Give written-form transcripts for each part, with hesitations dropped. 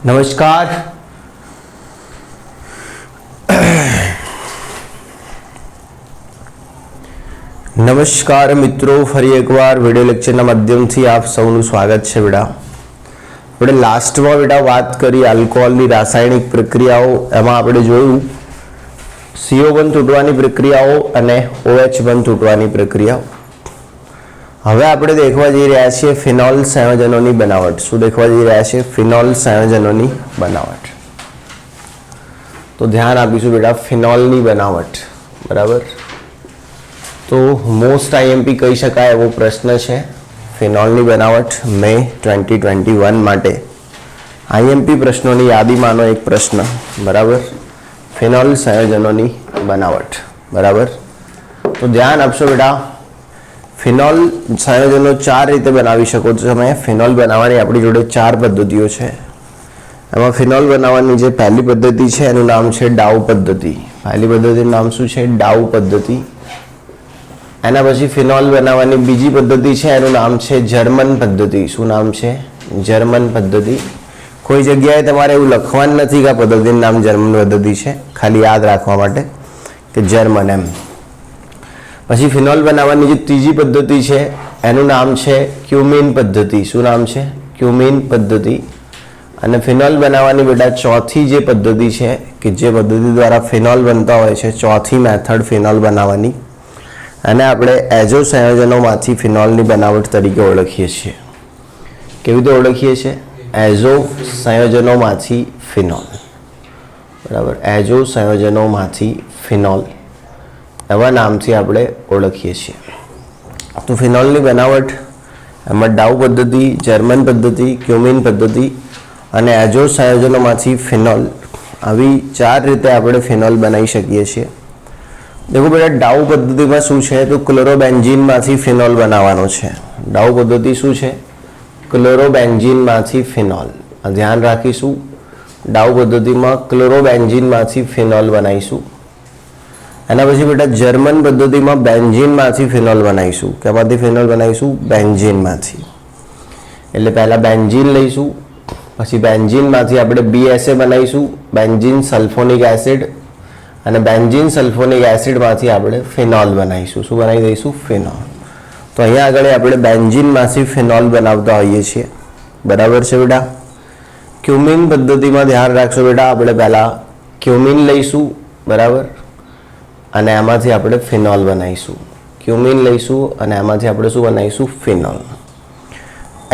નમસ્કાર. નમસ્કાર મિત્રો, ફરી એકવાર વિડિયો લેક્ચરના માધ્યમથી આપ સૌનું સ્વાગત છે. બેટા આપણે લાસ્ટમાં બેટા વાત કરી આલ્કોહોલની રાસાયણિક પ્રક્રિયાઓ. એમાં આપણે જોયું CO1 તૂટવાની પ્રક્રિયાઓ અને OH1 તૂટવાની પ્રક્રિયાઓ. હવે આપણે દેખવા જઈ રહ્યા છીએ ફિનોલ સંયોજનોની બનાવટ. શું દેખવા જઈ રહ્યા છે? ફિનોલ સંયોજનોની બનાવટ. તો ધ્યાન આપીશું બેટા ફિનોલની બનાવટ. બરાબર. તો મોસ્ટ IMP કહી શકાય એવો પ્રશ્ન છે ફિનોલની બનાવટ મે 2021 માટે. IMP પ્રશ્નોની યાદીમાંનો એક પ્રશ્ન. બરાબર. ફિનોલ સંયોજનોની બનાવટ. બરાબર. તો ધ્યાન આપશો બેટા, ફિનોલ સંયોજનો ચાર રીતે બનાવી શકો છો તમે. ફિનોલ બનાવવાની આપણી જોડે ચાર પદ્ધતિઓ છે. એમાં ફિનોલ બનાવવાની જે પહેલી પદ્ધતિ છે એનું નામ છે ડાઉ પદ્ધતિ. પહેલી પદ્ધતિનું નામ શું છે? ડાઉ પદ્ધતિ. એના પછી ફિનોલ બનાવવાની બીજી પદ્ધતિ છે એનું નામ છે જર્મન પદ્ધતિ. શું નામ છે? જર્મન પદ્ધતિ. કોઈ જગ્યાએ તમારે એવું લખવાનું નથી કે આ પદ્ધતિનું નામ જર્મન પદ્ધતિ છે, ખાલી યાદ રાખવા માટે કે જર્મન એમ. પછી ફિનોલ બનાવવાની જે ત્રીજી પદ્ધતિ છે એનું નામ છે ક્યુમીન પદ્ધતિ. શું નામ છે? ક્યુમીન પદ્ધતિ. અને ફિનોલ બનાવવાની બેટા ચોથી જે પદ્ધતિ છે કે જે પદ્ધતિ દ્વારા ફિનોલ બનતા હોય છે, ચોથી મેથડ ફિનોલ બનાવવાની, અને આપણે એજો સંયોજનોમાંથી ફિનોલની બનાવટ તરીકે ઓળખીએ છીએ. કેવી રીતે ઓળખીએ છીએ? એજો સંયોજનોમાંથી ફિનોલ. બરાબર. એજો સંયોજનોમાંથી ફિનોલ એવા નામથી આપણે ઓળખીએ છીએ. તો ફિનોલની બનાવટ એમાં ડાઉ પદ્ધતિ, જર્મન પદ્ધતિ, ક્યુમીન પદ્ધતિ અને એજો સંયોજનોમાંથી ફિનોલ, આવી ચાર રીતે આપણે ફિનોલ બનાવી શકીએ છીએ. દેખો બેટા, ડાઉ પદ્ધતિમાં શું છે તો ક્લોરોબેન્ઝીનમાંથી ફિનોલ બનાવવાનો છે. ડાઉ પદ્ધતિ શું છે? ક્લોરોબેન્ઝીનમાંથી ફિનોલ. ધ્યાન રાખીશું, ડાઉ પદ્ધતિમાં ક્લોરોબેન્ઝીનમાંથી ફિનોલ બનાવીશું. એના પછી બેટા જર્મન પદ્ધતિમાં બેન્ઝીનમાંથી ફિનોલ બનાવીશું. કેમાંથી ફિનોલ બનાવીશું? બેન્ઝીનમાંથી. એટલે પહેલાં બેન્ઝીન લઈશું, પછી બેન્ઝીનમાંથી આપણે BSA બનાવીશું, બેન્ઝીન સલ્ફોનિક એસિડ, અને બેન્ઝીન સલ્ફોનિક એસિડમાંથી આપણે ફિનોલ બનાવીશું. શું બનાવી દઈશું? ફિનોલ. તો અહીંયા આગળ આપણે બેન્ઝીનમાંથી ફિનોલ બનાવતા હોઈએ છીએ. બરાબર છે બેટા. ક્યુમીન પદ્ધતિમાં ધ્યાન રાખશો બેટા, આપણે પહેલાં ક્યુમીન લઈશું. બરાબર. અને એમાંથી આપણે ફિનોલ બનાવીશું. ક્યુમીન લઈશું અને એમાંથી આપણે શું બનાવીશું? ફિનોલ.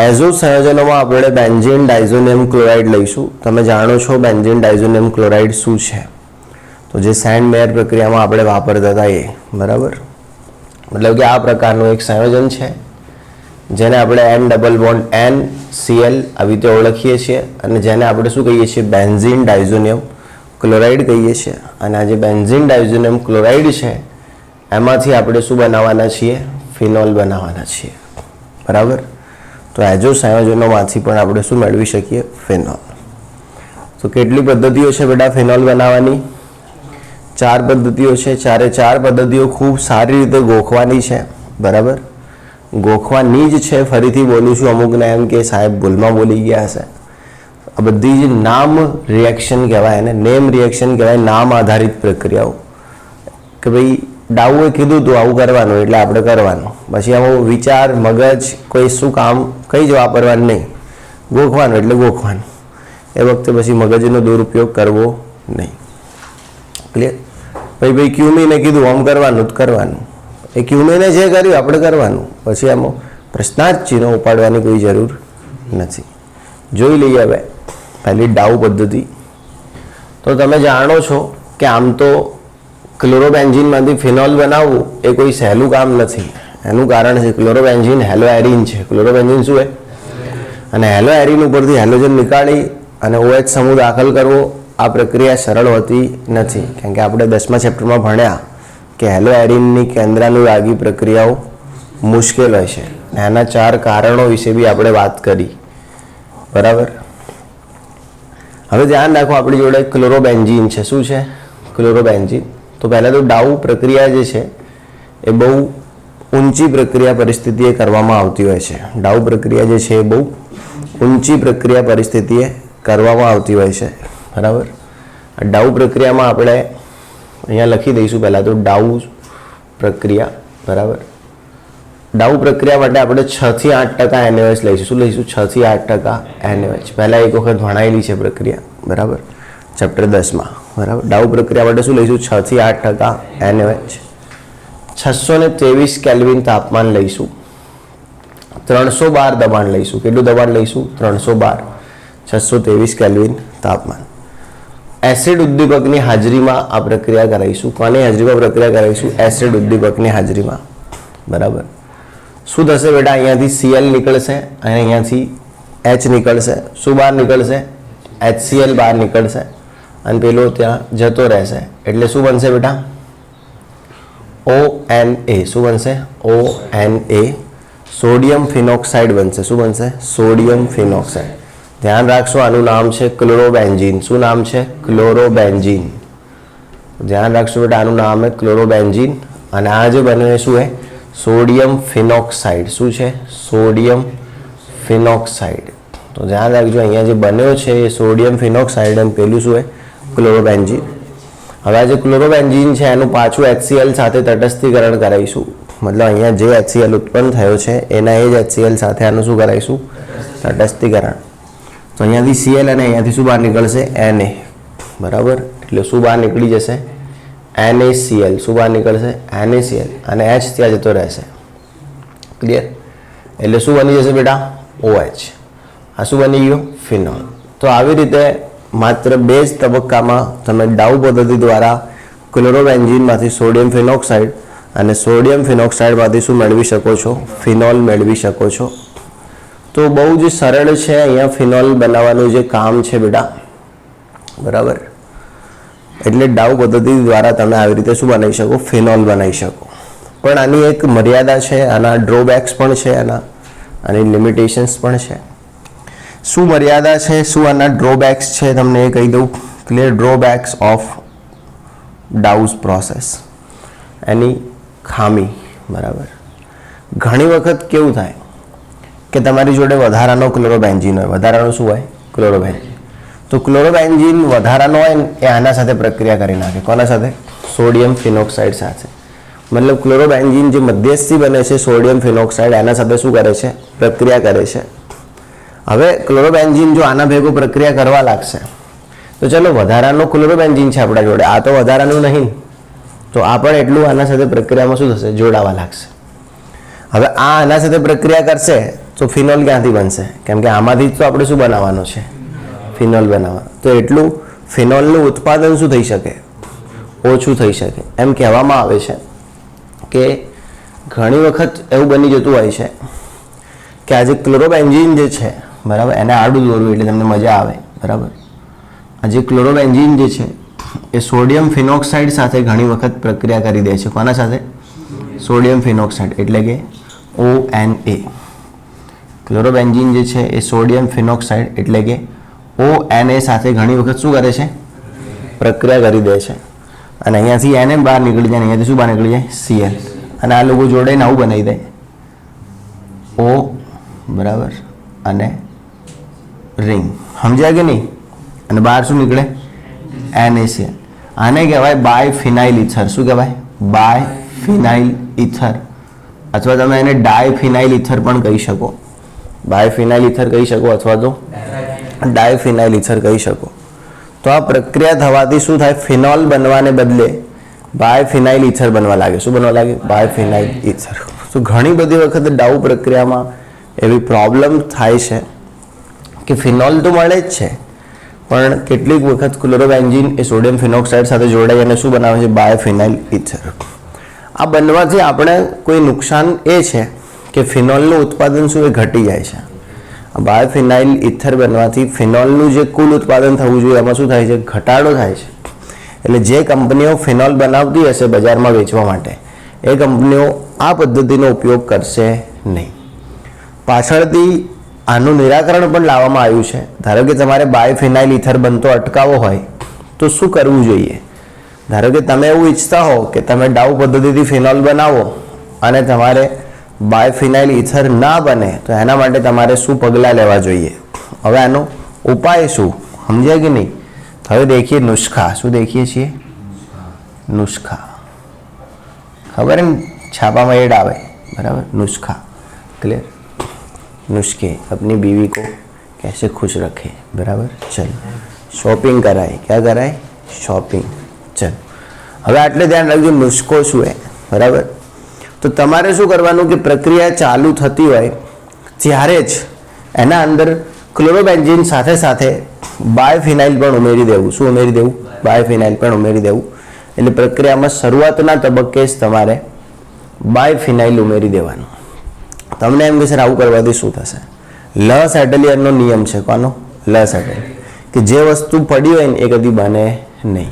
એઝો સંયોજનોમાં આપણે બેન્ઝીન ડાયઝોનિયમ ક્લોરાઇડ લઈશું. તમે જાણો છો બેન્ઝીન ડાયઝોનિયમ ક્લોરાઇડ શું છે? તો જે સેન્ડ મેયર પ્રક્રિયામાં આપણે વાપરતા હતા એ. બરાબર. મતલબ કે આ પ્રકારનું એક સંયોજન છે જેને આપણે N+Cl આવી રીતે ઓળખીએ છીએ, અને જેને આપણે શું કહીએ છીએ? બેન્ઝીન ડાયઝોનિયમ ક્લોરાઇડ કહીએ છીએ. અને આ જે બેન્ઝીન ડાયઝોનિયમ ક્લોરાઇડ છે એમાંથી આપણે શું બનાવવાના છીએ? ફિનોલ બનાવવાના છીએ. બરાબર. તો એજો સંયોજનોમાંથી પણ આપણે શું મેળવી શકીએ? ફિનોલ. તો કેટલી પદ્ધતિઓ છે બેટા ફિનોલ બનાવવાની? ચાર પદ્ધતિઓ છે. ચાર પદ્ધતિઓ ખૂબ સારી રીતે ગોખવાની છે. બરાબર. ગોખવાની જ છે. ફરીથી બોલું છું, અમુકને એમ કે સાહેબ ભૂલમાં બોલી ગયા હશે. આ બધી જ નામ રિએક્શન કહેવાય, અને નેમ રિએક્શન કહેવાય. નામ આધારિત પ્રક્રિયાઓ કે ભાઈ ડાઉએ કીધું તું આવું કરવાનું એટલે આપણે કરવાનું. પછી આમાં વિચાર, મગજ, કોઈ શું કામ કંઈ જ વાપરવાનું નહીં. ગોખવાનું એટલે ગોખવાનું. એ વખતે પછી મગજનો દુરુપયોગ કરવો નહીં. ક્લિયર? ભાઈ ક્યુમીને કીધું આમ કરવાનું જ કરવાનું. એ ક્યુમીને જે કર્યું આપણે કરવાનું. પછી આમાં પ્રશ્નાર્થ ચિહ્નો ઉપાડવાની કોઈ જરૂર નથી. જોઈ લઈએ હવે પહેલી ડાઉ પદ્ધતિ. તો તમે જાણો છો કે આમ તો ક્લોરોબેન્ઝીનમાંથી ફિનોલ બનાવવું એ કોઈ સહેલું કામ નથી. એનું કારણ છે ક્લોરોબેન્ઝીન હેલોએરિન છે. ક્લોરોબેન્ઝીન શું છે? અને હેલોએરિન ઉપરથી હેલોજન નીકાળી અને OH સમૂહ દાખલ કરવો, આ પ્રક્રિયા સરળ હોતી નથી. કારણ કે આપણે 10મા ચેપ્ટરમાં ભણ્યા કે હેલોએરિનની કેન્દ્રાનુરાગી પ્રક્રિયાઓ મુશ્કેલ હોય છે. એના 4 કારણો વિશે બી આપણે વાત કરી. બરાબર. હવે ધ્યાન રાખો, આપણી જોડે ક્લોરોબેન્ઝીન છે. શું છે? ક્લોરોબેન્ઝીન. તો પહેલાં તો ડાઉ પ્રક્રિયા જે છે એ બહુ ઊંચી પ્રક્રિયા પરિસ્થિતિએ કરવામાં આવતી હોય છે. ડાઉ પ્રક્રિયા જે છે એ બહુ ઊંચી પ્રક્રિયા પરિસ્થિતિએ કરવામાં આવતી હોય છે, બરાબર. ડાઉ પ્રક્રિયામાં આપણે અહીંયા લખી દઈશું પહેલાં તો ડાઉ પ્રક્રિયા, બરાબર. ડાઉ પ્રક્રિયા માટે આપણે 6 થી 8% NaOH લઈશું. શું લઈશું? 6 થી 8% NaOH. પહેલાં એક વખત ભણાયેલી છે પ્રક્રિયા, બરાબર, ચેપ્ટર 10માં, બરાબર. ડાઉ પ્રક્રિયા માટે શું લઈશું? 6 થી 8% NaOH. 623 કેલ્વિન તાપમાન લઈશું. 312 દબાણ લઈશું. કેટલું દબાણ લઈશું? 312. 623 કેલ્વિન તાપમાન. એસિડ ઉદ્દીપકની હાજરીમાં આ પ્રક્રિયા કરાવીશું. કોની હાજરીમાં પ્રક્રિયા કરાવીશું? એસિડ ઉદ્દીપકની હાજરીમાં, બરાબર. શું થશે બેટા? અહીંયાથી Cl નીકળશે અને અહીંયાથી H નીકળશે. શું બહાર નીકળશે? HCl બહાર નીકળશે અને પેલો ત્યાં જતો રહેશે. એટલે શું બનશે બેટા? ONA. શું બનશે? ONA. સોડિયમ ફિનોક્સાઇડ બનશે. શું બનશે? Sodium phenoxide. ધ્યાન રાખશો, આનું નામ છે ક્લોરોબેન્ઝીન. શું નામ છે? ક્લોરોબેન્ઝીન. ધ્યાન રાખશો બેટા, આનું નામ છે ક્લોરોબેન્ઝીન. અને આ જે બને શું છે? Sodium phenoxide. શું છે? Sodium phenoxide. તો ધ્યાન રાખજો, અહીંયા જે બન્યો છે એ સોડિયમ ફિનોક્સાઇડ અને પેલું શું છે? ક્લોરોબેન્ઝીન. હવે આ જે ક્લોરોબેન્ઝીન છે એનું પાછું HCl સાથે તટસ્થીકરણ કરાવીશું. મતલબ અહીંયા જે HCl ઉત્પન્ન થયો છે એના એ જ HCl સાથે આનું શું કરાવીશું? તટસ્થીકરણ. તો અહીંયાથી Cl અને અહીંયાથી શું બહાર નીકળશે? Na, બરાબર. એટલે શું બહાર નીકળી જશે? NaCl. શું બહાર નીકળશે? NaCl. અને H ત્યાં જતો રહેશે. ક્લિયર? એટલે શું બની જશે બેટા? OH. આ શું બની ગયું? ફિનોલ. તો આવી રીતે માત્ર 2 જ તબક્કામાં તમે ડાઉ પદ્ધતિ દ્વારા ક્લોરોબેન્ઝીનમાંથી સોડિયમ ફિનોક્સાઇડ અને સોડિયમ ફિનોક્સાઇડમાંથી શું મેળવી શકો છો? ફિનોલ મેળવી શકો છો. તો બહુ જ સરળ છે અહીંયા ફિનોલ બનાવવાનું જે કામ છે બેટા, બરાબર. એટલે ડાઉ પદ્ધતિ દ્વારા તમે આવી રીતે શું બનાવી શકો? ફિનોલ બનાવી શકો. પણ આની એક મર્યાદા છે, આના ડ્રોબેક્સ પણ છે, આની લિમિટેશન્સ પણ છે. શું મર્યાદા છે, શું આના ડ્રોબેક્સ છે, તમને એ કહી દઉં. ક્લિયર? ડ્રોબેક્સ ઓફ ડાઉઝ પ્રોસેસ, એની ખામી, બરાબર. ઘણી વખત કેવું થાય કે તમારી જોડે વધારાનો ક્લોરોબેન્ઝીન હોય. વધારાનો શું હોય? ક્લોરોબેન્ઝીન. તો ક્લોરોબેન્ઝીન વધારાનો હોય ને એ આના સાથે પ્રક્રિયા કરી નાખે. કોના સાથે? સોડિયમ ફિનોક્સાઇડ સાથે. મતલબ ક્લોરોબેન્ઝીન જે મધ્યસ્થી બને છે સોડિયમ ફિનોક્સાઇડ એના સાથે શું કરે છે? પ્રક્રિયા કરે છે. હવે ક્લોરોબેન્ઝીન જો આના ભેગો પ્રક્રિયા કરવા લાગશે તો ચલો વધારાનો ક્લોરોબેન્ઝીન છે આપણા જોડે, આ તો વધારાનું નહીં, તો આ પણ એટલું આના સાથે પ્રક્રિયામાં શું થશે? જોડાવા લાગશે. હવે આ આના સાથે પ્રક્રિયા કરશે તો ફિનોલ ક્યાંથી બનશે? કેમ કે આમાંથી જ તો આપણે શું બનાવવાનું છે? ફિનોલ બનાવવાનું. તો એટલું ફિનોલનું ઉત્પાદન શું થઈ શકે? ઓછું થઈ શકે. એમ કહેવામાં આવે છે કે ઘણી વખત એવું બની જતું હોય છે કે આ જે ક્લોરોબેન્ઝીન જે છે, બરાબર, એને આડું દોરવું એટલે તમને મજા આવે, બરાબર. આ જે ક્લોરોબેન્ઝીન જે છે એ સોડિયમ ફિનોક્સાઇડ સાથે ઘણી વખત પ્રક્રિયા કરી દે છે. કોના સાથે? સોડિયમ ફિનોક્સાઇડ એટલે કે ONA. ક્લોરોબેન્ઝીન જે છે એ સોડિયમ ફિનોક્સાઇડ એટલે કે ONA સાથે ઘણી વખત શું કરે છે? પ્રક્રિયા કરી દે છે. અને અહીંયાથી Na બહાર નીકળી જાય, અહીંયાથી શું બહાર નીકળી જાય? Cl. અને આ લોકો જોડે આવું બનાવી દે O, બરાબર, અને રિંગ. સમજ્યા કે નહીં? અને બહાર શું નીકળે? NaCl. આને કહેવાય બાયફિનાઇલ ઇથર. શું કહેવાય? બાયફિનાઇલ ઇથર. અથવા તમે એને ડાયફિનાઇલ ઇથર પણ કહી શકો. બાયફિનાઇલ ઇથર કહી શકો અથવા તો ડાયફિનાઇલ ઇથર કહી શકો. તો આ પ્રક્રિયા થવાથી શું થાય? ફિનોલ બનવાને બદલે બાયફિનાઇલ ઇથર બનવા લાગે. શું બનવા લાગે? બાયફિનાઇલ ઇથર. તો ઘણી બધી વખત ડાઉ પ્રક્રિયામાં એવી પ્રોબ્લેમ થાય છે કે ફિનોલ તો મળે જ છે પણ કેટલીક વખત ક્લોરોબેન્ઝીન એ સોડિયમ ફિનોક્સાઇડ સાથે જોડાઈ અને શું બનાવે છે? બાયફિનાઇલ ઇથર. આ બનવાથી આપણે કોઈ નુકસાન એ છે કે ફિનોલનું ઉત્પાદન શું એ ઘટી જાય છે. આ બાયફિનાઇલ ઇથર બનવાથી ફિનોલનું જે કુલ ઉત્પાદન થવું જોઈએ એમાં શું થાય છે? ઘટાડો થાય છે. એટલે જે કંપનીઓ ફિનોલ બનાવતી હશે બજારમાં વેચવા માટે એ કંપનીઓ આ પદ્ધતિનો ઉપયોગ કરશે નહીં. પાછળથી આનું નિરાકરણ પણ લાવવામાં આવ્યું છે. ધારો કે તમારે બાયફિનાઇલ ઇથર બનતો અટકાવવો હોય તો શું કરવું જોઈએ? ધારો કે તમે એવું ઈચ્છતા હો કે તમે ડાઉ પદ્ધતિથી ફિનોલ બનાવો અને તમારે બાયફિનાઇલ ઇથર ના બને તો એના માટે તમારે શું પગલાં લેવા જોઈએ? હવે આનો उपाय शू समझे कि नहीं। હવે देखिए नुस्खा શું देखिए છીએ नुस्खा खबर है छापा में एड आवे बराबर नुस्खा क्लियर नुस्खे अपनी बीवी को कैसे खुश रखे बराबर। चलो शॉपिंग कराए क्या कराए शॉपिंग। चलो હવે આટલે ધ્યાન રાખજો નુસ્ખો શું હે બરાબર। તો તમારે શું કરવાનું કે પ્રક્રિયા ચાલુ થતી હોય ત્યારે જ એના અંદર ક્લોરોબેન્ઝીન સાથે સાથે બાયફિનાઇલ પણ ઉમેરી દેવું। શું ઉમેરી દેવું બાયફિનાઇલ પણ ઉમેરી દેવું। એટલે પ્રક્રિયામાં શરૂઆતના તબક્કે જ તમારે બાયફિનાઇલ ઉમેરી દેવાનું। તમને એમ કે સર આવું કરવાથી શું થશે। લ સેટલિયરનો નિયમ છે કોનો લ સેટલ કે જે વસ્તુ પડી હોય ને એ કદી બને નહીં।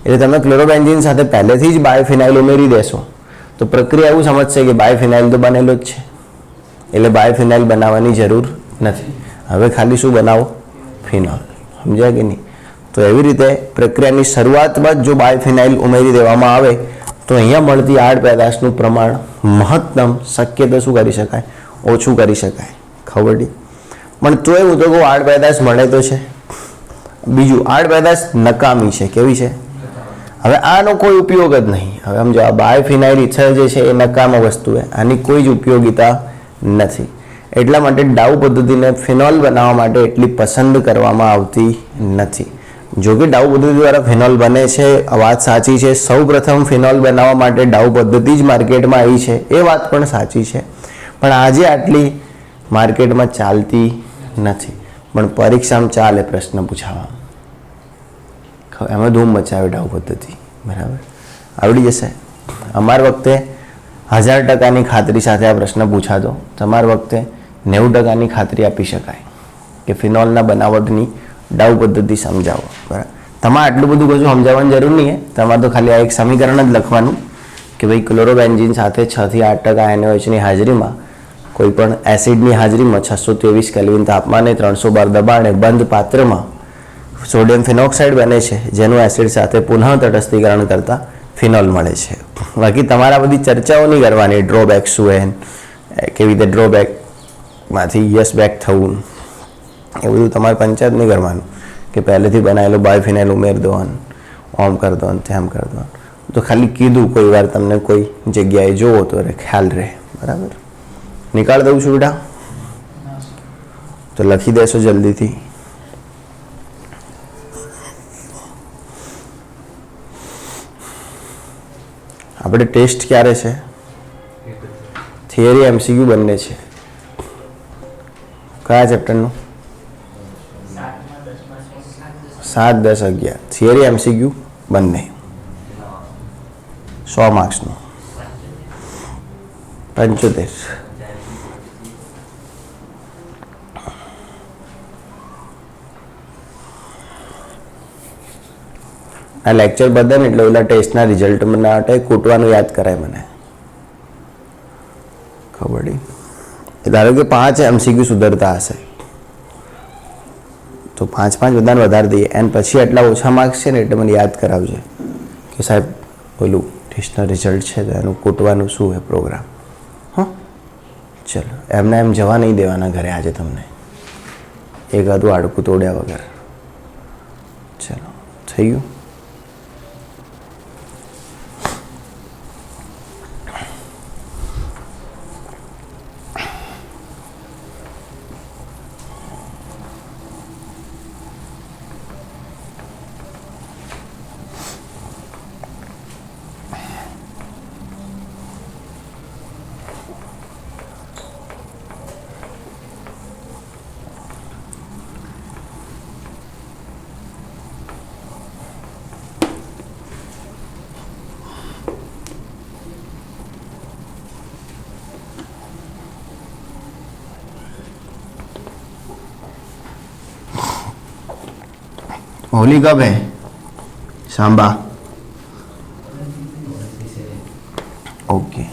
એટલે તમે ક્લોરોબેન્ઝીન સાથે પહેલેથી જ બાયોફિનાઇલ ઉમેરી દેશો તો પ્રક્રિયા એવું સમજશે કે બાયોફિનાઇલ તો બનેલો જ છે એટલે બાયોફિનાઇલ બનાવવાની જરૂર નથી। હવે ખાલી શું બનાવો ફિનોલ સમજ્યા કે નહીં। તો એવી રીતે પ્રક્રિયાની શરૂઆતમાં જ જો બાયોફિનાઇલ ઉમેરી દેવામાં આવે તો અહીંયા મળતી આડ પેદાશનું પ્રમાણ મહત્તમ શક્ય તો શું કરી શકાય ઓછું કરી શકાય ખબર પડી। પણ તોય હું તો કહું આડ પેદાશ મળે તો છે બીજું આડ પેદાશ નકામી છે કેવી છે। હવે આનો કોઈ ઉપયોગ જ નહીં। હવે સમજો આ બાયોફિનાઇલ ઇથર જે છે એ નકામા વસ્તુ છે આની કોઈ જ ઉપયોગિતા નથી। એટલા માટે ડાઉ પદ્ધતિને ફિનોલ બનાવવા માટે એટલી પસંદ કરવામાં આવતી નથી। જો કે ડાઉ પદ્ધતિ દ્વારા ફિનોલ બને છે વાત સાચી છે। સૌ પ્રથમ ફિનોલ બનાવવા માટે ડાઉ પદ્ધતિ જ માર્કેટમાં આવી છે એ વાત પણ સાચી છે પણ આજે આટલી માર્કેટમાં ચાલતી નથી। પણ પરીક્ષામાં ચાલે પ્રશ્ન પૂછાવા એમાં ધૂમ મચાવે ડાઉ પદ્ધતિ બરાબર આવડી જશે। અમાર વખતે 1000% ખાતરી સાથે આ પ્રશ્ન પૂછાતો તમારા વખતે 90% ખાતરી આપી શકાય કે ફિનોલના બનાવટની ડાઉ પદ્ધતિ સમજાવો બરાબર। તમારે આટલું બધું કશું સમજાવવાની જરૂર નહીં છે। તમારે તો ખાલી આ એક સમીકરણ જ લખવાનું કે ભાઈ ક્લોરોબેન્ઝીન સાથે 6 થી 8% NaOHની હાજરીમાં કોઈ પણ એસિડની હાજરીમાં 623 કેલ્વિન તાપમાને 312 દબાણે બંધ પાત્રમાં સોડિયમ ફિનોક્સાઇડ બને છે જેનું એસિડ સાથે પુનઃ તટસ્થીકરણ કરતા ફિનોલ મળે છે। બાકી તમારા બધી ચર્ચાઓ નહીં કરવાની ડ્રોબેક શું હે કેવી રીતે ડ્રોબેકમાંથી યસ બેક થવું એ બધું તમારે પંચાયત નહીં કરવાનું કે પહેલેથી બનાવેલો બાયોફિનાઇલ ઉમેરી દો ઓમ કરી દો તેમ કરી દો। તો ખાલી કીધું કોઈ વાર તમને કોઈ જગ્યાએ જોવો તો ખ્યાલ રહે બરાબર। નિકાળ દઉં છું બેટા તો લખી દેશો જલ્દીથી। આપણે ટેસ્ટ ક્યારે છે થિયરી MCQ બંને છે કયા ચેપ્ટરનું 7, 10, 11 થિયરી MCQ બંને 100 માર્ક્સનું 75। આ લેક્ચર બધા ને એટલે ઓલા ટેસ્ટના રિઝલ્ટ મને માટે કૂટવાનું યાદ કરાય મને ખબર પડી। ધારો કે 5 MCQ સુધરતા હશે તો 5 બધાને વધારી દઈએ અને પછી આટલા ઓછા માર્ક્સ છે ને એટલે મને યાદ કરાવજે કે સાહેબ ઓલું ટેસ્ટના રિઝલ્ટ છે તો એનું કૂટવાનું શું છે પ્રોગ્રામ। હા ચલો એમને એમ જવા નહીં દેવાના ઘરે આજે તમને એકાદું હાડકું તોડ્યા વગર। ચલો થઈ ગયું। होली कब है सांबा ओके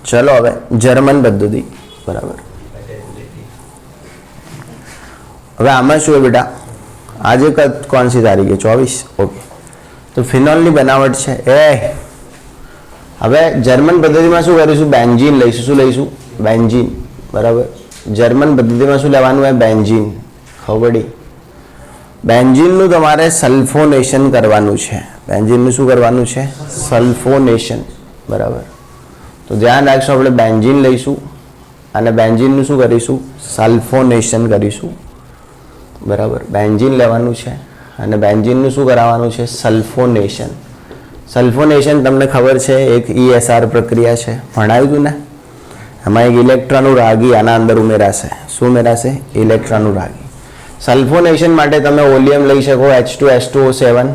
चलो હવે જર્મન પદ્ધતિ બરાબર। હવે આમાં શું બેટા આજે कौन सी तारीख है 24 ओके। तो ફિનોલની બનાવટ છે હવે જર્મન પદ્ધતિમાં શું કરીશું બેન્ઝીન લઈશું। શું લઈશું બેન્ઝીન બરાબર। જર્મન પદ્ધતિમાં શું લેવાનું હોય? બેન્ઝીન. ખબર પડી? બેન્ઝીનનું તમારે સલ્ફોનેશન કરવાનું છે. બેન્ઝીનનું શું કરવાનું છે? સલ્ફોનેશન. બરાબર. તો ધ્યાન રાખશો, આપણે બેન્ઝીન લઈશું અને બેન્ઝીનનું શું કરીશું? સલ્ફોનેશન કરીશું. બરાબર. બેન્ઝીન લેવાનું છે અને બેન્ઝીનનું શું કરાવવાનું છે? સલ્ફોનેશન. સલ્ફોનેશન તમને ખબર છે એક ESR પ્રક્રિયા છે, ભણાવ્યું હતું ને? એમાં એક ઇલેક્ટ્રોનુરાગી આના અંદર ઉમેરાશે. શું ઉમેરાશે? ઇલેક્ટ્રોનુરાગી. સલ્ફોનેશન માટે તમે ઓલિયમ લઈ શકો H2SO7,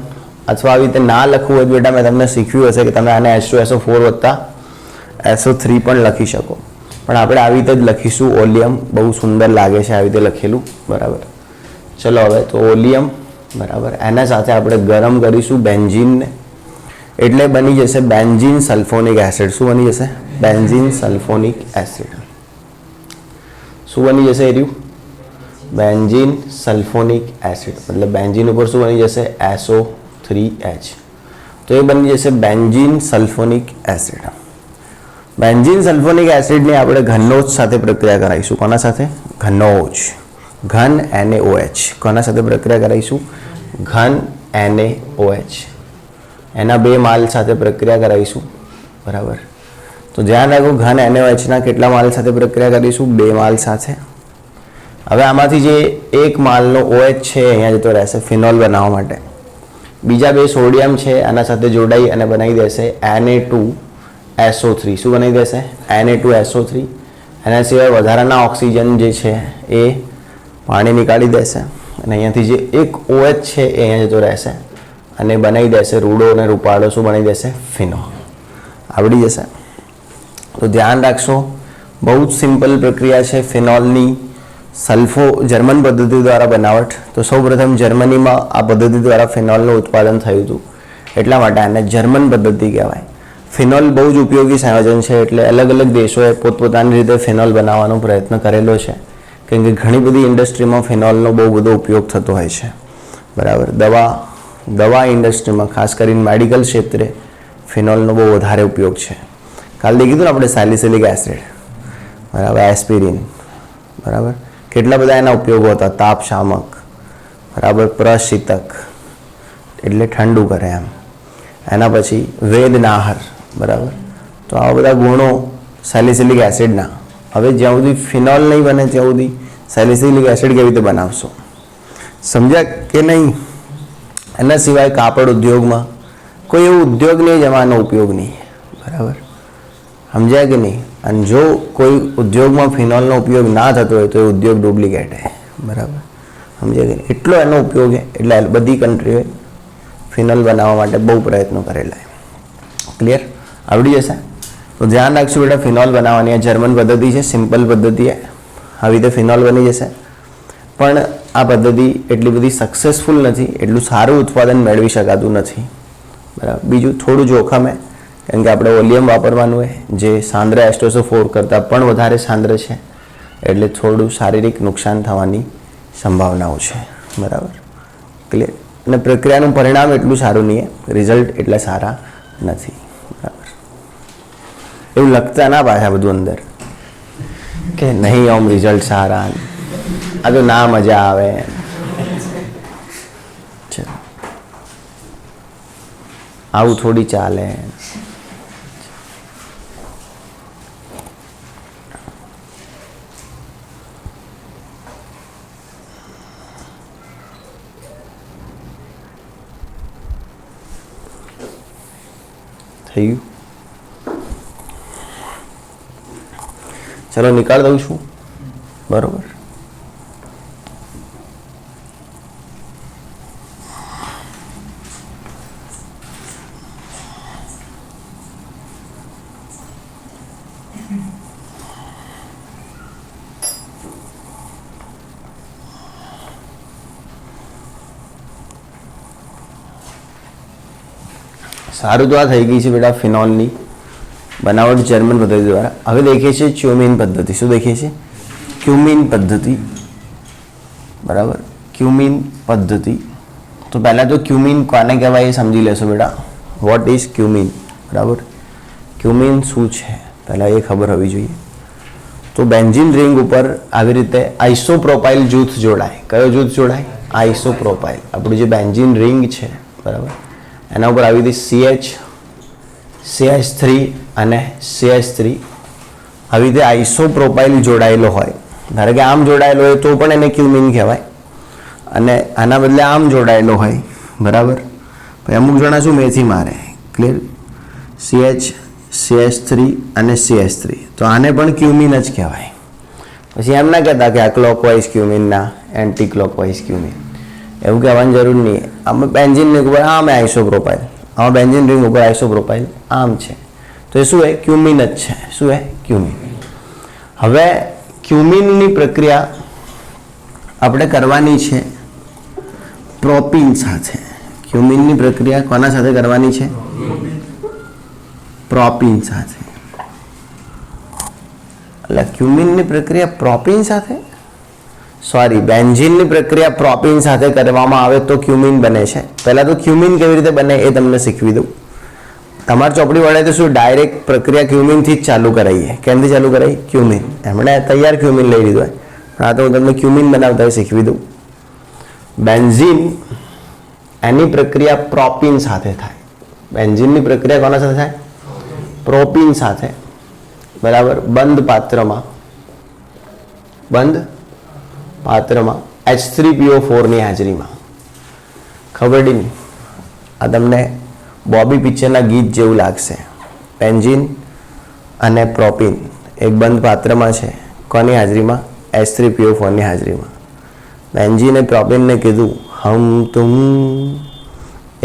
અથવા આવી રીતે ના લખવું હોય બેટા, મેં તમને શીખ્યું હશે કે તમે આને H2SO4 વત્તા SO3 પણ લખી શકો, પણ આપણે આવી રીતે જ લખીશું ઓલિયમ. બહુ સુંદર લાગે છે આવી રીતે લખેલું. બરાબર. ચલો હવે તો ઓલિયમ. બરાબર. એના સાથે આપણે ગરમ કરીશું બેન્ઝીનને, એટલે બની જશે બેન્ઝીન સલ્ફોનિક એસિડ. શું બની જશે? Benzene sulphonic acid. શું બની જશે? એ રહ્યું બેન્ઝીન સલ્ફોનિક એસિડ. મતલબ બેન્ઝીન ઉપર શું બની જશે? SO3H. તો એ બની જશે benzene sulphonic acid. Benzene sulphonic એસિડની આપણે ઘનોજ સાથે પ્રક્રિયા કરાવીશું. કોના સાથે? ઘનોજ. ઘન NaOH. કોના સાથે પ્રક્રિયા કરાવીશું? ઘન NaOH. એના 2 માલ સાથે પ્રક્રિયા કરાવીશું. બરાબર. તો ધ્યાન રાખો, ઘન NaOHના કેટલા માલ સાથે પ્રક્રિયા કરીશું? 2 માલ સાથે. હવે આમાંથી જે 1 માલનો OH છે અહીંયા જતો રહેશે ફિનોલ બનાવવા માટે. બીજા 2 સોડિયમ છે આના સાથે જોડાઈ અને બનાવી દેશે Na2SO3. શું બનાવી દેશે? Na2SO3. એના સિવાય વધારાના ઓક્સિજન જે છે એ પાણી નીકાળી દેશે અને અહીંયાથી જે એક OH છે એ અહીંયા જતો રહેશે અને બનાવી દેશે રૂડો અને રૂપાળો. શું બનાવી દેશે? ફિનોલ. આવડી જશે. તો ધ્યાન રાખશો, બહુ જ સિમ્પલ પ્રક્રિયા છે ફિનોલની. જર્મન પદ્ધતિ દ્વારા બનાવટ. તો સૌપ્રથમ જર્મનીમાં આ પદ્ધતિ દ્વારા ફિનોલનું ઉત્પાદન થયું હતું, એટલા માટે આને જર્મન પદ્ધતિ કહેવાય. ફિનોલ બહુ જ ઉપયોગી સંયોજન છે, એટલે અલગ અલગ દેશોએ પોતપોતાની રીતે ફિનોલ બનાવવાનો પ્રયત્ન કરેલો છે, કેમ કે ઘણી બધી ઇન્ડસ્ટ્રીમાં ફિનોલનો બહુ બધો ઉપયોગ થતો હોય છે. બરાબર. દવા ઇન્ડસ્ટ્રીમાં, ખાસ કરીને મેડિકલ ક્ષેત્રે ફિનોલનો બહુ વધારે ઉપયોગ છે. કાલે કીધું ને આપણે સાલિસિલિક એસિડ. બરાબર. એસ્પિરિન. બરાબર. કેટલા બધા એના ઉપયોગો હતા. તાપ શામક. બરાબર. પ્રશીતક એટલે ઠંડુ કરે એમ. એના પછી વેદનાહર. બરાબર. તો આવા બધા ગુણો સેલિસિલિક એસિડના. હવે જ્યાં સુધી ફિનોલ નહીં બને ત્યાં સુધી સેલિસિલિક એસિડ કેવી રીતે બનાવશો? સમજ્યા કે નહીં? એના સિવાય કાપડ ઉદ્યોગમાં કોઈ એવો ઉદ્યોગ નહીં જેમાં આનો ઉપયોગ નહીં. બરાબર. સમજ્યા કે નહીં? અને જો કોઈ ઉદ્યોગમાં ફિનોલનો ઉપયોગ ના થતો હોય તો એ ઉદ્યોગ ડુપ્લિકેટ છે. બરાબર. સમજ્યા કે નહીં? એટલો એનો ઉપયોગ છે, એટલે બધી કન્ટ્રીઓએ ફિનોલ બનાવવા માટે બહુ પ્રયત્નો કરેલા. ક્લિયર? આવડી જશે. તો ધ્યાન રાખશું બેટા, ફિનોલ બનાવવાની આ જર્મન પદ્ધતિ છે, સિમ્પલ પદ્ધતિ છે. આવી રીતે ફિનોલ બની જશે. પણ આ પદ્ધતિ એટલી બધી સક્સેસફુલ નથી, એટલું સારું ઉત્પાદન મેળવી શકાતું નથી. બરાબર. બીજું થોડું જોખમ છે, કેમ કે આપણે ઓલિયમ વાપરવાનું હોય જે સાંદ્ર H2SO4 કરતાં પણ વધારે સાંદ્ર છે, એટલે થોડું શારીરિક નુકસાન થવાની સંભાવનાઓ છે. બરાબર. ક્લિયર? અને પ્રક્રિયાનું પરિણામ એટલું સારું નહીં, રિઝલ્ટ એટલા સારા નથી. બરાબર. એવું લખતા ના પાછા બધું અંદર કે નહીં આમ રિઝલ્ટ સારા, આ તો ના મજા આવે. આવું થોડી ચાલે. થઈ ગયું? ચલો નિકાળ દઉં છું. બરોબર. સારું. તો આ થઈ ગઈ છે બેટા ફિનોલની બનાવટ જર્મન પદ્ધતિ દ્વારા. હવે દેખીએ છીએ ક્યુમીન પદ્ધતિ. શું દેખીએ છીએ? ક્યુમીન પદ્ધતિ. બરાબર. ક્યુમીન પદ્ધતિ. તો પહેલાં તો ક્યુમીન કોને કહેવાય એ સમજી લેશો બેટા. What is cumene? બરાબર. ક્યુમીન શું છે પહેલાં એ ખબર હોવી જોઈએ. તો બેન્ઝીન રિંગ ઉપર આવી રીતે આઇસોપ્રોપાઇલ જૂથ જોડાય. કયો જૂથ જોડાય? આઇસોપ્રોપાઇલ. આપણું જે બેન્ઝીન રિંગ છે બરાબર, એના ઉપર આવી રીતે CH3 અને CH3 આવી રીતે આઇસોપ્રોપાઇલ જોડાયેલો હોય. ધારો કે આમ જોડાયેલો હોય તો પણ એને ક્યુમિન કહેવાય, અને આના બદલે આમ જોડાયેલો હોય બરાબર. પછી અમુક જણા શું મેથી મારે, ક્લિયર, CH3 અને CH3, તો આને પણ ક્યુમિન જ કહેવાય. પછી એમ ના કહેતા કે આ ક્લોકવાઇઝ ક્યુમિન, ના એન્ટી ક્લોકવાઇઝ ક્યુમિન, એવું કહેવાની જરૂર નહીં. આમાં બેન્ઝીન રિંગ ઉપર આમ આઇસોપ્રોપાઇલ, આમાં બેન્ઝીન રિંગ ઉપર આઇસોપ્રોપાઇલ આમ છે, તો એ શું હે? ક્યુમિન જ છે. શું હે? ક્યુમિન. હવે ક્યુમિનની પ્રક્રિયા આપણે કરવાની છે પ્રોપીન સાથે. ક્યુમિનની પ્રક્રિયા કોના સાથે કરવાની છે? પ્રોપીન સાથે. એટલે ક્યુમિનની પ્રક્રિયા પ્રોપીન સાથે, સોરી, બેન્ઝીનની પ્રક્રિયા પ્રોપીન સાથે કરવામાં આવે તો ક્યુમિન બને છે. પહેલાં તો ક્યુમિન કેવી રીતે બને એ તમને શીખવી દઉં. તમારી ચોપડી વડે તો શું ડાયરેક્ટ પ્રક્રિયા ક્યુમિનથી જ ચાલુ કરાવીએ. કેમથી ચાલુ કરાવી? ક્યુમિન. એમણે તૈયાર ક્યુમિન લઈ લીધું હોય, પણ આ તો હું તમને ક્યુમિન બનાવતા શીખવી દઉં. બેન્ઝીન એની પ્રક્રિયા પ્રોપીન સાથે થાય. બેન્ઝીનની પ્રક્રિયા કોના સાથે થાય? પ્રોપીન સાથે બરાબર. બંધ પાત્રમાં H3PO4 ની હાજરીમાં. ખબર નહીં, આ તમને બોબી પિક્ચરના ગીત જેવું લાગશે. બેન્ઝીન અને પ્રોપીન એક બંધ પાત્રમાં છે. કોની હાજરીમાં? H3PO4 ની હાજરીમાં. બેન્ઝીને પ્રોપીનને કીધું, હમ તુમ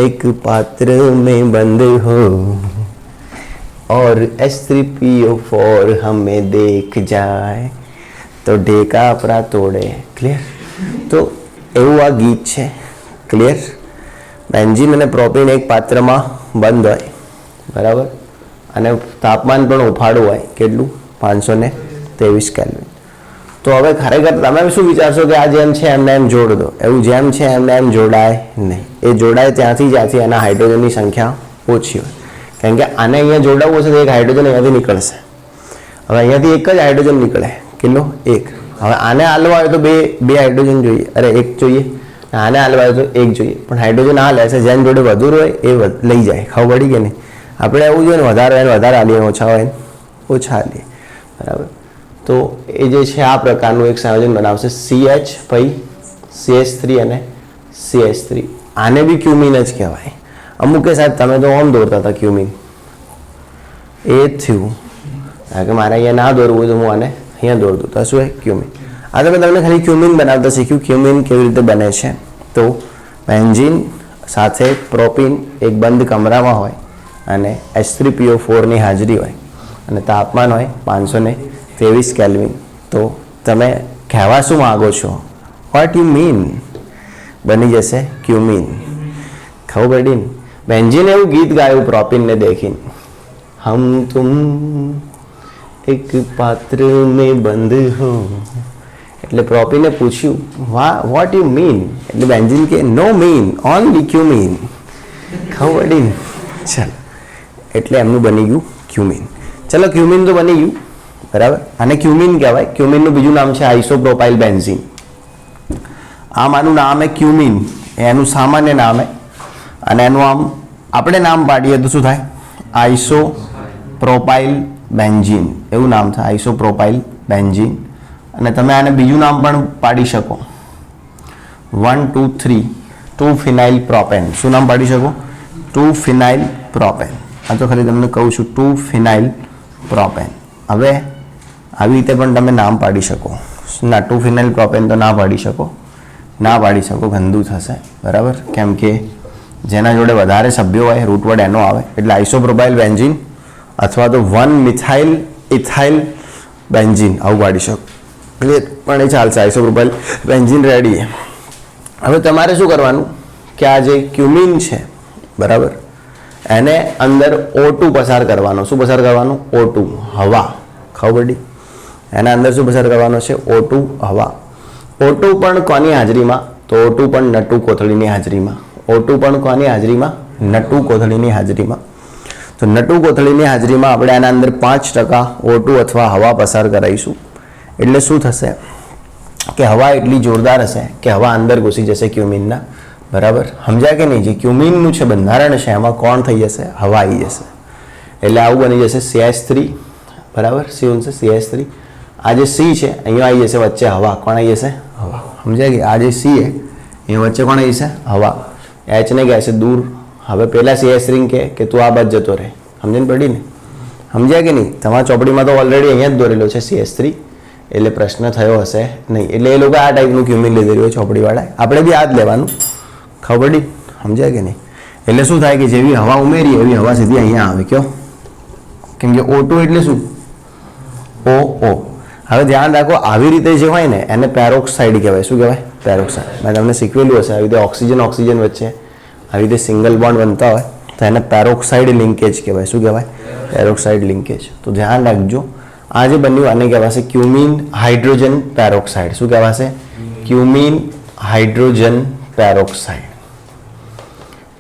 એક પાત્ર में बंद हो और H3PO4 हमें देख जाए तो ढेका अपना तोड़े. ક્લિયર? તો એવું આ ગીત છે. ક્લિયર? બેન્ઝીન અને પ્રોપીન એક પાત્રમાં બંધ હોય બરાબર, અને તાપમાન પણ ઉફાળું હોય. કેટલું? 523 કેલ્વિન. તો હવે ખરેખર તમે શું વિચારશો કે આ જેમ છે એમને એમ જોડ દો. એવું જેમ છે એમને એમ જોડાય નહીં. એ જોડાય ત્યાંથી જ્યાંથી એના હાઇડ્રોજનની સંખ્યા ઓછી હોય. કારણ કે આને અહીંયા જોડાવવું હશે તો એક હાઇડ્રોજન અહીંયાથી નીકળશે. હવે અહીંયાથી એક જ હાઇડ્રોજન નીકળે. કેટલો? એક. હવે આને હાલવા હોય તો બે હાઇડ્રોજન જોઈએ, અરે એક જોઈએ. આને હાલવા હોય તો એક જોઈએ, પણ હાઇડ્રોજન આ લેશે. જેની જોડે વધુ હોય એ લઈ જાય. ખબર પડી કે નહીં? આપણે એવું જોઈએ ને, વધારે હોય ને વધારે હાલીએ, ઓછા હોય ને ઓછા હાલીએ બરાબર. તો એ જે છે આ પ્રકારનું એક સંયોજન બનાવશે. CH પછી CH3 અને CH3. આને બી ક્યુમિન જ કહેવાય. અમુક કે સાહેબ તમે તો આમ દોરતા હતા ક્યુમિન, એ જ થયું. કારણ કે મારે અહીંયા ના દોરવું હોય તો હું આને અહીંયા દોર દઉં તો શું હોય? ક્યુમિન. આ તો મેં તમને ખાલી ક્યુમિન બનાવતા શીખ્યું. ક્યુમિન કેવી રીતે બને છે? તો બેન્ઝીન સાથે પ્રોપીન એક બંધ કમરામાં હોય અને H3PO4 ની હાજરી હોય અને તાપમાન હોય 523 કેલ્વિન. તો તમે કહેવા શું માગો છો? What you mean? બની જશે ક્યુમિન. ખબર પડી ને? બેન્ઝીને એવું ગીત ગાયું પ્રોપીનને દેખીને, હમ તુમ એક પાત્ર में बंद हो. એટલે પ્રોપીને પૂછ્યું, વોટ યુ મીન? એટલે બેન્ઝીન કે નો મીન, ઓનલી ક્યુમિન. ખબર પડી ને? ચાલો, એટલે એમનું બની ગયું ક્યુમિન. ચલો, ક્યુમિન તો બની ગયું બરાબર. આને ક્યુમિન કહેવાય. ક્યુમિનનું બીજું નામ છે આઇસોપ્રોપાઇલ બેન્ઝીન. આમ આનું નામ હે ક્યુમિન, એનું સામાન્ય નામ હે. અને એનું આમ આપણે નામ પાડીએ તો શું થાય? આઇસોપ્રોપાઇલ બેન્ઝીન એવું નામ થાય. આઇસોપ્રોપાઇલ બેન્ઝીન. અને તમે આને બીજું નામ પણ પાડી શકો. 1 2 3 2 ફિનાઇલ પ્રોપેન. શું નામ પાડી શકો? 2 ફિનાઇલ પ્રોપેન. આ તો ખાલી તમને કહું છું, 2 ફિનાઇલ પ્રોપેન. હવે આવી રીતે પણ તમે નામ પાડી શકો. ના, 2 ફિનાઇલ પ્રોપેન તો ના પાડી શકો. ગંદુ થશે બરાબર. કેમ કે જેના જોડે વધારે સભ્યો હોય રૂટ વર્ડ એનો આવે. એટલે આઇસોપ્રોપાઇલ બેન્ઝીન અથવા તો 1 મિથાઇલ ઇથાઇલ બેન્ઝીન આવું પાડી શકો. ક્લિયર? પણ એ ચાલશે. આઇસોપ્રોપાઇલ બેન્ઝીન રેડી. હવે તમારે શું કરવાનું કે આ જે ક્યુમિન છે બરાબર, એને અંદર O2 પસાર કરવાનો. શું પસાર કરવાનું? O2 હવા. ખબર પડી? એના અંદર શું પસાર કરવાનો છે? O2 હવા. O2 પણ કોની હાજરીમાં? તો O2 પણ નટુ કોથળીની હાજરીમાં. O2 પણ કોની હાજરીમાં? નટુ કોથળીની હાજરીમાં. તો નટુ કોથળીની હાજરીમાં આપણે આના અંદર 5% O2 અથવા હવા પસાર કરાવીશું. એટલે શું થશે કે હવા એટલી જોરદાર હશે કે હવા અંદર ઘૂસી જશે ક્યુમિનના, બરાબર? સમજાય કે નહીં? જે ક્યુમિનનું છે બંધારણ છે એમાં કોણ થઈ જશે? હવા આવી જશે. એટલે આવું બની જશે CH3, બરાબર? સી બનશે CH3. આ જે સી છે અહીંયા આવી જશે વચ્ચે હવા. કોણ આવી જશે? હવા. સમજાય કે આ જે સી છે અહીંયા વચ્ચે કોણ આવી જશે? હવા. એચ ને કહે છે દૂર. હવે પહેલાં CH3 કે તું આ બાજુ જતો રહે. સમજણ પડી ને? સમજાય કે નહીં? તમારા ચોપડીમાં તો ઓલરેડી અહીંયા જ દોરેલો છે CH3, એટલે પ્રશ્ન થયો હશે નહીં. એટલે એ લોકો આ ટાઈપનું ક્યુમિન લીધેલું હોય ચોપડીવાળા. આપણે બી આ જ લેવાનું. ખબર પડી? સમજાય કે નહીં? એટલે શું થાય કે જેવી હવા ઉમેરી એવી હવા સીધી અહીંયા આવે. કયો? કેમ કે O2 એટલે શું? OO. હવે ધ્યાન રાખો, આવી રીતે જે હોય ને એને પેરોક્સાઇડ કહેવાય. શું કહેવાય? પેરોક્સાઇડ. મેં તમને શીખવેલું હશે આવી રીતે ઓક્સિજન વચ્ચે આવી રીતે સિંગલ બોન્ડ બનતા હોય તો એને પેરોક્સાઇડ લિંકેજ કહેવાય. શું કહેવાય? Peroxide linkage. તો ધ્યાન રાખજો, આ જે બન્યું આને કહેવાશે ક્યુમિન હાઇડ્રોજન પેરોક્સાઇડ. શું કહેવાશે? Cumin hydrogen peroxide.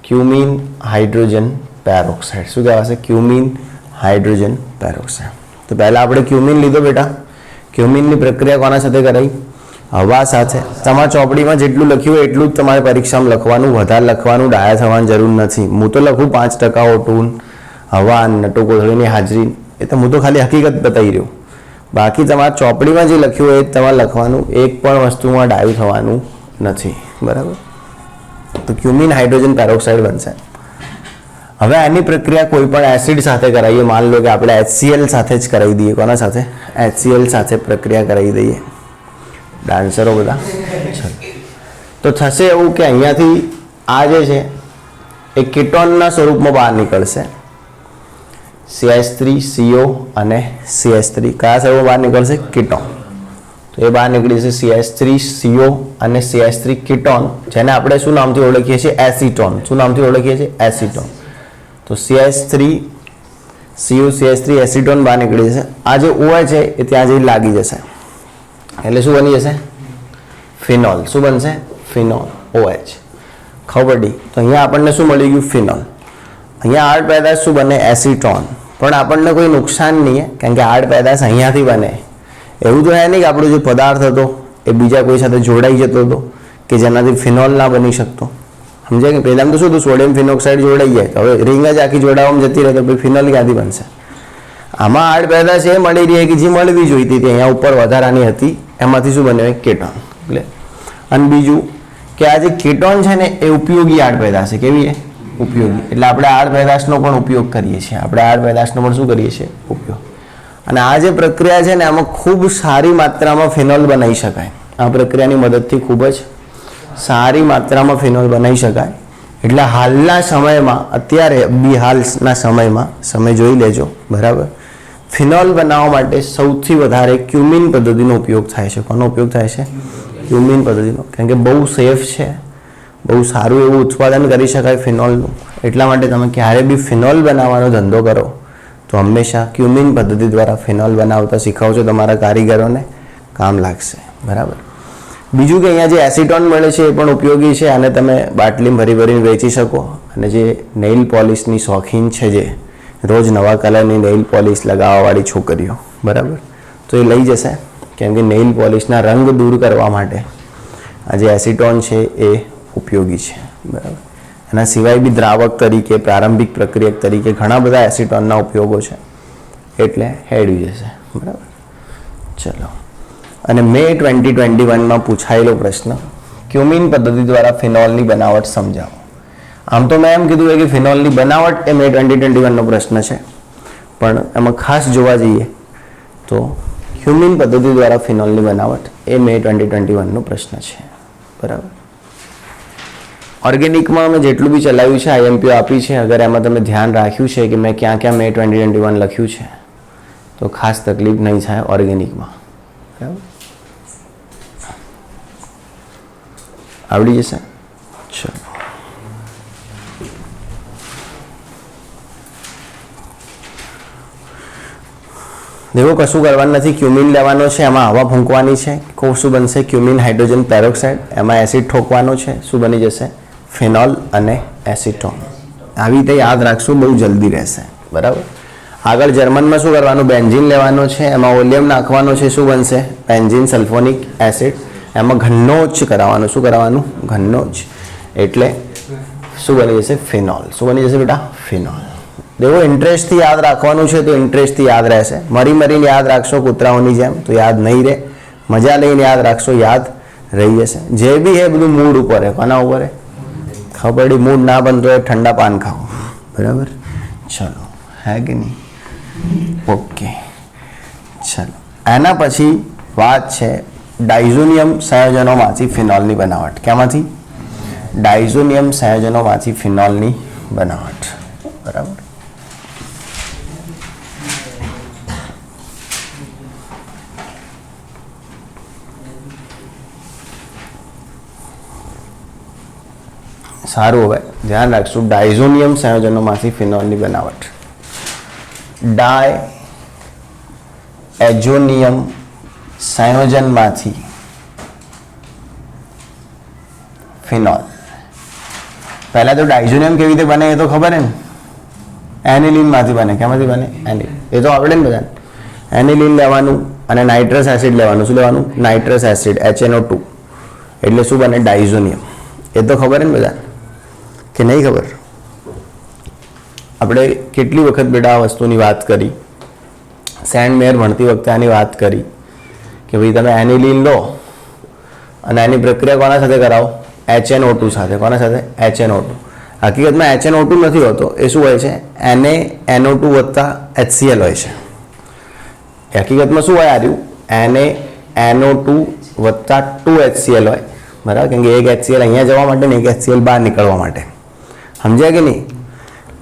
Cumin hydrogen peroxide. શું કહેવાશે? Cumin hydrogen peroxide. તો પહેલાં આપણે ક્યુમિન લીધો બેટા. ક્યુમિનની પ્રક્રિયા કોના સાથે કરાવી? હવા સાથે. તમારા ચોપડીમાં જેટલું લખ્યું હોય એટલું જ તમારે પરીક્ષામાં લખવાનું, વધારે લખવાનું, ડાયા થવાની જરૂર નથી. હું તો લખું 5% O2, હવા, નટો કોથળીની હાજરી, એ તો હું તો ખાલી હકીકત બતાવી રહ્યો. બાકી તમારા ચોપડીમાં જે લખ્યું હોય એ તમારે લખવાનું, એક પણ વસ્તુમાં ડાયું થવાનું નથી, બરાબર? તો ક્યુમિન હાઇડ્રોજન પેરોક્સાઇડ બનશે. હવે આની પ્રક્રિયા કોઈ પણ એસિડ સાથે કરાવીએ. માન લો કે આપણે HCl સાથે જ કરાવી દઈએ. કોના સાથે? HCl સાથે પ્રક્રિયા કરાવી દઈએ. ડાન્સરો બધા. તો થશે એવું કે અહીંયાથી આ જે છે એ કીટોનના સ્વરૂપમાં બહાર નીકળશે. CH3 CO અને CH3 કયા સ્વરૂપમાં બહાર નીકળશે? કીટોન. તો એ બહાર નીકળી જશે CH3 CO અને CH3 કીટોન, જેને આપણે શું નામથી ઓળખીએ છીએ? એસિટોન. શું નામથી ઓળખીએ છીએ? એસિટોન. તો CH3 CO CH3 એસિટોન બહાર નીકળી જશે. આ જે OH છે એ ત્યાં જઈને લાગી જશે એટલે શું બની જશે? ફિનોલ. શું બનશે? ફિનોલ. OH. ખબર પડી? તો અહીંયા આપણને શું મળી ગયું? ફિનોલ. અહીંયા આડ પેદાશ શું બને? એસિટોન. પણ આપણને કોઈ નુકસાન નહીં, કારણ કે આડ પેદાશ અહીંયાથી બને. એવું તો હે નહીં કે આપણો જે પદાર્થ હતો એ બીજા કોઈ સાથે જોડાઈ જતો હતો કે જેનાથી ફિનોલ ના બની શકતો. સમજાય કે? પહેલાં તો શું હતું? સોડિયમ ફિનોક્સાઇડ જોડાઈ જાય. હવે રિંગ જ આખી જોડાવામાં જતી રહે તો ભાઈ ફિનોલ ક્યાંથી બનશે? આમાં આડ પેદાશ એ મળી રહી કે જે મળવી જોઈતી હતી અહીંયા ઉપર વધારાની હતી, એમાંથી શું બને? કેટોન. એટલે અને બીજું કે આ જે કેટોન છે ને એ ઉપયોગી આડ પેદાશ છે. કેવી છે? ઉપયોગી. એટલે આપણે આડ પેદાશનો પણ ઉપયોગ કરીએ છીએ. આપણે આડ પેદાશનો પણ શું કરીએ છીએ? ઉપયોગ. અને આ જે પ્રક્રિયા છે ને આમાં ખૂબ સારી માત્રામાં ફિનોલ બનાવી શકાય. આ પ્રક્રિયાની મદદથી ખૂબ જ સારી માત્રામાં ફિનોલ બનાવી શકાય. એટલે હાલના સમયમાં, અત્યારે બી હાલના સમયમાં, સમય જોઈ લેજો, બરાબર, ફિનોલ બનાવવા માટે સૌથી વધારે ક્યુમિન પદ્ધતિનો ઉપયોગ થાય છે. કોનો ઉપયોગ થાય છે? ક્યુમિન પદ્ધતિનો. કારણ કે બહુ સેફ છે, બહુ સારું એવું ઉત્પાદન કરી શકાય ફિનોલનું. એટલા માટે તમે ક્યારે બી ફિનોલ બનાવવાનો ધંધો કરો તો હંમેશા ક્યુમિન પદ્ધતિ દ્વારા ફિનોલ બનાવતા શીખવજો. તમારા કારીગરોને કામ લાગશે, બરાબર. બીજું કે અહીંયા જે એસિટોન મળે છે એ પણ ઉપયોગી છે. અને તમે બાટલીમાં ભરી ભરીને વેચી શકો. અને જે નેઇલ પોલિશની શોખીન છે, જે રોજ નવા કલરની નેઇલ પોલિશ લગાવવાવાળી છોકરીઓ, બરાબર, તો એ લઈ જશે. કેમ કે નેઇલ પોલિશના રંગ દૂર કરવા માટે આ જે એસિટોન છે એ ઉપયોગી છે, બરાબર. એના સિવાય બી દ્રાવક તરીકે, પ્રારંભિક પ્રક્રિયક તરીકે ઘણા બધા એસિટોનના ઉપયોગો છે. એટલે હેડવી જશે, બરાબર. ચલો, અને મે 2021માં પૂછાયેલો પ્રશ્ન, ક્યુમિન પદ્ધતિ દ્વારા ફિનોલની બનાવટ સમજાવો. આમ તો મેં એમ કીધું કે ફિનોલની બનાવટ એ મે 2021નો પ્રશ્ન છે, પણ એમાં ખાસ જોવા જઈએ તો ક્યુમિન પદ્ધતિ દ્વારા ફિનોલની બનાવટ એ મે 2021નો પ્રશ્ન છે, બરાબર. ઓર્ગેનિકમાં મેં જેટલું બી ચલાવ્યું છે, IMPO આપી છે. અગર એમાં તમે ધ્યાન રાખ્યું છે કે મેં ક્યાં ક્યાં મે 2021 લખ્યું છે તો ખાસ તકલીફ નહીં થાય ઓર્ગેનિકમાં, બરાબર. આવડી જશે. ચલો, દેખો કશું કરવાનું નથી. ક્યુમિન લેવાનો છે, એમાં હવા ફૂંકવાની છે. શું બનશે? Cumin hydrogen peroxide. એમાં એસિડ ઠોકવાનો છે. શું બની જશે? ફિનોલ અને એસિટોન. આવી રીતે યાદ રાખશું, બહુ જલ્દી રહેશે, બરાબર. આગળ જર્મનમાં શું કરવાનું, બેન્ઝીન લેવાનો છે, એમાં ઓલિયમ નાખવાનો છે, શું બનશે, બેન્ઝીન સલ્ફોનિક એસિડ, એમાં ઘનોજ કરાવવાનું, શું કરાવવાનું, ઘનોજ, એટલે શું બની જશે, ફિનોલ. શું બની જશે બેટા, ફિનોલ. દેખો ઇન્ટરેસ્ટથી યાદ રાખવાનું છે તો ઇન્ટરેસ્ટથી યાદ રહેશે, મરીને યાદ રાખશો કૂતરાઓની જેમ તો યાદ નહીં રહે, મજા લઈને યાદ રાખશો યાદ રહી જશે. જે બી હે બધું મૂડ ઉપર હે, કોના ઉપર હે, ખબર પડી, મૂડ ના બનતો હોય ઠંડા પાન ખાઓ, બરાબર. ચલો, હે કે નહીં, ઓકે. ચલો, એના પછી વાત છે ડાયઝોનિયમ સંયોજનોમાંથી ફિનોલની બનાવટ. ક્યાંમાંથી, ડાયઝોનિયમ સંયોજનોમાંથી ફિનોલની બનાવટ, બરાબર. સારું, હવે ધ્યાન રાખશું, ડાયઝોનિયમ સંયોજનોમાંથી ફિનોલની બનાવટ. Diazonium સંયોજનમાંથી phenol. પહેલા તો ડાયઝોનિયમ કેવી રીતે બને એ તો ખબર હે ને, એનિલિનમાંથી બને. કેમાંથી બને, એનિલિન, એ તો આવડે ને બધાને. એનિલિન લેવાનું અને નાઇટ્રસ એસિડ લેવાનું. શું લેવાનું, નાઇટ્રસ એસિડ, HNO2, એટલે શું બને, ડાયઝોનિયમ. એ તો ખબર હે ને બધાને કે નહીં ખબર? આપણે કેટલી વખત બેટા આ વસ્તુની વાત કરી, સેન્ટ મેયર ભણતી વખતે આની વાત કરી કે ભાઈ તમે એનિલિન લો અને એની પ્રક્રિયા કોના સાથે કરાવો, HNO2 સાથે. કોના સાથે, HNO2. હકીકતમાં HNO2 નથી હોતો, એ શું હોય છે, NaNO2 વત્તા HCl હોય છે. હકીકતમાં શું હોય, આર્યું NaNO2 વત્તા 2HCl હોય, બરાબર. કેમ કે એક HCl અહીંયા જવા માટે ને એક HCl બહાર નીકળવા માટે, સમજ્યા કે નહીં?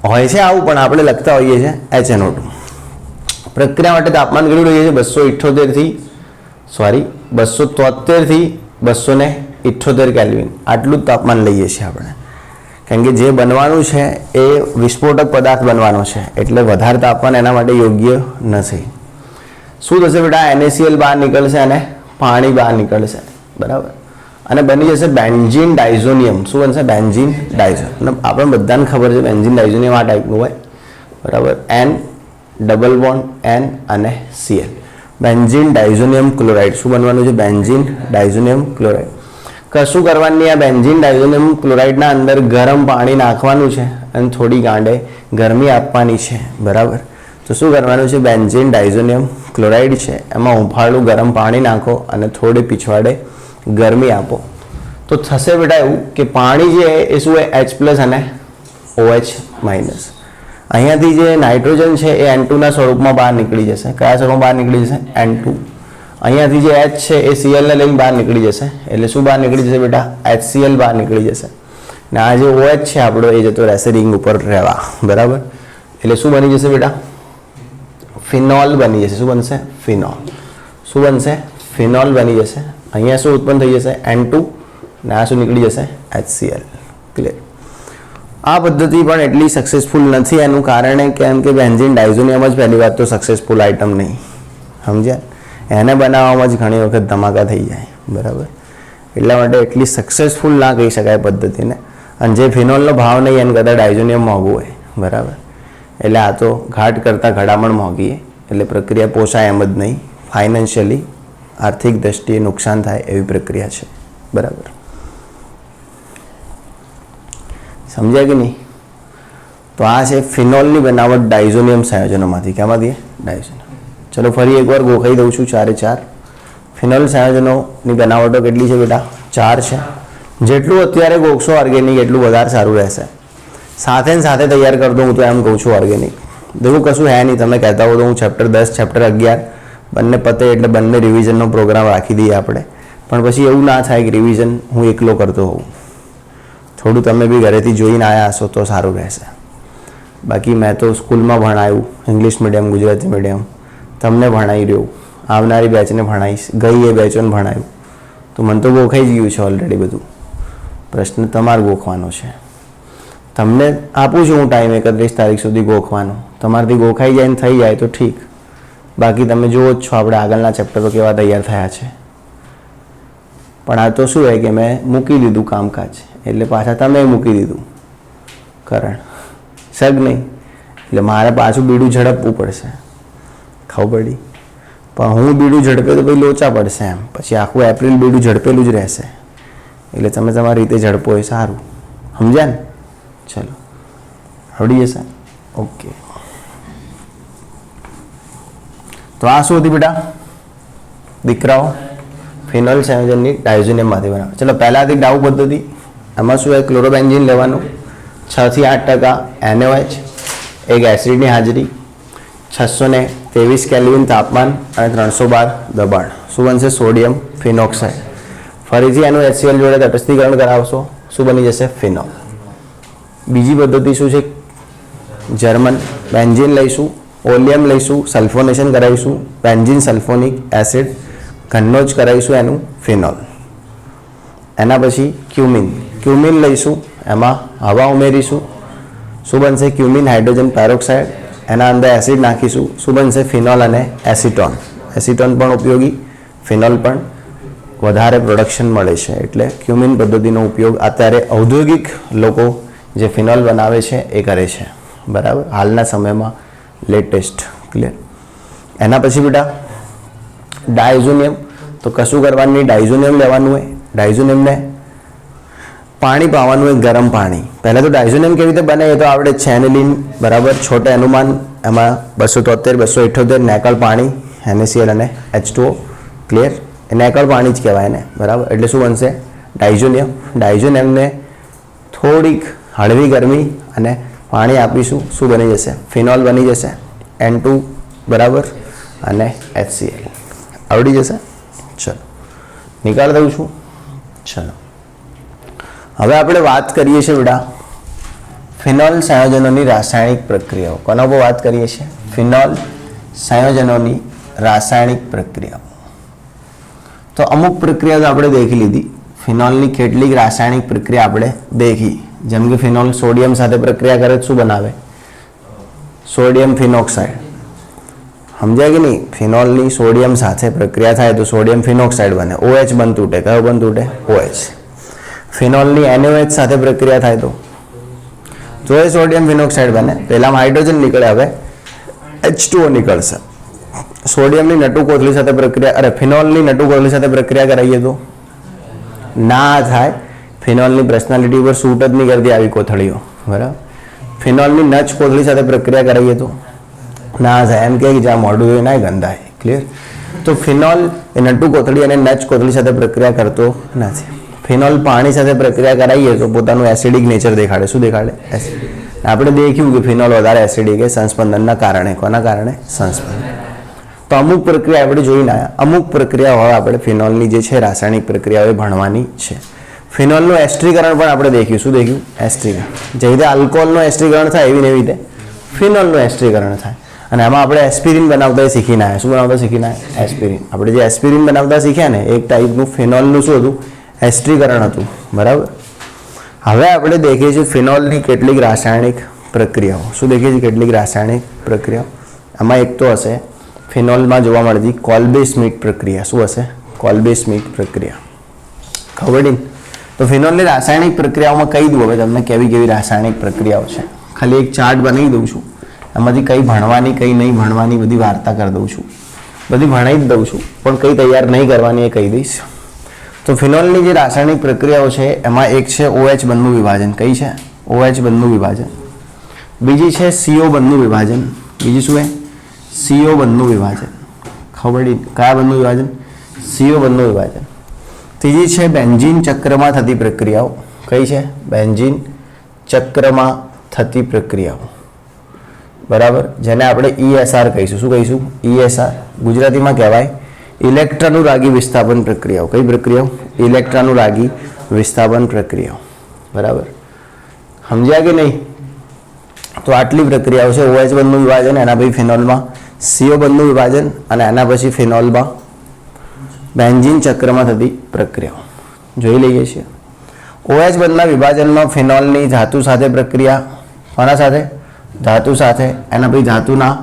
હોય છે આવું, પણ આપણે લખતા હોઈએ છીએ HNO2. પ્રક્રિયા માટે તાપમાન કેટલું લઈએ છીએ, 273 થી 278 કેલ્વિન, આટલું જ તાપમાન લઈએ છીએ આપણે. કારણ કે જે બનવાનું છે એ વિસ્ફોટક પદાર્થ બનવાનો છે, એટલે વધારે તાપમાન એના માટે યોગ્ય નથી. શું થશે બેટા, NaCl બહાર નીકળશે અને પાણી બહાર નીકળશે, બરાબર. અને બની જશે બેન્ઝીન ડાયઝોનિયમ. શું બનશે, બેન્ઝીન ડાયઝોનિયમ. આપણે બધાને ખબર છે બેન્ઝીન ડાયઝોનિયમ આ ટાઈપનું હોય, બરાબર. N ડબલ બોન્ડ N અને Cl, બેન્ઝીન ડાયઝોનિયમ ક્લોરાઇડ. શું બનવાનું છે, બેન્ઝીન ડાયઝોનિયમ ક્લોરાઇડ. કશું કરવાનું નહીં, આ બેન્ઝીન ડાયઝોનિયમ ક્લોરાઇડના અંદર ગરમ પાણી નાખવાનું છે અને થોડી ગાંડે ગરમી આપવાની છે, બરાબર. તો શું કરવાનું છે, બેન્ઝીન ડાયઝોનિયમ ક્લોરાઇડ છે એમાં હુંફાળું ગરમ પાણી નાખો અને થોડી પીછવાડે ગરમી આપો, તો થશે બેટા એવું કે પાણી જે એ શું હોય, H+ અને OH-. અહીંયાથી જે નાઇટ્રોજન છે એ N2ના સ્વરૂપમાં બહાર નીકળી જશે. કયા સ્વરૂપમાં બહાર નીકળી જશે, N2. અહીંયાથી જે H છે એ Cl ને લઈને બહાર નીકળી જશે, એટલે શું બહાર નીકળી જશે બેટા, HCl બહાર નીકળી જશે. ને આ જે OH છે આપણો એ જતો રહેશે રિંગ ઉપર રહેવા, બરાબર. એટલે શું બની જશે બેટા, ફિનોલ બની જશે. શું બનશે, ફિનોલ. શું બનશે, ફિનોલ બની જશે. અહીંયા શું ઉત્પન્ન થઈ જશે, N2, ને આ શું નીકળી જશે, HCl. ક્લિયર? આ પદ્ધતિ પણ એટલી સક્સેસફુલ નથી, એનું કારણ કેમ કે બેન્ઝીન ડાયઝોનિયમ જ પહેલી વાત તો સક્સેસફુલ આઇટમ નહીં, સમજ્યા? એને બનાવવામાં જ ઘણી વખત ધમાકા થઈ જાય, બરાબર. એટલા માટે એટલી સક્સેસફુલ ના કહી શકાય પદ્ધતિને. અને જે ફિનોલનો ભાવ નહીં એને કદાચ ડાયઝોનિયમ મોંઘું હોય, બરાબર. એટલે આ તો ઘાટ કરતાં ઘડામણ મોંઘી, એટલે પ્રક્રિયા પોસાય એમ જ નહીં, ફાઇનાન્શિયલી આર્થિક દ્રષ્ટિએ નુકસાન થાય એવી પ્રક્રિયા છે, બરાબર. સમજ્યા કે નહીં? તો આ છે ફિનોલની બનાવટ ડાયઝોનિયમ સંયોજનોમાંથી. ક્યાંમાંથી, ડાયઝોનિયમ. ચલો ફરી એકવાર ગોખાઈ દઉં છું, 4 ફિનોલ સંયોજનોની બનાવટો કેટલી છે બેટા, 4 છે. જેટલું અત્યારે ગોખશો ઓર્ગેનિક એટલું વધારે સારું રહેશે. સાથે ને સાથે તૈયાર કરી દઉં, હું તો એમ કહું છું ઓર્ગેનિક. દેવું કશું હે નહીં, તમે કહેતા હો તો હું ચેપ્ટર 10 ચેપ્ટર 11 બંને પતે એટલે બંને રિવિઝનનો પ્રોગ્રામ રાખી દઈએ આપણે. પણ પછી એવું ના થાય કે રિવિઝન હું એકલો કરતો હોઉં. થોડું તમે બી ઘરેથી જોઈને આવ્યા હશો તો સારું રહેશે. બાકી મેં તો સ્કૂલમાં ભણાવ્યું, ઇંગ્લિશ મીડિયમ, ગુજરાતી મીડિયમ, તમને ભણાવી રહ્યું, આવનારી બેચને ભણાવીશ, ગઈ એ બેચોને ભણાવ્યું. તો મને તો ગોખાઈ જ ગયું છે ઓલરેડી બધું. પ્રશ્ન તમારે ગોખવાનો છે. તમને આપું છું હું ટાઈમ 31 તારીખ સુધી ગોખવાનો. તમારાથી ગોખાઈ જાય ને થઈ જાય તો ઠીક, બાકી તમે જુઓ જ છો આપણે આગળના ચેપ્ટરો કેવા તૈયાર થયા છે. પણ આ તો શું હોય કે મેં મૂકી દીધું કામકાજ, એટલે પાછા તમે મૂકી દીધું કરણ, સગ નહીં. એટલે મારે પાછું બીડું ઝડપવું પડશે, ખબર પડી? પણ હું બીડું ઝડપે તો ભાઈ લોચા પડશે એમ, પછી આખું એપ્રિલ બીડું ઝડપેલું જ રહેશે. એટલે તમે તમારી રીતે ઝડપો એ સારું, સમજ્યા ને? ચલો, આવડી જશે. ઓકે, તો આ શું હતી બેટા દીકરાઓ? ફિનોલ સંયોજનની ડાયઝોનિયમમાંથી બનાવો. ચલો, પહેલાં હતી ડાઉ પદ્ધતિ. એમાં શું હોય? ક્લોરોબેન્ઝીન લેવાનું, 6 થી 8% NaOH, એક એસિડની હાજરી, 623 કેલ્વિન તાપમાન અને 312 દબાણ. શું બનશે? Sodium phenoxide. ફરીથી એનું HCl જોડે તટસ્થીકરણ કરાવશો, શું બની જશે? ફિનોલ. બીજી પદ્ધતિ શું છે? જર્મન. બેન્ઝીન લઈશું, ઓલિયમ લઈશું, સલ્ફોનેશન કરાવીશું, બેન્ઝીન સલ્ફોનિક એસિડ ઘનનો જ કરાવીશું એનું ફિનોલ. એના પછી ક્યુમિન. ક્યુમિન લઈશું, એમાં હવા ઉમેરીશું, શું બનશે? Cumin hydrogen peroxide. એના અંદર એસિડ નાખીશું, શું બનશે? ફિનોલ અને એસિટોન. એસિટોન પણ ઉપયોગી, ફિનોલ પણ વધારે પ્રોડક્શન મળે છે. એટલે ક્યુમિન પદ્ધતિનો ઉપયોગ અત્યારે ઔદ્યોગિક લોકો જે ફિનોલ બનાવે છે એ કરે છે, બરાબર, હાલના સમયમાં લેટેસ્ટ. ક્લિયર? એના પછી બેટા ડાયઝોનિયમ. તો કશું કરવાનું નહીં, ડાયઝોનિયમ લેવાનું હોય. ડાયઝોનિયમને પાણી પાવાનું હોય, ગરમ પાણી. પહેલાં તો ડાયઝોનિયમ કેવી રીતે બને એ તો આવડે છે. એનિલિન, બરાબર, છોટે અનુમાન, એમાં 273, 278 નેકળ પાણી, NaCl અને H2O. ક્લિયર? એ નેકળ પાણી જ કહેવાય ને, બરાબર. એટલે શું બનશે? ડાયઝોનિયમ. ડાયઝોનિયમને થોડીક હળવી ગરમી અને પાણી આપીશું, શું બની જશે? ફિનોલ બની જશે, N2, બરાબર, અને HCl. આવડી જશે? ચલો, નિકાળ દઉં છું. ચલો, હવે આપણે વાત કરીએ છીએ બેટા ફિનોલ સંયોજનોની રાસાયણિક પ્રક્રિયાઓ. કોના પર વાત કરીએ છીએ? ફિનોલ સંયોજનોની રાસાયણિક પ્રક્રિયાઓ. તો અમુક પ્રક્રિયા તો આપણે દેખી લીધી. ફિનોલની કેટલીક રાસાયણિક પ્રક્રિયા આપણે દેખી, જેમ કે ફિનોલ સોડિયમ સાથે પ્રક્રિયા કરે તો શું બનાવે? Sodium phenoxide. સમજાય કે નહીં? ફિનોલની સોડિયમ સાથે પ્રક્રિયા થાય તો સોડિયમ ફિનોક્સાઇડ બને. OH બંધ તૂટે. કયો બંધ તૂટે? OH. ફિનોલની NaOH સાથે પ્રક્રિયા થાય તો એ સોડિયમ ફિનોક્સાઇડ બને. પહેલામાં હાઇડ્રોજન નીકળે, હવે H2O નીકળશે. સોડિયમની નટુ કોથળી સાથે પ્રક્રિયા, ફિનોલની નટુ કોથળી સાથે પ્રક્રિયા કરાવીએ તો ના થાય. ફિનોલની પર્સનાલિટી ઉપર સૂટ જ નહીં કરતી આવી કોથળીઓ, બરાબર. ફિનોલની નચ કોથળી સાથે પ્રક્રિયા કરાવીએ તો ના થાય. એમ કે જ્યાં મોઢું હોય ના ગંધાય. ક્લિયર? તો ફિનોલ એ નટુ કોથળી અને નચ કોથળી સાથે પ્રક્રિયા કરતો નથી. ફિનોલ પાણી સાથે પ્રક્રિયા કરાવીએ તો પોતાનું એસિડિક નેચર દેખાડે. શું દેખાડે? એસિડ. આપણે દેખ્યું કે ફિનોલ વધારે એસિડિક એ સંસ્પંદનના કારણે. કોના કારણે? સંસ્પંદન. તો અમુક પ્રક્રિયા આપણે જોઈને આવ્યા. અમુક પ્રક્રિયા હવે આપણે ફિનોલની જે છે રાસાયણિક પ્રક્રિયાઓ એ ભણવાની છે. ફિનોલનું એસ્ટ્રીકરણ પણ આપણે દેખ્યું. શું દેખ્યું? એસ્ટ્રીકરણ. જે રીતે આલ્કોહોલનું એસ્ટ્રીકરણ થાય એવી ને એવી રીતે ફિનોલનું એસ્ટ્રીકરણ થાય. અને એમાં આપણે એસ્પિરિન બનાવતા શીખીને આવ્યા. શું બનાવતા શીખીને આવ્યા? એસ્પિરિન. આપણે જે એસ્પિરિન બનાવતા શીખ્યા ને એક ટાઈપનું ફિનોલનું શું હતું? એસ્ટ્રીકરણ હતું, બરાબર. હવે આપણે દેખીએ છીએ ફિનોલની કેટલીક રાસાયણિક પ્રક્રિયાઓ. શું દેખીએ છીએ? કેટલીક રાસાયણિક પ્રક્રિયાઓ. આમાં એક તો હશે ફિનોલમાં જોવા મળતી કોલ્બે સ્મિથ પ્રક્રિયા. શું હશે? કોલ્બે સ્મિથ પ્રક્રિયા. ખબર નહીં? તો ફિનોલની રાસાયણિક પ્રક્રિયાઓમાં કહી દઉં હવે તમને કેવી કેવી રાસાયણિક પ્રક્રિયાઓ છે. ખાલી એક ચાર્ટ બનાવી દઉં છું, એમાંથી કઈ ભણવાની કઈ નહીં ભણવાની બધી વાર્તા કરી દઉં છું. બધી ભણાવી જ દઉં છું, પણ કઈ તૈયાર નહીં કરવાની એ કહી દઈશ. તો ફિનોલની જે રાસાયણિક પ્રક્રિયાઓ છે એમાં એક છે OH બંધનું વિભાજન. કઈ છે? OH બંધનું વિભાજન. બીજી છે CO બંધનું વિભાજન. બીજી શું છે? CO બંધનું વિભાજન. ખબર? કયા બંધનું વિભાજન? CO બંધનું વિભાજન. ત્રીજી છે બેન્ઝીન ચક્રમાં થતી પ્રક્રિયાઓ. કઈ છે? બેન્ઝીન ચક્રમાં થતી પ્રક્રિયાઓ, બરાબર, જેને આપણે ESR કહીશું. શું કહીશું? ESR. ગુજરાતીમાં કહેવાય ઇલેક્ટ્રોનુરાગી વિસ્થાપન પ્રક્રિયાઓ. કઈ પ્રક્રિયાઓ? ઇલેક્ટ્રોનુરાગી વિસ્થાપન પ્રક્રિયાઓ, બરાબર. સમજ્યા કે નહીં? તો આટલી પ્રક્રિયાઓ છે. OH બંધનું વિભાજન, એના પછી ફિનોલમાં CO બંધનું વિભાજન, અને એના પછી ફિનોલમાં બેન્ઝીન ચક્રમાં થતી પ્રક્રિયાઓ જોઈ લઈએ છીએ. OH બંધના વિભાજનમાં ફિનોલની ધાતુ સાથે પ્રક્રિયા. કોના સાથે? ધાતુ સાથે. એના પછી ધાતુના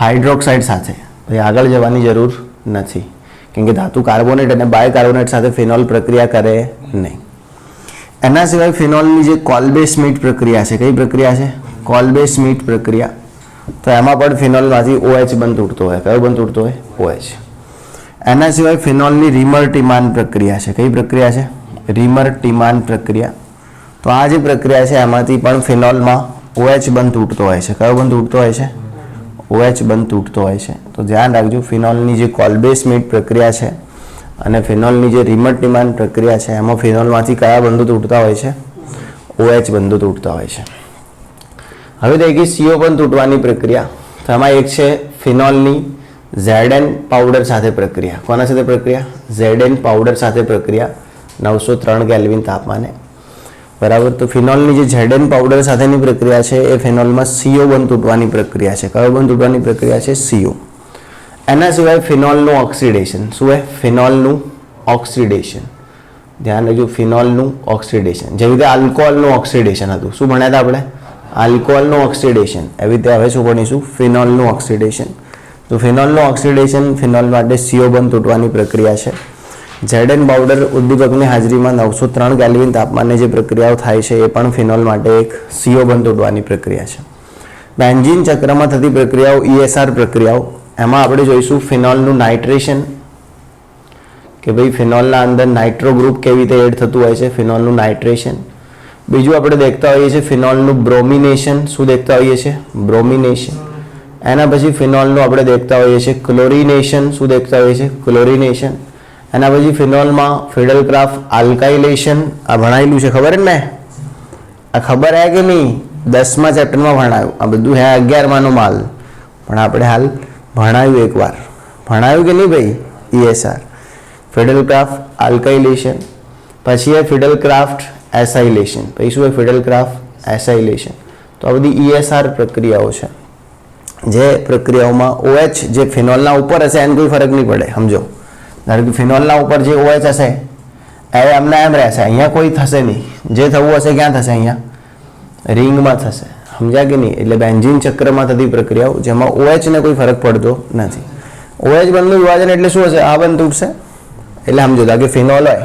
હાઇડ્રોક્સાઇડ સાથે. પછી આગળ જવાની જરૂર નથી, કેમ કે ધાતુ કાર્બોનેટ અને બાયકાર્બોનેટ સાથે ફિનોલ પ્રક્રિયા કરે નહીં. એના સિવાય ફિનોલની જે કોલ્બે સ્મિથ પ્રક્રિયા છે. કઈ પ્રક્રિયા છે? કોલ્બે સ્મિથ પ્રક્રિયા. તો એમાં પણ ફિનોલમાંથી OH બંધ તૂટતો હોય. કયો બંધ તૂટતો હોય? OH. એના સિવાય ફિનોલની રીમર-ટીમાન પ્રક્રિયા છે. કઈ પ્રક્રિયા છે? રીમર-ટીમાન પ્રક્રિયા. તો આ જે પ્રક્રિયા છે એમાંથી પણ ફિનોલમાં OH બંધ તૂટતો હોય છે. કયો બંધ તૂટતો હોય છે? OH બંધ તૂટતો હોય છે. તો ધ્યાન રાખજો, ફિનોલની જે કોલ્બે-સ્મિટ પ્રક્રિયા છે અને ફિનોલની જે રીમર-ટીમાન પ્રક્રિયા છે એમાં ફિનોલમાંથી કયા બંધો તૂટતા હોય છે? OH બંધો તૂટતા હોય છે. હવે થઈ ગઈ CO બંધ તૂટવાની પ્રક્રિયા. તો એમાં એક છે ફિનોલની ZN પાવડર સાથે પ્રક્રિયા. કોના સાથે પ્રક્રિયા? ZN પાવડર સાથે પ્રક્રિયા 903 કેલ્વિન તાપમાને. બરાબર. તો ફિનોલની જે ZN પાવડર સાથેની પ્રક્રિયા છે એ ફિનોલમાં CO બંધ તૂટવાની પ્રક્રિયા છે. કયો બંધ તૂટવાની પ્રક્રિયા છે? CO. એના સિવાય ફિનોલનું ઓક્સિડેશન. શું હોય? ફિનોલનું ઓક્સિડેશન. ધ્યાન રાખજો, ફિનોલનું ઓક્સિડેશન. જેવી રીતે આલ્કોહોલનું ઓક્સિડેશન હતું. શું ભણ્યા હતા આપણે? આલ્કોહોલનું ઓક્સિડેશન. એવી રીતે હવે શું ભણીશું? ફિનોલનું ઓક્સિડેશન. તો ફિનોલનું ઓક્સિડેશન ફિનોલ માટે CO બંધ તૂટવાની પ્રક્રિયા છે. ZN પાવડર ઉદ્દીપકની હાજરીમાં 903 કેલ્વિન તાપમાને જે પ્રક્રિયાઓ થાય છે એ પણ ફિનોલ માટે એક CO બંધ તૂટવાની પ્રક્રિયા છે. બેન્ઝીન ચક્રમાં થતી પ્રક્રિયાઓ ESR પ્રક્રિયાઓ. એમાં આપણે જોઈશું ફિનોલનું નાઇટ્રેશન, કે ભાઈ ફિનોલના અંદર નાઇટ્રો ગ્રુપ કેવી રીતે એડ થતું હોય છે, ફિનોલનું નાઇટ્રેશન. બીજું આપણે દેખતા હોઈએ છીએ ફિનોલનું બ્રોમિનેશન. શું દેખતા હોઈએ છીએ? બ્રોમિનેશન. એના પછી ફિનોલનું આપણે દેખતા હોઈએ છીએ ક્લોરિનેશન. શું દેખતા હોઈએ છીએ? ક્લોરિનેશન. એના પછી ફિનોલમાં ફિડલક્રાફ્ટ આલ્કાઇલેશન. આ ભણાયેલું છે, ખબર ને? આ ખબર હે કે નહીં? 10મા ચેપ્ટરમાં ભણાયું. આ બધું હે 11માનો માલ, પણ આપણે હાલ ભણાયું એકવાર. ભણાયું કે નહીં ભાઈ? ESR, Friedel Crafts alkylation. પછી એ ફિડલક્રાફ્ટ એસાઇલેશન. પછી શું હોય? Friedel Crafts acylation. તો આ બધી ESR પ્રક્રિયાઓ છે. જે પ્રક્રિયાઓમાં OH જે ફિનોલના ઉપર હશે એને કોઈ ફરક નહીં પડે. સમજો, ધારો કે ફિનોલના ઉપર જે OH હશે એ એમના એમ રહેશે, અહીંયા કોઈ થશે નહીં. જે થવું હશે ક્યાં થશે? અહીંયા રિંગમાં થશે. સમજ્યા કે નહીં? એટલે બેન્ઝીન ચક્રમાં થતી પ્રક્રિયાઓ જેમાં OH ને કોઈ ફરક પડતો નથી. OH બંધનું વિભાજન એટલે શું હશે? આ બંધ તૂટશે. એટલે સમજો કે ફિનોલ હોય,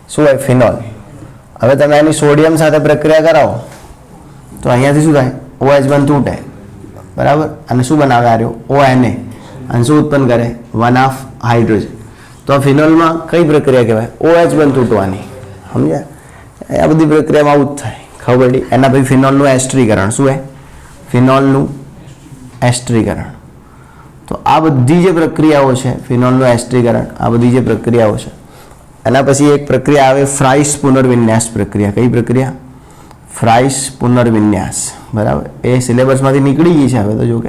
શું હોય? ફિનોલ. હવે તમે એની સોડિયમ સાથે પ્રક્રિયા કરાવો તો અહીંયાથી શું થાય? OH બંધ તૂટે. બરાબર. અને શું બનાવે? આ રહ્યો ONA. અને શું ઉત્પન્ન કરે? 1 હાઇડ્રોજન. તો આ ફિનોલમાં કઈ પ્રક્રિયા કહેવાય? OH બંધ તૂટવાની. સમજ્યા? આ બધી પ્રક્રિયામાં આવું જ થાય. ખબર પડી? એના પછી ફિનોલનું એસ્ટરીકરણ. શું હે? ફિનોલનું એસ્ટરીકરણ. તો આ બધી જે પ્રક્રિયાઓ છે, ફિનોલનું એસ્ટરીકરણ, આ બધી જે પ્રક્રિયાઓ છે, એના પછી એક પ્રક્રિયા આવે ફ્રાઇસ પુનર્વિન્યાસ પ્રક્રિયા. કઈ પ્રક્રિયા? ફ્રાઇસ પુનર્વિન્યાસ. બરાબર. એ સિલેબસમાંથી નીકળી ગઈ છે હવે તો, જો કે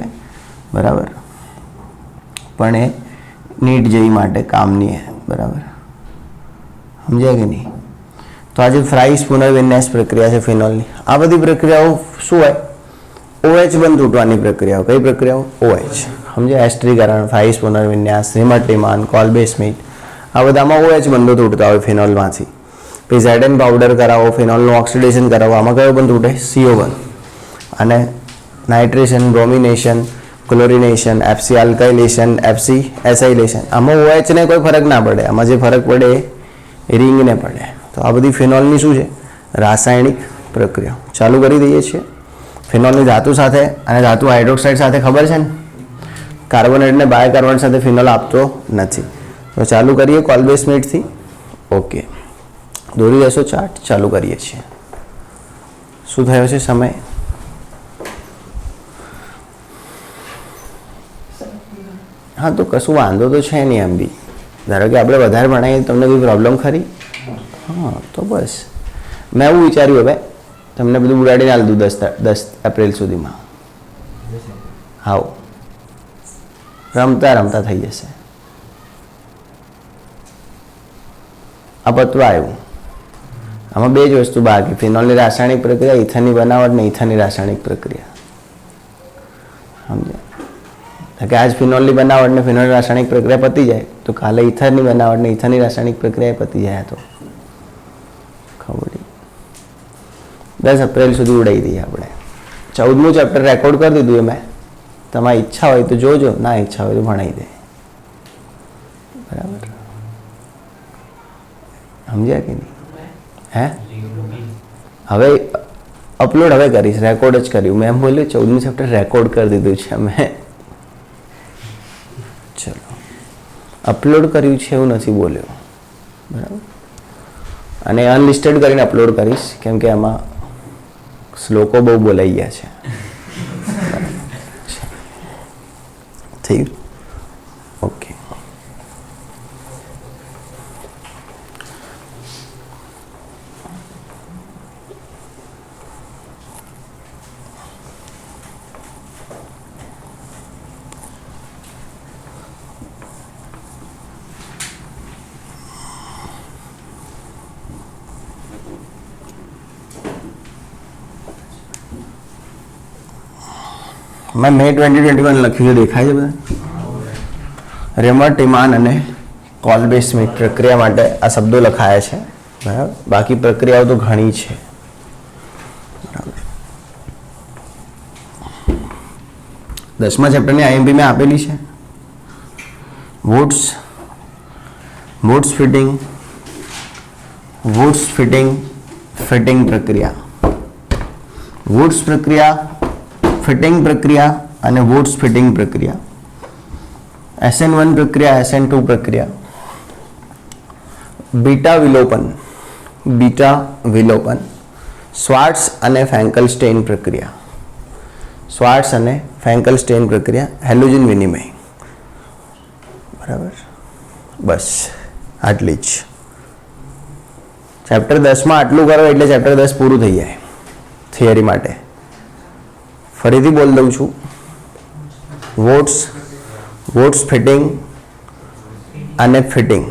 બરાબર, પણ એ નીટ જેઈ માટે કામની છે. બરાબર. સમજ્યા કે નહીં? તો આજે ફ્રાઇસ પુનર્વિન્યાસ પ્રક્રિયા છે ફિનોલની. આ બધી પ્રક્રિયાઓ શું હોય? OH બંધ તૂટવાની પ્રક્રિયાઓ. કઈ પ્રક્રિયાઓ? OH. સમજ્યા? એસ્ટરીકરણ, ફ્રાઇસ પુનર્વિન્યાસ, રીમર-ટીમાન, કોલ્બે-સ્મિટ, આ બધામાં OH બંધો તૂટતા હોય ફિનોલમાંથી. પછી ZN પાવડર કરાવો, ફિનોલનું ઓક્સિડેશન કરાવો, આમાં કયો બંધ તૂટે? CO બંધ. અને nitration, bromination, chlorination, FC alkylation, FC acylation, આમાં OH ને કોઈ ફરક ના પડે. આમાં જે ફરક પડે એ રિંગને પડે. તો આ બધી ફિનોલની શું છે? રાસાયણિક પ્રક્રિયા. ચાલુ કરી દઈએ છીએ. ફિનોલની ધાતુ સાથે અને ધાતુ હાઇડ્રોક્સાઇડ સાથે ખબર છે ને, કાર્બોનેટ ને બાયકાર્બોનેટ સાથે ફિનોલ આપતો નથી. તો ચાલુ કરીએ કોલ્બે-સ્મિટથી. ઓકે, દોરી દેશો ચાર્ટ. ચાલુ કરીએ છીએ. શું થયો છે સમય? હા, તો કશું વાંધો તો છે નહીં. એમ બી ધારો કે આપણે વધારે ભણાવીએ, તમને કોઈ પ્રોબ્લેમ ખરી? હા, તો બસ મેં એવું વિચાર્યું હવે તમને બધું ઉડાડીને હાલ દઉં 10 એપ્રિલ સુધીમાં. હાવ રમતા રમતા થઈ જશે. આ પતવા આવ્યું. આમાં બે જ વસ્તુ બાકી: ફિનોલની રાસાયણિક પ્રક્રિયા, ઇથરની બનાવટ ને ઇથરની રાસાયણિક પ્રક્રિયા. સમજ્યા? કે આજ ફિનોલની બનાવટ ને ફિનોલની રાસાયણિક પ્રક્રિયા પતી જાય તો કાલે ઇથરની બનાવટ ને ઇથરની રાસાયણિક પ્રક્રિયા પતી જાય. તો ખબર 10 એપ્રિલ સુધી ઉડાવી દઈએ આપણે. 14મું ચેપ્ટર રેકોર્ડ કરી દીધું એ મેં. તમારી ઈચ્છા હોય તો જોજો, ના ઈચ્છા હોય તો ભણાવી દે. બરાબર. સમજ્યા કે નહીં? હે? હવે અપલોડ હવે કરીશ, રેકોર્ડ જ કર્યું મેં. એમ બોલ્યું 14મી ચેપ્ટર રેકોર્ડ કરી દીધું છે મેં. ચલો અપલોડ કર્યું છે એવું નથી બોલ્યો, બરાબર. અને અનલિસ્ટેડ કરીને અપલોડ કરીશ કેમ કે એમાં શ્લોકો બહુ બોલાઈ ગયા છે. થયું? ઓકે. મેં મે 2021 લખ્યું છે, દેખાય છે બધા? રેમર ટીમાન અને કોલ્બે સ્મિથ પ્રક્રિયા માટે આ શબ્દો લખાયા છે, બરાબર. બાકી પ્રક્રિયાઓ તો ઘણી છે, બરાબર. 10મા ચેપ્ટરની આઈએમપી મેં આપેલી છે. વૂડ્સ ફિટિંગ પ્રક્રિયા, વૂડ્સ પ્રક્રિયા, ફિટિંગ પ્રક્રિયા અને વૂડ્સ ફિટિંગ પ્રક્રિયા, SN1 પ્રક્રિયા, SN2 પ્રક્રિયા, બીટા વિલોપન, સ્વાર્ટ્સ અને ફેન્કલસ્ટેઇન પ્રક્રિયા, હેલોજન વિનિમય, બરાબર. બસ આટલી જ. ચેપ્ટર 10માં આટલું કરો એટલે ચેપ્ટર 10 પૂરું થઈ જાય થિયરી માટે. ફરીથી બોલ દઉં છું. વોટ્સ ફિટિંગ અને ફિટિંગ.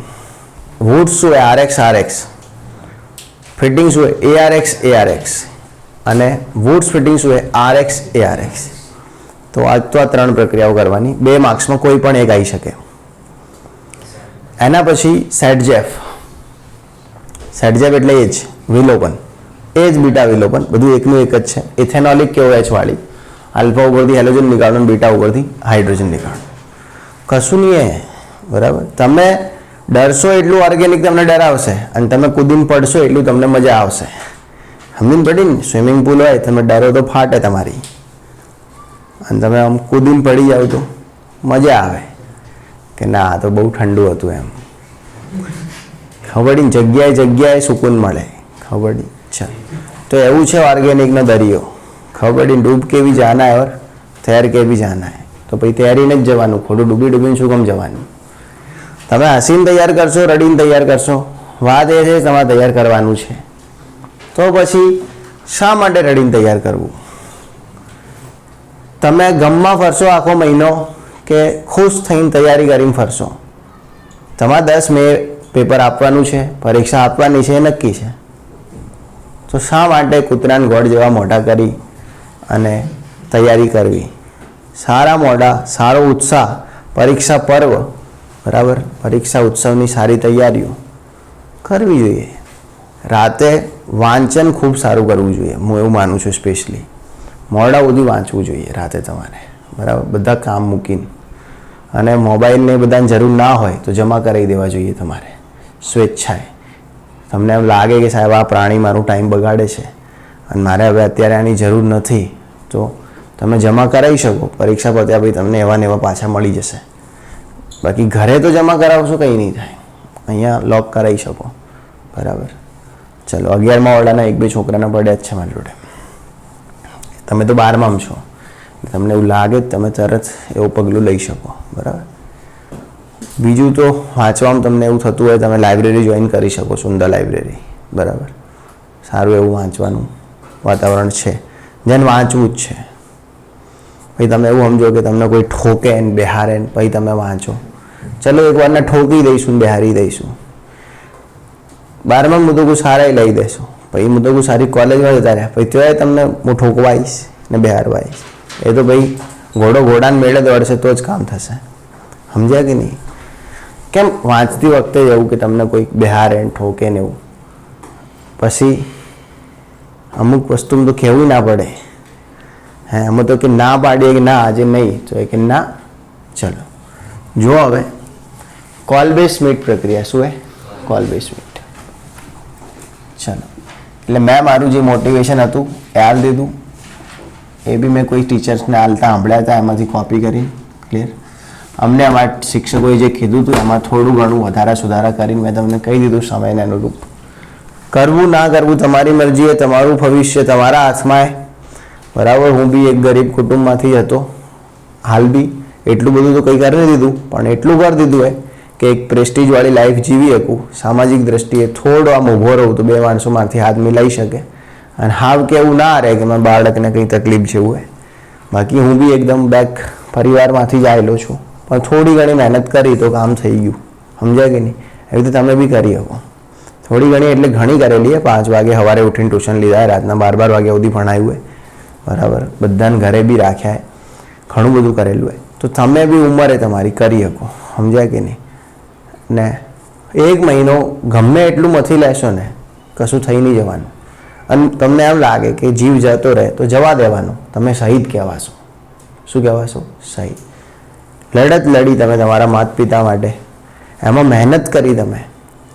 વોટ્સ શું હોય? RX. ફિટિંગ શું હોય? ARX. અને વોટ્સ ફિટિંગ શું હોય? RX. તો આ 3 પ્રક્રિયાઓ કરવાની. 2 માર્ક્સમાં કોઈ પણ એક આવી શકે. એના પછી સેટજેફ એટલે એ જ વિલોપન, એ જ બીટા વિલોપન, બધું એકનું એક જ છે. ઇથેનોલિક કેવો H વાળી, આલ્ફા ઉપરથી હેલોજન નીકાળવાનું, બીટા ઉપરથી હાઇડ્રોજન નીકાળવાનું. કશું નહીં હે, બરાબર. તમે ડરશો એટલું ઓર્ગેનિક તમને ડરાવશે અને તમે કૂદીને પડશો એટલું તમને મજા આવશે. સમજીને પડી ને? સ્વિમિંગ પુલ હોય, તમે ડરો તો ફાટે તમારી, અને તમે આમ કૂદીને પડી જાવ તો મજા આવે કે ના આ તો બહુ ઠંડુ હતું એમ. ખબર ને? જગ્યાએ સુકૂન મળે. ખબર નહીં? ચાલ, તો એવું છે ઓર્ગેનિકનો દરિયો. ખબર નહીં? ડૂબ કે भी जाना है और तैर के भी जाना है. તો પછી તૈયારીને જ જવાનું, ખોટું ડૂબીને શું કામ જવાનું? તમે હસીને તૈયાર કરશો, રડીને તૈયાર કરશો, વાત એ છે તમારે તૈયાર કરવાનું છે. તો પછી શા માટે રડીને તૈયાર કરવું? તમે ગમમાં ફરશો આખો મહિનો કે ખુશ થઈને તૈયારી કરીને ફરશો? તમારે 10 મે પેપર આપવાનું છે, પરીક્ષા આપવાની છે, એ નક્કી છે. તો શા માટે કૂતરાને ગોળ જેવા મોઢા કરી અને તૈયારી કરવી? સારા મોઢા, સારો ઉત્સાહ, પરીક્ષા પર્વ, બરાબર, પરીક્ષા ઉત્સવની સારી તૈયારીઓ કરવી જોઈએ. રાતે વાંચન ખૂબ સારું કરવું જોઈએ, હું એવું માનું છું. સ્પેશિયલી મોડા સુધી વાંચવું જોઈએ રાતે તમારે, બરાબર, બધા કામ મૂકીને. અને મોબાઈલને બધાને જરૂર ના હોય તો જમા કરાવી દેવા જોઈએ તમારે સ્વેચ્છાએ. તમને એમ લાગે કે સાહેબ આ પ્રાણી મારું ટાઈમ બગાડે છે અને મારે હવે અત્યારે આની જરૂર નથી, તો તમે જમા કરાવી શકો. પરીક્ષા પત્યા પછી તમને એવા ને એવા પાછા મળી જશે. બાકી ઘરે તો જમા કરાવશો કંઈ નહીં થાય, અહીંયા લોક કરાવી શકો, બરાબર. ચલો 11મા ઓરડાના 1-2 છોકરાના પડ્યા જ છે મારી જોડે. તમે તો 12માં છો, તમને એવું લાગે તમે તરત એવું પગલું લઈ શકો, બરાબર. બીજું તો વાંચવામાં તમને એવું થતું હોય તમે લાઇબ્રેરી જોઈન કરી શકો, સુંદર લાઇબ્રેરી, બરાબર. સારું એવું વાંચવાનું વાતાવરણ છે, જેને વાંચવું જ છે. પછી તમે એવું સમજો કે તમને કોઈ ઠોકે ને બેહારે ને પછી તમે વાંચો. ચલો એકવારને ઠોકી દઈશું ને બેહારી દઈશું, 12માં મુદ્દો સારા લઈ દેશો, પછી મુદ્દો સારી કોલેજમાં જતા રહ્યા, પછી ત્યાં તમને હું ઠોકવાઈશ ને બેહારવાઈશ. એ તો ભાઈ ઘોડાને મેળે દોડશે તો જ કામ થશે. સમજ્યા કે નહીં? કેમ વાંચતી વખતે એવું કે તમને કોઈ બિહારે ઠોકે ને એવું, પછી અમુક વસ્તુ તો કહેવું ના પડે. હે અમે તો કે ના પાડીએ કે ના આજે નહીં, તો એ કે ના. ચલો જો હવે કોલ્બે સ્મિથ પ્રક્રિયા શું હે? કોલ્બે સ્મિથ. ચલો એટલે મેં મારું જે મોટિવેશન હતું એ હાલ દીધું, એ બી મેં કોઈ ટીચર્સને હાલતા સાંભળ્યા હતા, એમાંથી કોપી કરી. ક્લિયર? અમને અમારા શિક્ષકોએ જે કીધું હતું એમાં થોડું ઘણું વધારા સુધારા કરીને મેં તમને કહી દીધું સમયને અનુરૂપ. કરવું ના કરવું તમારી મરજી, એ તમારું ભવિષ્ય તમારા હાથમાં. બરાબર? હું બી એક ગરીબ કુટુંબમાંથી હતો, હાલ બી એટલું બધું તો કંઈ કરી દીધું, પણ એટલું કરી દીધું એ કે એક પ્રેસ્ટીજવાળી લાઈફ જીવી શકું, સામાજિક દ્રષ્ટિએ થોડો આમ ઊભો રહું તો બે માણસોમાંથી હાથ મિલાઈ શકે, અને હાવ કે એવું ના રહે કે મારા બાળકને કંઈ તકલીફ જેવું હોય. બાકી હું બી એકદમ બેક પરિવારમાંથી જ આવેલો છું, પણ થોડી ઘણી મહેનત કરી તો કામ થઈ ગયું. સમજાય કે નહીં? એવી રીતે તમે બી કરી શકો. થોડી ઘણી એટલે ઘણી કરેલી. 5 વાગે સવારે ઉઠીને ટ્યુશન લીધા, રાતના 12 વાગ્યા સુધી ભણાવ્યું હોય. બરાબર? બધાને ઘરે બી રાખ્યા, ઘણું બધું કરેલું હોય. તો તમે બી ઉંમરે તમારી કરી શકો. સમજાય કે નહીં? ને 1 મહિનો ગમે એટલું મથી લેશો ને કશું થઈ નહીં જવાનું. અને તમને એમ લાગે કે જીવ જતો રહે તો જવા દેવાનો, તમે શહીદ કહેવાશો. શું કહેવાશો? શહીદ. લડત લડી તમે તમારા માતા પિતા માટે, એમાં મહેનત કરી તમે,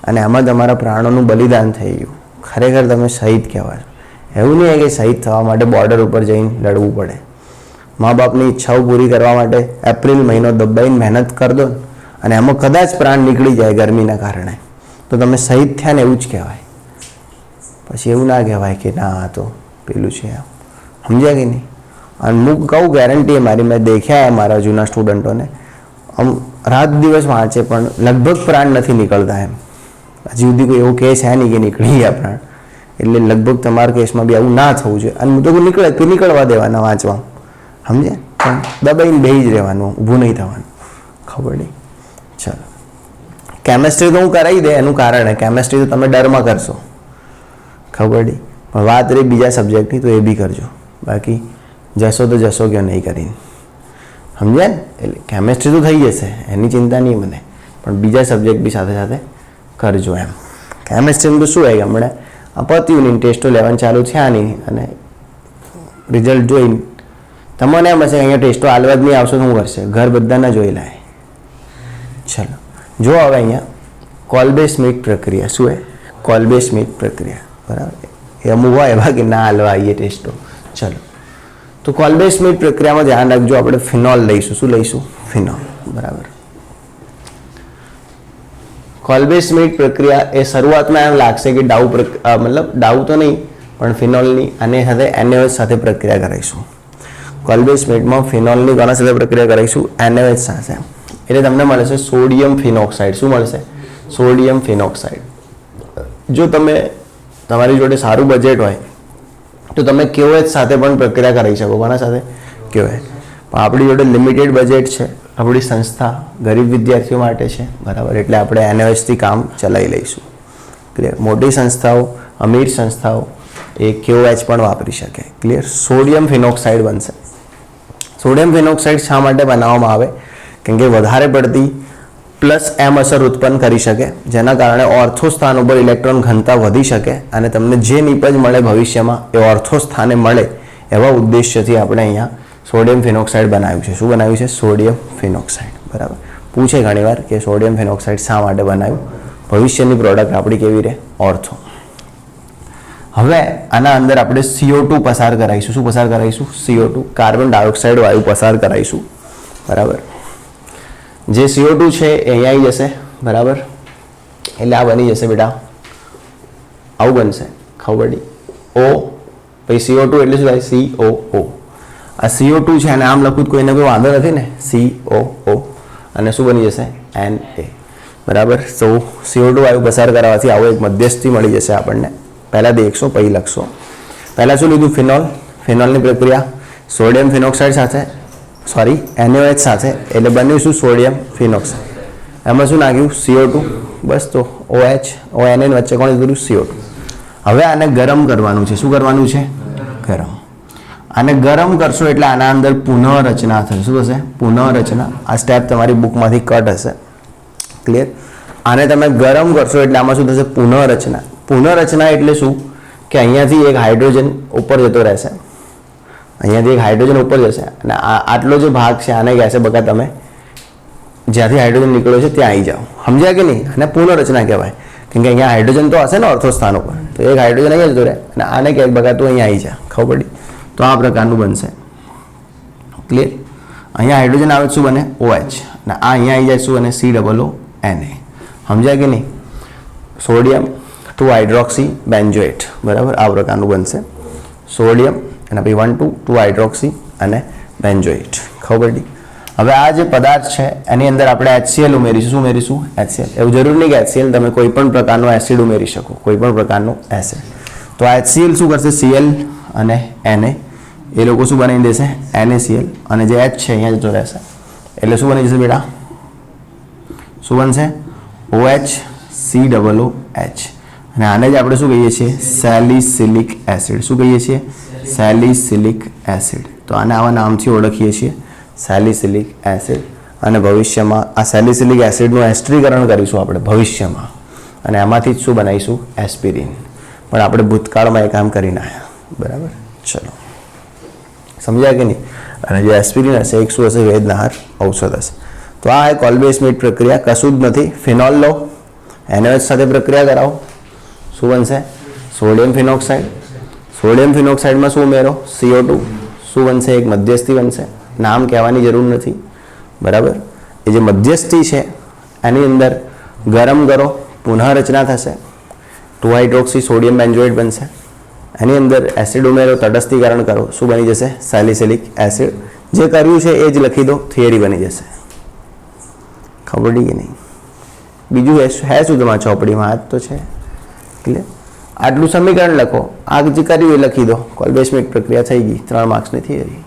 અને એમાં તમારા પ્રાણોનું બલિદાન થઈ ગયું. ખરેખર તમે શહીદ કહેવાશો. એવું નહીં કે શહીદ થવા માટે બોર્ડર ઉપર જઈને લડવું પડે. મા બાપની ઈચ્છાઓ પૂરી કરવા માટે એપ્રિલ મહિનો દબાઈને મહેનત કરી દો, અને એમાં કદાચ પ્રાણ નીકળી જાય ગરમીના કારણે, તો તમે શહીદ થયા ને એવું જ કહેવાય. પછી એવું ના કહેવાય કે ના આ તો પેલું છે. સમજ્યા કે નહીં? અને હું કહું ગેરંટી મારી, મેં દેખ્યા મારા જૂના સ્ટુડન્ટોને, આમ રાત દિવસ વાંચે પણ લગભગ પ્રાણ નથી નીકળતા. એમ હજી સુધી કોઈ એવો કેસ છે નહીં કે નીકળી ગયા પ્રાણ. એટલે લગભગ તમારા કેસમાં બી આવું ના થવું જોઈએ. અને હું તો નીકળે તો નીકળવા દેવાના વાંચવા. સમજે? પણ દબાઈને બેસી જ રહેવાનું, ઊભું નહીં થવાનું. ખબર નહીં? ચાલો, કેમેસ્ટ્રી તો હું કરાવી દે, એનું કારણ કેમેસ્ટ્રી તો તમે ડરમાં કરશો. ખબર નહીં? પણ વાત રહી બીજા સબ્જેક્ટની, તો એ બી કરજો. બાકી જશો તો જશો કે નહીં કરીને. સમજ્યા ને? એટલે કેમેસ્ટ્રી તો થઈ જશે, એની ચિંતા નહીં મને, પણ બીજા સબ્જેક્ટ બી સાથે સાથે કરજો. એમ કેમેસ્ટ્રીનું તો શું હોય, હમણાં આ પત્યું નહીં, ટેસ્ટો લેવાનું ચાલુ થયા નહીં, અને રિઝલ્ટ જોઈને તમને એમ હશે અહીંયા ટેસ્ટો હાલવા જ નહીં આવશો તો શું કરશે? ઘર બધાના જોઈ લાય. ચલો, જો હવે અહીંયા કોલ્બે સ્મિથ પ્રક્રિયા શું હોય? કોલ્બે સ્મિથ પ્રક્રિયા. બરાબર? એ અમુક હોય એવા કે ના હાલવા આવીએ ટેસ્ટો. ચલો, તો કોલ્બે સ્મિથ પ્રક્રિયામાં ધ્યાન રાખજો, આપણે ફિનોલ લઈશું. શું લઈશું? ફિનોલ. બરાબર? કોલ્બે સ્મિથ પ્રક્રિયા એ શરૂઆતમાં એમ લાગશે કે ડાઉ મતલબ ડાઉ તો નહીં, પણ ફિનોલની આની સાથે NaOH સાથે પ્રક્રિયા કરાવીશું. કોલ્બે સ્મિથમાં ફિનોલની કોના સાથે પ્રક્રિયા કરાવીશું? NaOH સાથે. એટલે તમને મળશે સોડિયમ ફિનોક્સાઇડ. શું મળશે? Sodium phenoxide. જો તમે તમારી જોડે સારું બજેટ હોય તો તમે KOH સાથે પણ પ્રક્રિયા કરાવી શકો. કોના સાથે? KOH. પણ આપણી જોડે લિમિટેડ બજેટ છે, આપણી સંસ્થા ગરીબ વિદ્યાર્થીઓ માટે છે. બરાબર? એટલે આપણે NaOHથી કામ ચલાવી લઈશું. ક્લિયર? મોટી સંસ્થાઓ, અમીર સંસ્થાઓ એ KOH પણ વાપરી શકે. ક્લિયર? સોડિયમ ફિનોક્સાઇડ બનશે. સોડિયમ ફિનોક્સાઇડ શા માટે બનાવવામાં આવે? કેમ કે વધારે પડતી પ્લસ M અસર ઉત્પન્ન કરી શકે, જેના કારણે ઓર્થો સ્થાન ઉપર ઇલેક્ટ્રોન ઘનતા વધી શકે, અને તમને જે નિપજ મળે ભવિષ્યમાં એ ઓર્થો સ્થાને મળે, એવા ઉદ્દેશ્યથી આપણે અહીંયા સોડિયમ ફિનોક્સાઇડ બનાવ્યું છે. શું બનાવ્યું છે? Sodium phenoxide. બરાબર? પૂછે ઘણીવાર કે સોડિયમ ફિનોક્સાઇડ શા માટે બનાવ્યું? ભવિષ્યની પ્રોડક્ટ આપણી કેવી રહે? ઓર્થો. હવે આના અંદર આપણે CO2 પસાર કરાવીશું. શું પસાર કરાવીશું? CO2, કાર્બન ડાયોક્સાઇડ વાયુ પસાર કરાવીશું. બરાબર? જે CO2 છે એ અહીંયા આવી જશે. બરાબર? એટલે આ બની જશે બેટા, આવું બનશે. ખબર નહીં? O પછી CO2 એટલે શું થાય? COO. આ CO2 છે, અને આમ લખું તો કોઈને કોઈ વાંધો નથી ને? COO. અને શું બની જશે? Na. બરાબર? તો CO2 વાયુ પસાર કરાવવાથી આવો એક મધ્યસ્થી મળી જશે આપણને. પહેલાં દેખશો પછી લખશો. પહેલાં શું લીધું? ફિનોલ. ફિનોલની પ્રક્રિયા સોડિયમ ફિનોક્સાઇડ સાથે, સોરી NaOH સાથે, એટલે બન્યું શું? Sodium phenoxide. એમાં શું નાખ્યું? CO2. બસ, તો OH ONA વચ્ચે કોણ કર્યું? CO2. હવે આને ગરમ કરવાનું છે. શું કરવાનું છે? ગરમ. આને ગરમ કરશો એટલે આના અંદર પુનઃરચના થશે. શું થશે? પુનઃરચના. આ સ્ટેપ તમારી બુકમાંથી કટ હશે. ક્લિયર? આને તમે ગરમ કરશો એટલે આમાં શું થશે? પુનઃરચના. પુનઃરચના એટલે શું? કે અહીંયાથી એક હાઇડ્રોજન ઉપર જતો રહેશે, અહીંયાથી એક હાઇડ્રોજન ઉપર જશે, અને આટલો જે ભાગ છે આને કહેશે બકા તમે જ્યાંથી હાઇડ્રોજન નીકળ્યો છે ત્યાં આવી જાઓ. સમજ્યા કે નહીં? અને પુનઃરચના કહેવાય. કેમ કે અહીંયા હાઇડ્રોજન તો હશે ને ઓર્થો સ્થાન ઉપર, તો એક હાઇડ્રોજન અહીંયા જતો રહે અને આને ક્યાંક બગાતું અહીંયા આવી જાય, ખબર પડી? તો આ પ્રકારનું બનશે. ક્લિયર? અહીંયા હાઇડ્રોજન આવે શું બને? OH, અને આ અહીંયા આવી જાય શું બને? COO Na. સમજાય કે નહીં? સોડિયમ 2 હાઇડ્રોક્સી બેન્ઝોએટ, બરાબર? આ પ્રકારનું બનશે સોડિયમ અને પછી 1 2 હાઇડ્રોક્સી અને બેન્ઝોએટ, ખબર પડી? હવે આ જે પદાર્થ છે એની અંદર આપણે HCl ઉમેરીશું. શું ઉમેરીશું? HCl. એવું જરૂર નહીં કે HCl તમે કોઈ પણ પ્રકારનો એસિડ ઉમેરી શકો, કોઈ પણ પ્રકારનો એસિડ. તો આ HCl શું કરશે? Cl અને Na એ લોકો શું બનાવી દેશે? NaCl, અને જે H છે અહીંયા જતો રહેશે, એટલે શું બની જશે બેટા? શું બનશે? OH COOH, અને આને જ આપણે શું કહીએ છીએ? Salicylic acid. શું કહીએ છીએ? Salicylic acid. તો આને આવા નામથી ઓળખીએ છીએ, સેલિસિલિક એસિડ. અને ભવિષ્યમાં આ સેલિસિલિક એસિડનું એસ્ટરીકરણ કરીશું આપણે ભવિષ્યમાં, અને એમાંથી જ શું બનાવીશું? એસ્પિરિન. પણ આપણે ભૂતકાળમાં એ કામ કરીને આવ્યા, બરાબર? ચલો, સમજાય કે નહીં? અને જે એસ્પિરિન હશે એક શું હશે? વેદનાહાર ઔષધ હશે. તો આ એક ઓલ્બેસ મીટ પ્રક્રિયા, કશું જ નથી. ફિનોલ લો, NaOH સાથે પ્રક્રિયા કરાવો, શું બનશે? Sodium phenoxide. સોડિયમ ફિનોક્સાઇડમાં શું ઉમેરો? CO2. શું બનશે? એક મધ્યસ્થી બનશે, નામ કહેવાની જરૂર નથી, બરાબર? એ જે મધ્યસ્થી છે એની અંદર ગરમ કરો, પુનઃરચના થશે, 2 હાઇડ્રોક્સી સોડિયમ બેન્ઝોએટ બનશે. એની અંદર એસિડ ઉમેરો, તટસ્થીકરણ કરો, શું બની જશે? Salicylic acid. જે કર્યું છે એ જ લખી દો, થિયરી બની જશે. ખબર પડી કે નહીં? બીજું હે શું તમારા ચોપડીમાં? આ જ તો છે. ક્લિયર? આટલું સમીકરણ લખો, આ જે કર્યું એ લખી દો, ઓલ્બેસ મીટ પ્રક્રિયા થઈ ગઈ. 3 માર્ક્સની થિયરી.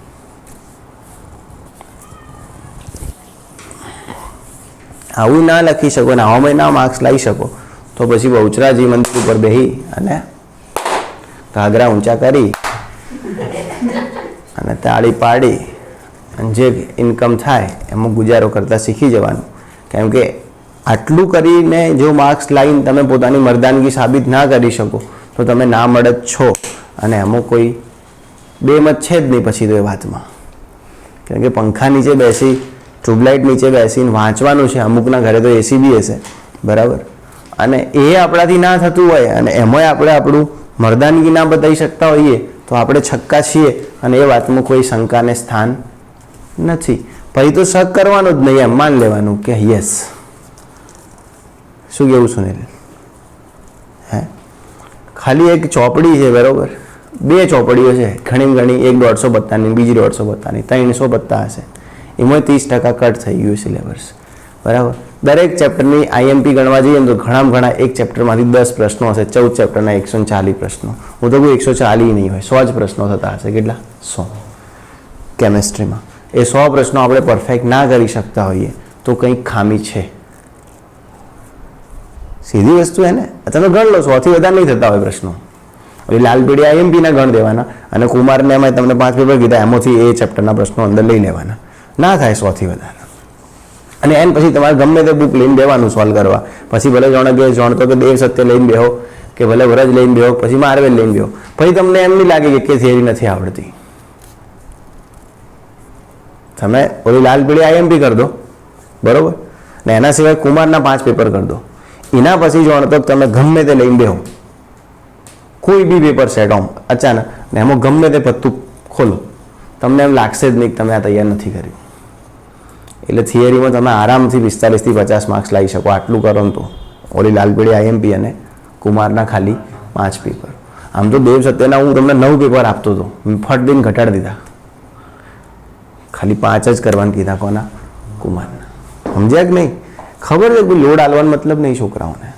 આવું ના લખી શકો ને આવામાં ના માર્ક્સ લાવી શકો તો પછી બહુચરાજી મંદિર ઉપર બેહી અને ઘાઘરા ઊંચા કરી અને તાળી પાડી અને જે ઇન્કમ થાય એમાં ગુજારો કરતા શીખી જવાનું. કેમ કે આટલું કરીને જો માર્ક્સ લાવીને તમે પોતાની મર્દાનગી સાબિત ના કરી શકો તો તમે ના મળત છો, અને એમાં કોઈ બેમત છે જ નહીં પછી તો એ વાતમાં. કેમ કે પંખા નીચે બેસી, ટ્યુબલાઇટ નીચે બેસીને વાંચવાનું છે, અમુકના ઘરે તો એસી બી હશે, બરાબર? અને એ આપણાથી ના થતું હોય અને એમાંય આપણે આપણું મર્દાનગી ના બતાવી શકતા હોઈએ તો આપણે છક્કા છીએ, અને એ વાતમાં કોઈ શંકાને સ્થાન નથી. પછી તો શક કરવાનું જ નહીં, એમ માન લેવાનું કે યસ. શું કેવું સુનિલ? હે, ખાલી એક ચોપડી છે, બરાબર? 2 ચોપડીઓ છે, ઘણી ઘણી, એક 150 પત્તાની, બીજી 150 પત્તાની, 300 પત્તા હશે. એમાં 30% કટ થઈ ગયું સિલેબસ, બરાબર? દરેક ચેપ્ટરની IMP ગણવા જઈએ તો ઘણા એક ચેપ્ટરમાંથી 10 પ્રશ્નો હશે, 14 ચેપ્ટરના 140 પ્રશ્નો. હું તો કોઈ 140 નહીં હોય, 100 જ પ્રશ્નો થતા હશે. કેટલા? 100 કેમેસ્ટ્રીમાં. એ 100 પ્રશ્નો આપણે પરફેક્ટ ના કરી શકતા હોઈએ તો કંઈક ખામી છે. સીધી વસ્તુ હે ને. તમે ગણ લો, 100 થી વધારે નહીં થતા હોય પ્રશ્નો. એટલે લાલ પીળી IMP ના ગણ દેવાના, અને કુમારને એમાં તમને 5 પેપર કીધા, એમાંથી એ ચેપ્ટરના પ્રશ્નો અંદર લઈ લેવાના. ના થાય 100 થી વધારે. અને એન પછી તમારે ગમે તે બુક લઈને દેવાનું સોલ્વ કરવા. પછી ભલે જાણતો કે દેવ સત્ય લઈને બેહો, કે ભલે વરજ લઈને બેહો, પછી માર્વેલ લઈને બેહો, પછી તમને એમ નહીં લાગે કે થિયરી નથી આવડતી. તમે ઓલી લાલ પીળી IMP કરી દો, બરોબર? ને એના સિવાય કુમારના 5 પેપર કરી દો. એના પછી જાણતો તમે ગમે તે લઈને બેહો, કોઈ બી પેપર સેટ આમ અચાનક, ને એમાં ગમે તે પત્તું ખોલો, તમને એમ લાગશે જ નહીં કે તમે આ તૈયાર નથી કર્યું. એટલે થિયરીમાં તમે આરામથી 45 થી 50 માર્ક્સ લાવી શકો, આટલું કરો ને તો. ઓલી લાલ પીળી IMP અને કુમારના ખાલી 5 પેપર. આમ તો દેવ સત્યના હું તમને 9 પેપર આપતો હતો, ફટ દઈને ઘટાડી દીધા, ખાલી 5 જ કરવાનું કીધા. કોના? કુમારના. સમજ્યા કે નહીં? ખબર છે કોઈ લોડ આલવાનો મતલબ નહીં છોકરાઓને.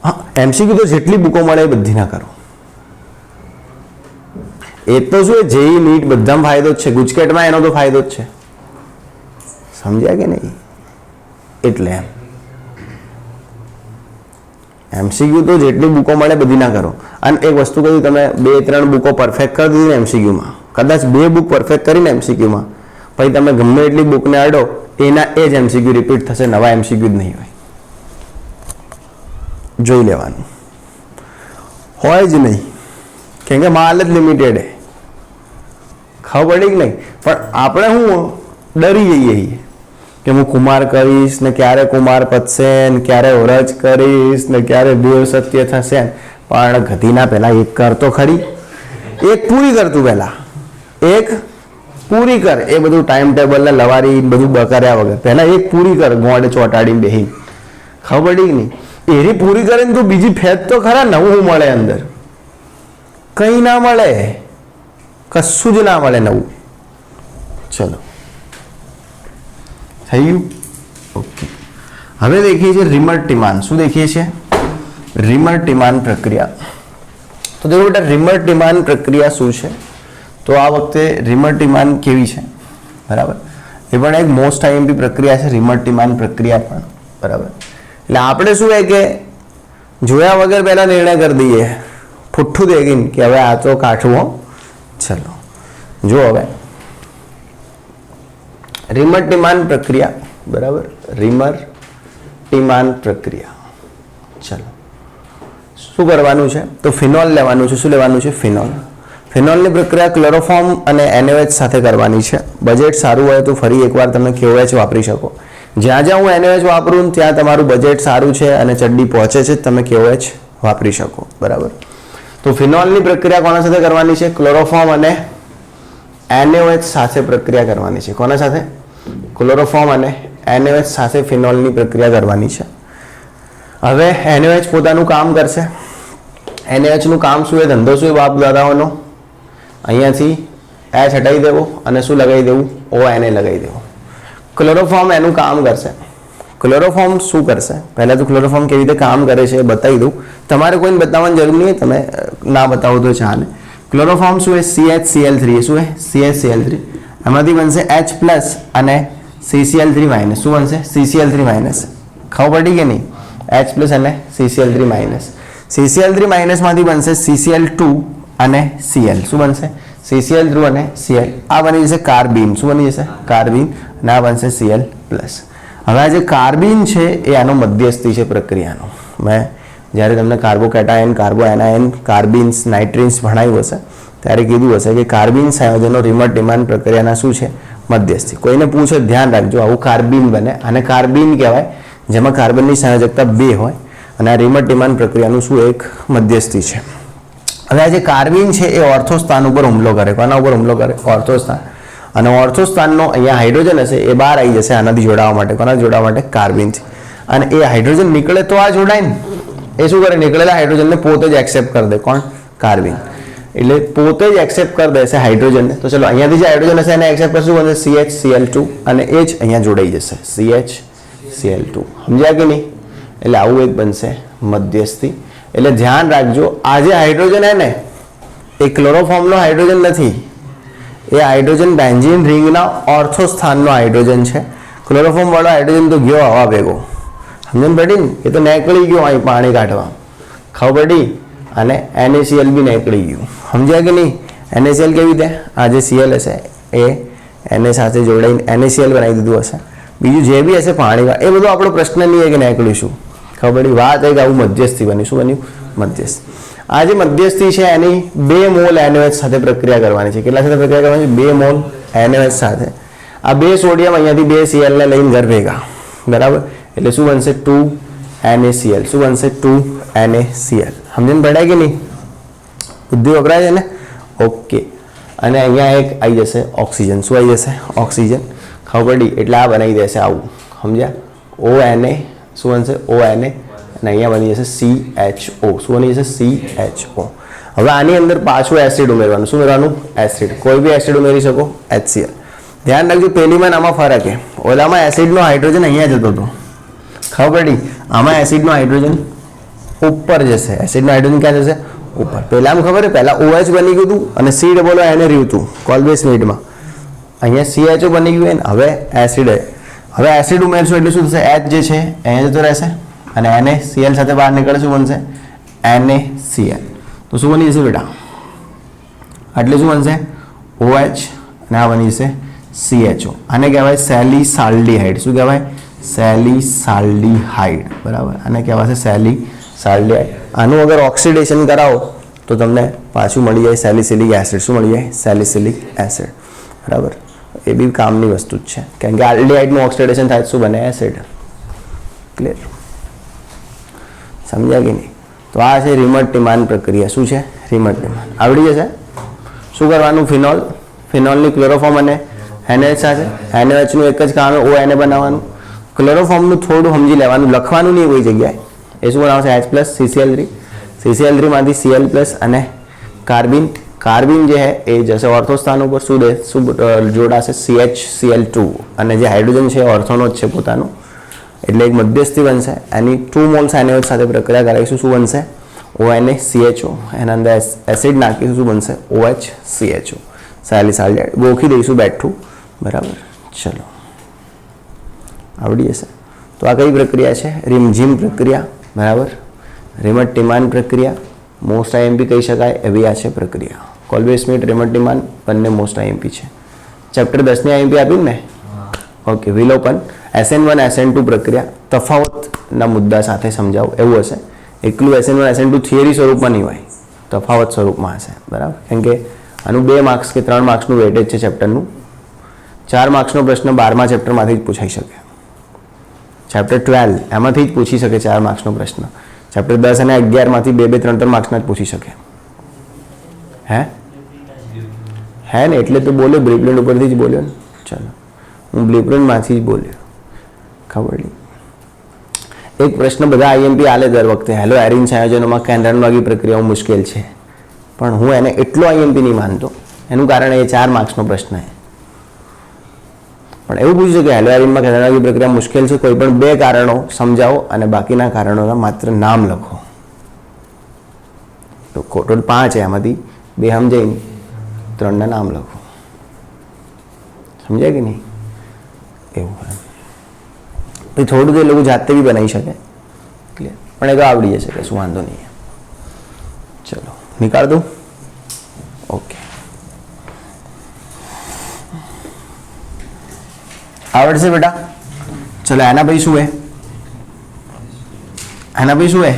હા, MCQ તો જેટલી બુકો મળે એ બધી ના કરો. એ તો શું, જેઈ નીટ બધામાં ફાયદો જ છે, ગુજકેટમાં એનો તો ફાયદો જ છે. સમજ્યા કે નહીં? એટલે MCQ તો જેટલી બુકો મળે બધી ના કરો. અને એક વસ્તુ કહ્યું, તમે 2-3 બુકો પરફેક્ટ કરી દીધી ને MCQમાં, કદાચ 2 બુક પરફેક્ટ કરીને MCQમાં, પછી તમે ગમે એટલી બુકને અડો, એના એ જ MCQ રિપીટ થશે, નવા MCQ જ નહીં હોય. જોઈ લેવાનું હોય જ નહીં, કેમ કે માલ જ લિમિટેડ હે. ખબર પડી કે નહીં? પણ આપણે શું ડરી જઈએ છીએ કે હું કુમાર કરીશ ને ક્યારે કુમાર પતશે ને ક્યારે ઓરજ કરીશ ને ક્યારે દેવ સત્ય થશે, પણ ગધીના પહેલા એક કર તો ખરી, એક પૂરી કર તું, પહેલા એક પૂરી કર. એ બધું ટાઈમ ટેબલ ને લવારી બધું બકર્યા વગર પહેલા એક પૂરી કર, ગોંડ ચોટાડીને બેહી. ખબર પડી કે નહીં? એરી પૂરી કરીને તું બીજી ફેદ તો ખરા, નવું મળે અંદર? કંઈ ના મળે, કશું જ ના મળે નવું. ચલો થઈ ગયું. ઓકે, હવે દેખીએ છીએ રિમર-ટીમાન. શું દેખીએ છીએ? રિમર-ટીમાન પ્રક્રિયા. તો દેખો બેટા, રિમર-ટીમાન પ્રક્રિયા શું છે? તો આ વખતે રિમર-ટીમાન કેવી છે? બરાબર, એ પણ એક મોસ્ટ આઈએમપી પ્રક્રિયા છે, રિમર-ટીમાન પ્રક્રિયા પણ. બરાબર, એટલે આપણે શું છે કે જોયા વગર પહેલા નિર્ણય કરી દઈએ, ફૂઠું દેખીને કે હવે આ તો કાઠવો. ચલો જો હવે રિમર-ટીમાન પ્રક્રિયા. બરાબર, રિમર-ટીમાન પ્રક્રિયા. ચલો શું કરવાનું છે? તો ફિનોલ લેવાનું છે. શું લેવાનું છે? ફિનોલ. ફિનોલની પ્રક્રિયા ક્લોરોફોર્મ અને NaOH સાથે કરવાની છે. બજેટ સારું હોય તો ફરી એકવાર તમે KOH વાપરી શકો. જ્યાં જ્યાં હું NaOH વાપરું ત્યાં તમારું બજેટ સારું છે અને ચડ્ડી પહોંચે છે, તમે KOH વાપરી શકો. બરાબર, તો ફિનોલની પ્રક્રિયા કોના સાથે કરવાની છે? ક્લોરોફોર્મ અને NaOH સાથે પ્રક્રિયા કરવાની છે. કોના સાથે? ક્લોરોફોર્મ અને NaOH સાથે ફિનોલની પ્રક્રિયા કરવાની છે. હવે NaOH પોતાનું કામ કરશે. NaOH નું કામ શું? એ ધંધો શું? બાપ દાદાઓનો અહીંયાથી H હટાવી દેવો અને શું લગાવી દેવું? ONA લગાવી દેવો. ક્લોરોફોર્મ એનું કામ કરશે. ક્લોરોફોર્મ શું કરશે? પહેલાં તો ક્લોરોફોર્મ કેવી રીતે કામ કરે છે એ બતાવી દઉં. તમારે કોઈને બતાવવાની જરૂર નહીં, તમે ના બતાવો તો ચાલે. ક્લોરોફોર્મ શું? એ CHCl3. શું એ? CHCl3. એમાંથી બનશે H+ અને CCl3-. શું બનશે? CCl3-. ખબર પડી કે નહીં? H+ અને CCl3-. CCl3- માંથી બનશે CCl2 અને Cl. શું બનશે? CCl2 અને Cl. આ બની જશે કાર્બીન. શું બની જશે? કાર્બીન. અને આ બનશે Cl+. હવે આ જે કાર્બીન છે એ આનો મધ્યસ્થી છે પ્રક્રિયાનો. મેં જ્યારે તમને કાર્બોકેટાયન, કાર્બોએનાયન, કાર્બીન્સ, નાઇટ્રીન્સ ભણાવ્યું હશે ત્યારે કીધું હશે કે કાર્બીન સંયોજનો રિમર-ટીમાન પ્રક્રિયાના શું છે? મધ્યસ્થી. કોઈને પૂછે ધ્યાન રાખજો, આવું કાર્બીન બને. આને કાર્બીન કહેવાય, જેમાં કાર્બનની સંયોજકતા 2 હોય. અને આ રિમર-ટીમાન પ્રક્રિયાનું શું? એક મધ્યસ્થી છે. હવે આ જે કાર્બીન છે એ ઓર્થોસ્થાન ઉપર હુમલો કરે. કોના ઉપર હુમલો કરે? ઓર્થોસ્થાન. અને ઓર્થોસ્થાનનો અહીંયા હાઇડ્રોજન હશે એ બહાર આવી જશે આનાથી જોડાવા માટે. કોના જોડાવા માટે? કાર્બીનથી. અને એ હાઇડ્રોજન નીકળે તો આ જોડાય ને. એ શું કરે? નીકળેલા હાઇડ્રોજનને પોતે જ એક્સેપ્ટ કરી દે. કોણ? કાર્બીન. એટલે પોતે જ એક્સેપ્ટ કરી દેશે હાઇડ્રોજનને. તો ચલો અહીંયાથી જે હાઇડ્રોજન હશે એને એક્સેપ્ટ કરશું, બનશે CHCl2 અને એ જ અહીંયા જોડાઈ જશે CHCl2. સમજ્યા કે નહીં? એટલે આવું એક બનશે મધ્યસ્થી. એટલે ધ્યાન રાખજો, આ જે હાઇડ્રોજન હે ને એ ક્લોરોફોર્મનો હાઇડ્રોજન નથી, એ હાઇડ્રોજન બેન્ઝીન રિંગના ઓર્થોસ્થાનનો હાઇડ્રોજન છે. ક્લોરોફોર્મ વાળો હાઇડ્રોજન તો ગયો હવા ભેગો. સમજણ પડી ને? એ તો નીકળી ગયો અહીં પાણી કાઢવા. ખબર પડી? અને NaCl બી નીકળી ગયું. સમજ્યા કે નહીં? NaCl કેવી રીતે? આ જે Cl હશે એ Na સાથે જોડાઈને NaCl બનાવી દીધું હશે. બીજું જે બી હશે પાણીમાં એ બધું આપણો પ્રશ્ન નહીં હોય કે નીકળીશું. ખબર પડી? વાત એક આવું મધ્યસ્થી બન્યું. શું બન્યું? મધ્યસ્થ. આ જે મધ્યસ્થી છે એની 2 મોલ NaOH સાથે પ્રક્રિયા કરવાની છે. કેટલા સાથે પ્રક્રિયા કરવાની છે? 2 મોલ NaOH સાથે. આ 2 સોડિયમ અહીંયાથી 2 Cl ને લઈને ઘર ભેગા. બરાબર, એટલે શું બનશે? 2 NaCl. શું બનશે? 2 NaCl. સમજણ પડાય કે નહીં? બુદ્ધિ વપરાય છે ને? ઓકે. અને અહીંયા એક આવી જશે ઓક્સિજન. શું આવી જશે? ઓક્સિજન. ખબર પડી? એટલે આ બનાવી દેશે આવું. સમજ્યા? ONA. શું બનશે? ONA. અને અહીંયા બની જશે CHO. શું બની જશે? CHO. હવે આની અંદર પાછું એસિડ ઉમેરવાનું. શું ઉમેરવાનું? એસિડ. કોઈ બી એસિડ ઉમેરી શકો. HCl. ધ્યાન રાખજો, પહેલીમાં આમાં ફરક છે. ઓલામાં એસિડનો હાઇડ્રોજન અહીંયા જતો હતો. ખબર પડી? આમાં એસિડનો હાઇડ્રોજન ઉપર જશે. એસિડનો હાઇડ્રોજન ક્યાં જશે? ઉપર. પહેલામાં ખબર છે, પહેલા OH બની ગયું હતું અને C ડબલ એને રહ્યું હતું કોલ્બેસ મીડમાં. અહીંયા CHO બની ગયું ને. હવે એસિડ, હવે એસિડ ઉમેરશું એટલે શું થશે? H જે છે અહીંયા જતો રહેશે અને NaCl સાથે બહાર નીકળે. શું બનશે? NaCl. તો શું બની જશે બેટા? એટલે શું બનશે? OH અને આ બની જશે CHO. આને કહેવાય સેલિસાલ્ડીહાઇડ. શું કહેવાય? સેલિસાલ્ડીહાઇડ. બરાબર, આને કહેવાશે સેલિસાલ્ડીહાઇડ. આનું અગર ઓક્સિડેશન કરાવો તો તમને પાછું મળી જાય સેલિસિલિક એસિડ. શું મળી જાય? Salicylic acid. બરાબર, એ બી કામની વસ્તુ જ છે, કારણ કે આલ્ડીહાઇડનું ઓક્સિડેશન થાય શું બને? એસિડ. ક્લિયર? સમજ્યા કે નહીં? તો આ છે રિમટ-ટીમાન પ્રક્રિયા. શું છે? રિમટ-ટીમાન. આવડી જશે. શું કરવાનું? ફિનોલ, ફિનોલની ક્લોરોફોર્મ અને NaOH સાથે. NaOHનું એક જ કામ ONA બનાવવાનું. ક્લોરોફોર્મનું થોડું સમજી લેવાનું, લખવાનું નહીં કોઈ જગ્યાએ. એ શું બનાવશે? H+ CCl3. CCl3 માંથી Cl+ અને કાર્બિન. કાર્બિન જે છે એ જશે ઓર્થો સ્થાન ઉપર. શું જોડાશે? CHCl2. અને જે હાઇડ્રોજન છે ઓર્થોનો જ છે પોતાનું, એટલે એક મધ્યસ્થી બનશે. એની 2 મોલ્સ NaOH સાથે પ્રક્રિયા કરાવીશું. શું બનશે? ONaCHO. એના અંદર એસિડ નાખીશું. શું બનશે? OHCHO. સાયલિસાલ્ડિહાઇડ. ગોખી દઈશું બેઠું. બરાબર. ચલો, આવડી જશે. તો આ કઈ પ્રક્રિયા છે? રીમઝીમ પ્રક્રિયા. બરાબર. રિમટ-ટીમાન પ્રક્રિયા મોસ્ટ IMP કહી શકાય એવી આ છે પ્રક્રિયા. કોલ્બે સ્મિથ, રિમટ-ટીમાન બંને મોસ્ટ IMP છે. ચેપ્ટર 10ની IMP આપી ને? ઓકે. વિલોપન, SN1 SN2 પ્રક્રિયા તફાવતના મુદ્દા સાથે સમજાવું એવું હશે. એકલું SN1 SN2 થિયરી સ્વરૂપમાં નહીં હોય, તફાવત સ્વરૂપમાં હશે. બરાબર. કેમ કે આનું 2 માર્ક્સ કે 3 માર્ક્સનું વેટેજ છે ચેપ્ટરનું. 4 માર્ક્સનો પ્રશ્ન 12મા ચેપ્ટરમાંથી જ પૂછાઈ શકે. ચેપ્ટર 12 એમાંથી જ પૂછી શકે 4 માર્ક્સનો પ્રશ્ન. ચેપ્ટર 10 અને 11માંથી 2-2, 3-3 માર્ક્સના જ પૂછી શકે. હે ને? એટલે તો બોલ્યો, બ્લુપ્રિન્ટ ઉપરથી જ બોલ્યો ને. ચલો, હું બ્લુપ્રિન્ટમાંથી જ બોલ્યો. ખબર નહીં. એક પ્રશ્ન બધા IMP આલે દર વખતે, હેલો એરિન સંયોજનોમાં કેન્દ્રનવાગી પ્રક્રિયાઓ મુશ્કેલ છે, પણ હું એને એટલો IMP નહીં માનતો. એનું કારણ એ 4 માર્ક્સનો પ્રશ્ન છે. પણ એવું પૂછ્યું છે કે હેલો એરિનમાં કેન્દ્રનવાગી પ્રક્રિયા મુશ્કેલ છે, કોઈ પણ 2 કારણો સમજાવો અને બાકીના કારણોના માત્ર નામ લખો. તો ટોટલ 5 છે, એમાંથી 2 સમજાઈને 3ના નામ લખો. સમજાય કે નહીં? એવું હોય. પછી થોડું તો એ લોકો જાતે બી બનાવી શકે. ક્લિયર? પણ એ તો આવડી જશે, કે શું વાંધો નહીં. ચલો, નિકાળ દઉં. ઓકે, આવડશે બેટા? ચલો, એના પછી શું હે? એના પછી શું હે?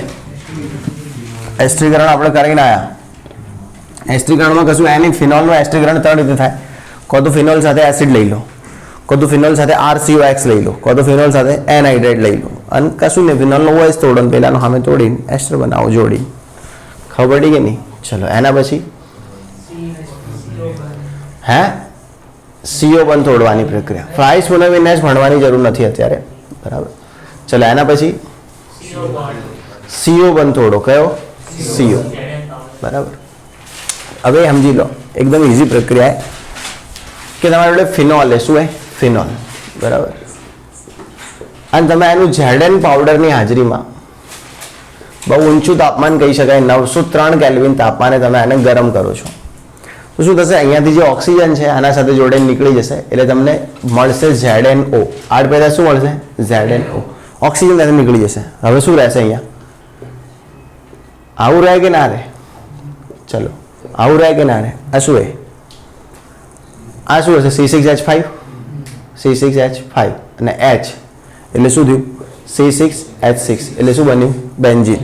એસ્ટ્રીકરણ આપણે કરીને આવ્યા. એસ્ટ્રીકરણમાં કશું એની ફિનોલનું એસ્ટ્રીકરણ 3 રીતે થાય. કો તો ફિનોલ સાથે એસિડ લઈ લો, કો તો ફિનોલ સાથે RCOX લઈ લો, કો તો ફિનોલ સાથે એનહાઇડ્રેટ લઈ લો. અને કશું નહીં, ફિનોલનો OH તોડો, પહેલાંનો સામે તોડીને એસ્ટર બનાવો જોડી. ખબર પડી કે નહીં? ચલો, એના પછી હે CO1 તોડવાની પ્રક્રિયા. ફ્રાઇસ ફોનોવિનેસ ભણવાની જરૂર નથી અત્યારે. બરાબર. ચલો, એના પછી CO1 તોડો. કયો? CO. બરાબર. હવે સમજી લો, એકદમ ઇઝી પ્રક્રિયા કે તમારી જોડે ફિનોલ છે. શું હે? ફિનોલ. બરાબર. અને તમે એનું ઝેડન પાવડરની હાજરીમાં બહુ ઊંચું તાપમાન કહી શકાય, 903 કેલ્વિન તાપમાને તમે એને ગરમ કરો છો. તો શું થશે? અહીંયાથી જે ઓક્સિજન છે આના સાથે જોડે નીકળી જશે, એટલે તમને મળશે ZNO. આડ પહેલા શું મળશે? ZNO. ઓક્સિજન સાથે નીકળી જશે. હવે શું રહેશે અહીંયા? આવું રહે કે ના રહે? ચલો, આવું રહે કે ના રહે? આ શું હે? આ શું હશે? C6H5. C6H5 અને H એટલે શું થયું? C6H6 એટલે શું બન્યું? બેન્ઝીન.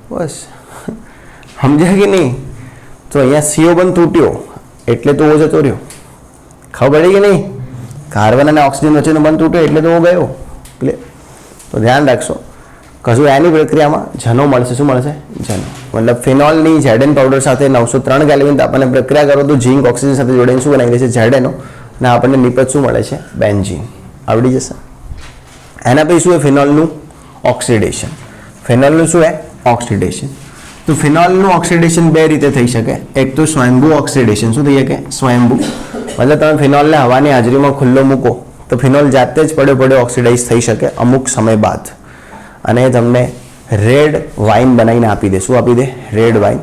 બસ, સમજ્યા કે નહીં? તો અહીંયા CO1 તૂટ્યો એટલે તો O જતો રહ્યો. ખબર પડી કે નહીં? કાર્બન અને ઓક્સિજન વચ્ચેનો બંધ તૂટ્યો એટલે તો O ગયો. ક્લિયર? તો ધ્યાન રાખશો, કશું એની પ્રક્રિયામાં જનો મળશે. શું મળશે? જનો. મતલબ ફિનોલની ઝેડન પાવડર સાથે 903 કેલ્વિન તાપમાને પ્રક્રિયા કરો તો ઝીંક ઓક્સિજન સાથે જોડાઈને શું બનાવી દેશે? ઝેડનો. અને આપણને નિપજ શું મળે છે? બેન્ઝીન. આવડી જશે. એના પછી શું? ફિનોલનું ઓક્સિડેશન. ફિનોલનું શું હે? ઓક્સિડેશન. તો ફિનોલનું ઓક્સિડેશન 2 રીતે થઈ શકે. એક તો સ્વયંભૂ ઓક્સિડેશન. શું થઈ શકે? સ્વયંભૂ. મતલબ તમે ફિનોલને હવાની હાજરીમાં ખુલ્લો મૂકો તો ફિનોલ જાતે જ પડ્યો ઓક્સિડાઇઝ થઈ શકે અમુક સમય બાદ, અને તમને રેડ વાઇન બનાવીને આપી દે. શું આપી દે? રેડ વાઇન,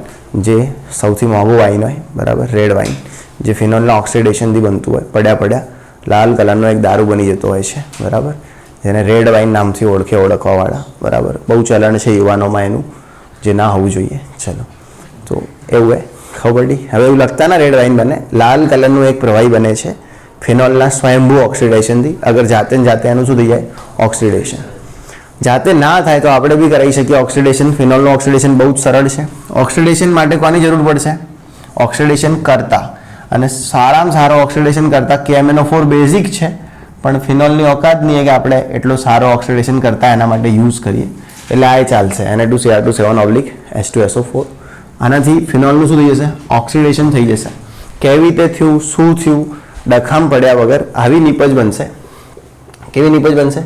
જે સૌથી મોંઘું વાઇન હોય. બરાબર. રેડ વાઇન જે ફિનોલના ઓક્સિડેશનથી બનતું હોય, પડ્યા લાલ કલરનો એક દારૂ બની જતો હોય છે. બરાબર. જેને રેડ વાઇન નામથી ઓળખવાવાળા. બરાબર. બહુ ચલણ છે યુવાનોમાં એનું, જે ના હોવું જોઈએ. ચલો, તો એવું હે. ખબર પડી? હવે એવું લખતા ના રેડ વાઇન બને. લાલ કલરનું એક પ્રવાહી બને છે ફિનોલના સ્વયંભૂ ઓક્સિડેશનથી. અગર જાતે એનું શું થઈ જાય? ઓક્સિડેશન. જાતે ના થાય તો આપણે બી કરાવી શકીએ ઓક્સિડેશન. ફિનોલનું ઓક્સિડેશન બહુ જ સરળ છે. ઓક્સિડેશન માટે કોની જરૂર પડશે? ઓક્સિડેશન કરતા. અને સારામાં સારો ઓક્સિડેશન કરતા KMnO4 બેઝિક છે, પણ ફિનોલની ઓકાત નહીં કે આપણે એટલો સારો ઓક્સિડેશન કરતા એના માટે યુઝ કરીએ, એટલે આ ચાલશે Na2Cr2 7 - H2SO4. આનાથી ફિનોલનું શું થઈ જશે? ઓક્સિડેશન થઈ જશે. કેવી રીતે થયું, શું થયું, ડખામ પડ્યા વગર આવી નીપજ બનશે. કેવી નીપજ બનશે?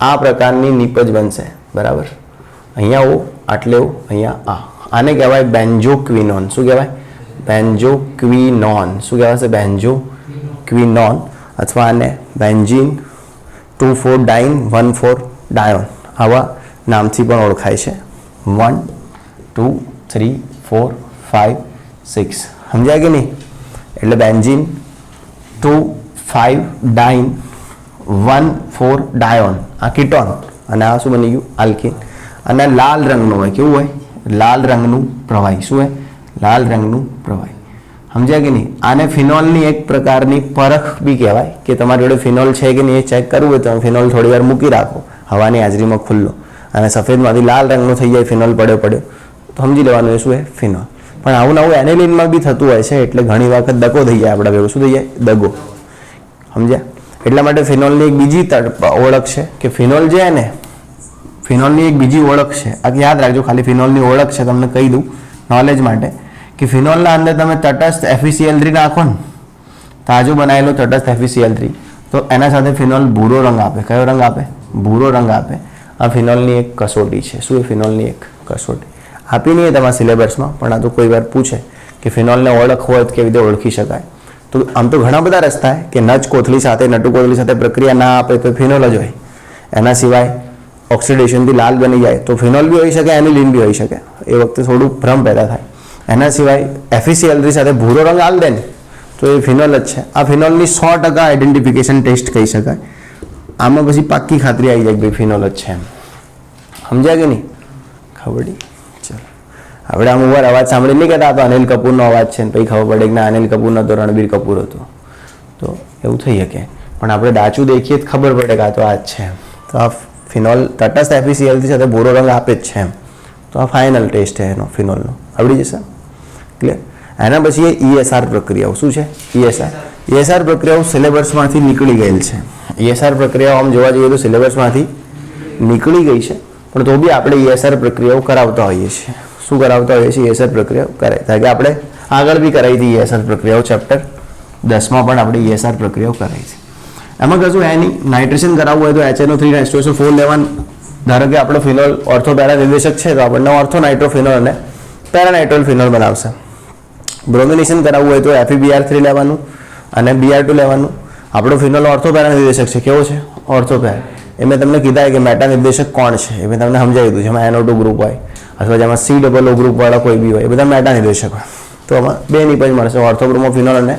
આ પ્રકારની નીપજ બનશે. બરાબર, અહીંયા ઓ, આટલે ઓ, અહીંયા આ. આને કહેવાય બેન્ઝોક્વિનોન. શું કહેવાય? બેન્ઝોક્વિનોન. શું કહેવાશે? બેન્ઝોક્વિનોન. અથવા આને બેન્ઝીન 2,4-ડાઇન-1,4-ડાયોન આવા નામથી પણ ઓળખાય છે. 1 2 3 4 5 6. સમજ્યા કે નહીં? એટલે બેન્ઝીન 2,5-ડાઇન-1,4-ડાયોન આ કીટોન, અને આ શું બની ગયું? આલ્કીન. અને લાલ રંગનું હોય. કેવું હોય? લાલ રંગનું પ્રવાહી. શું હોય? લાલ રંગનું પ્રવાહી. સમજ્યા કે નહીં? આને ફિનોલની એક પ્રકારની પરખ બી કહેવાય કે તમારી જોડે ફિનોલ છે કે નહીં એ ચેક કરવું હોય તો ફિનોલ થોડી વાર મૂકી રાખો હવાની હાજરીમાં ખુલ્લો, અને સફેદમાંથી લાલ રંગનો થઈ જાય ફિનોલ પડ્યો તો સમજી લેવાનું એ શું છે? ફિનોલ. પણ આવું નવું એનેલિનમાં બી થતું હોય છે, એટલે ઘણી વખત દગો થઈ જાય આપણા ભેગું. શું થઈ જાય? દગો. સમજ્યા? એટલા માટે ફિનોલની એક બીજી ઓળખ છે કે ફિનોલ જે છે ને, ફિનોલની એક બીજી ઓળખ છે. આ યાદ રાખજો, ખાલી ફિનોલની ઓળખ છે, તમને કહી દઉં નોલેજ માટે કે ફિનોલના અંદર તમે તટસ્થ FeCl3 નાખો ને, તાજો બનાવેલો તટસ્થ FeCl3, તો એના સાથે ફિનોલ ભૂરો રંગ આપે. કયો રંગ આપે? ભૂરો રંગ આપે. આ ફિનોલની એક કસોટી છે. શું એ ફિનોલની એક કસોટી? આપી નહીં તમારા સિલેબસમાં, પણ આ તો કોઈ વાર પૂછે કે ફિનોલને ઓળખ હોય તો કેવી રીતે ઓળખી શકાય. તો આમ તો ઘણા બધા રસ્તા છે કે નચ કોથળી સાથે, નટુ કોથળી સાથે પ્રક્રિયા ના આપે તો ફિનોલ જ હોય. એના સિવાય ઓક્સિડેશનથી લાલ બની જાય તો ફિનોલ બી હોઈ શકે, એનિલિન બી હોઈ શકે. એ વખતે થોડું ભ્રમ પેદા થાય. એના સિવાય FeCl3 સાથે ભૂરો રંગ આલ દે ને તો એ ફિનોલ જ છે. આ ફિનોલની 100% આઈડેન્ટિફિકેશન ટેસ્ટ કહી શકાય. આમાં પછી પાક્કી ખાતરી આવી જાય કે ભાઈ ફિનોલ જ છે એમ. સમજ્યા કે નહીં? ખબર નહીં. ચલો, આપણે આમ ઉપર અવાજ સાંભળી નહીં કહેતા તો અનિલ કપૂરનો અવાજ છે ને પછી ખબર પડે કે ના અનિલ કપૂર નતો, રણબીર કપૂર હતો. તો એવું થઈ શકે, પણ આપણે ડાચું દેખીએ તો ખબર પડે કે આ તો આ જ છે. તો આ ફિનોલ તટસ્થ FeCl3 સાથે ભૂરો રંગ આપે જ છે એમ. તો આ ફાઇનલ ટેસ્ટ છે એનો ફિનોલનો. આવડી જશે? ક્લિયર? એના પછી ESR પ્રક્રિયાઓ. શું છે? ESR પ્રક્રિયાઓ સિલેબસમાંથી નીકળી ગયેલ છે. ESR પ્રક્રિયાઓ આમ જોવા જઈએ તો સિલેબસમાંથી નીકળી ગઈ છે, પણ તો બી આપણે ESR પ્રક્રિયાઓ કરાવતા હોઈએ છીએ. શું કરાવતા હોઈએ છીએ? ESR પ્રક્રિયાઓ કરાય. કારણ કે આપણે આગળ બી કરાવી હતી ESR પ્રક્રિયાઓ, ચેપ્ટર 10માં પણ આપણે ESR પ્રક્રિયાઓ કરાવી છે. એમાં કશું એની નાઇટ્રેશન કરાવવું હોય તો HNO3 અને H2SO4 લેવાનું. ધારો કે આપણો ફિનોલ ઓર્થો પેરા નિર્દેશક છે તો આપણને ઓર્થો નાઇટ્રો ફિનોલ અને પેરાનાઇટ્રોલ ફિનોલ બનાવશે. બ્રોમિનેશન કરાવવું હોય તો FeBr3 લેવાનું અને Br2 લેવાનું. આપણો ફિનોલ ઓર્થો પેરા નિર્દેશક છે. કેવો છે? Ortho para. એ મેં તમને કીધા કે મેટા નિર્દેશક કોણ છે એ મેં તમને સમજાવી દીધું. જેમાં NO2 ગ્રુપ હોય અથવા જેમાં COO ગ્રુપ વાળા કોઈ બી હોય, એ બધા મેટા નિર્દેશક હોય. તો આમાં બે નિપજ મળશે, ઓર્થોબ્રોમોફિનોલ અને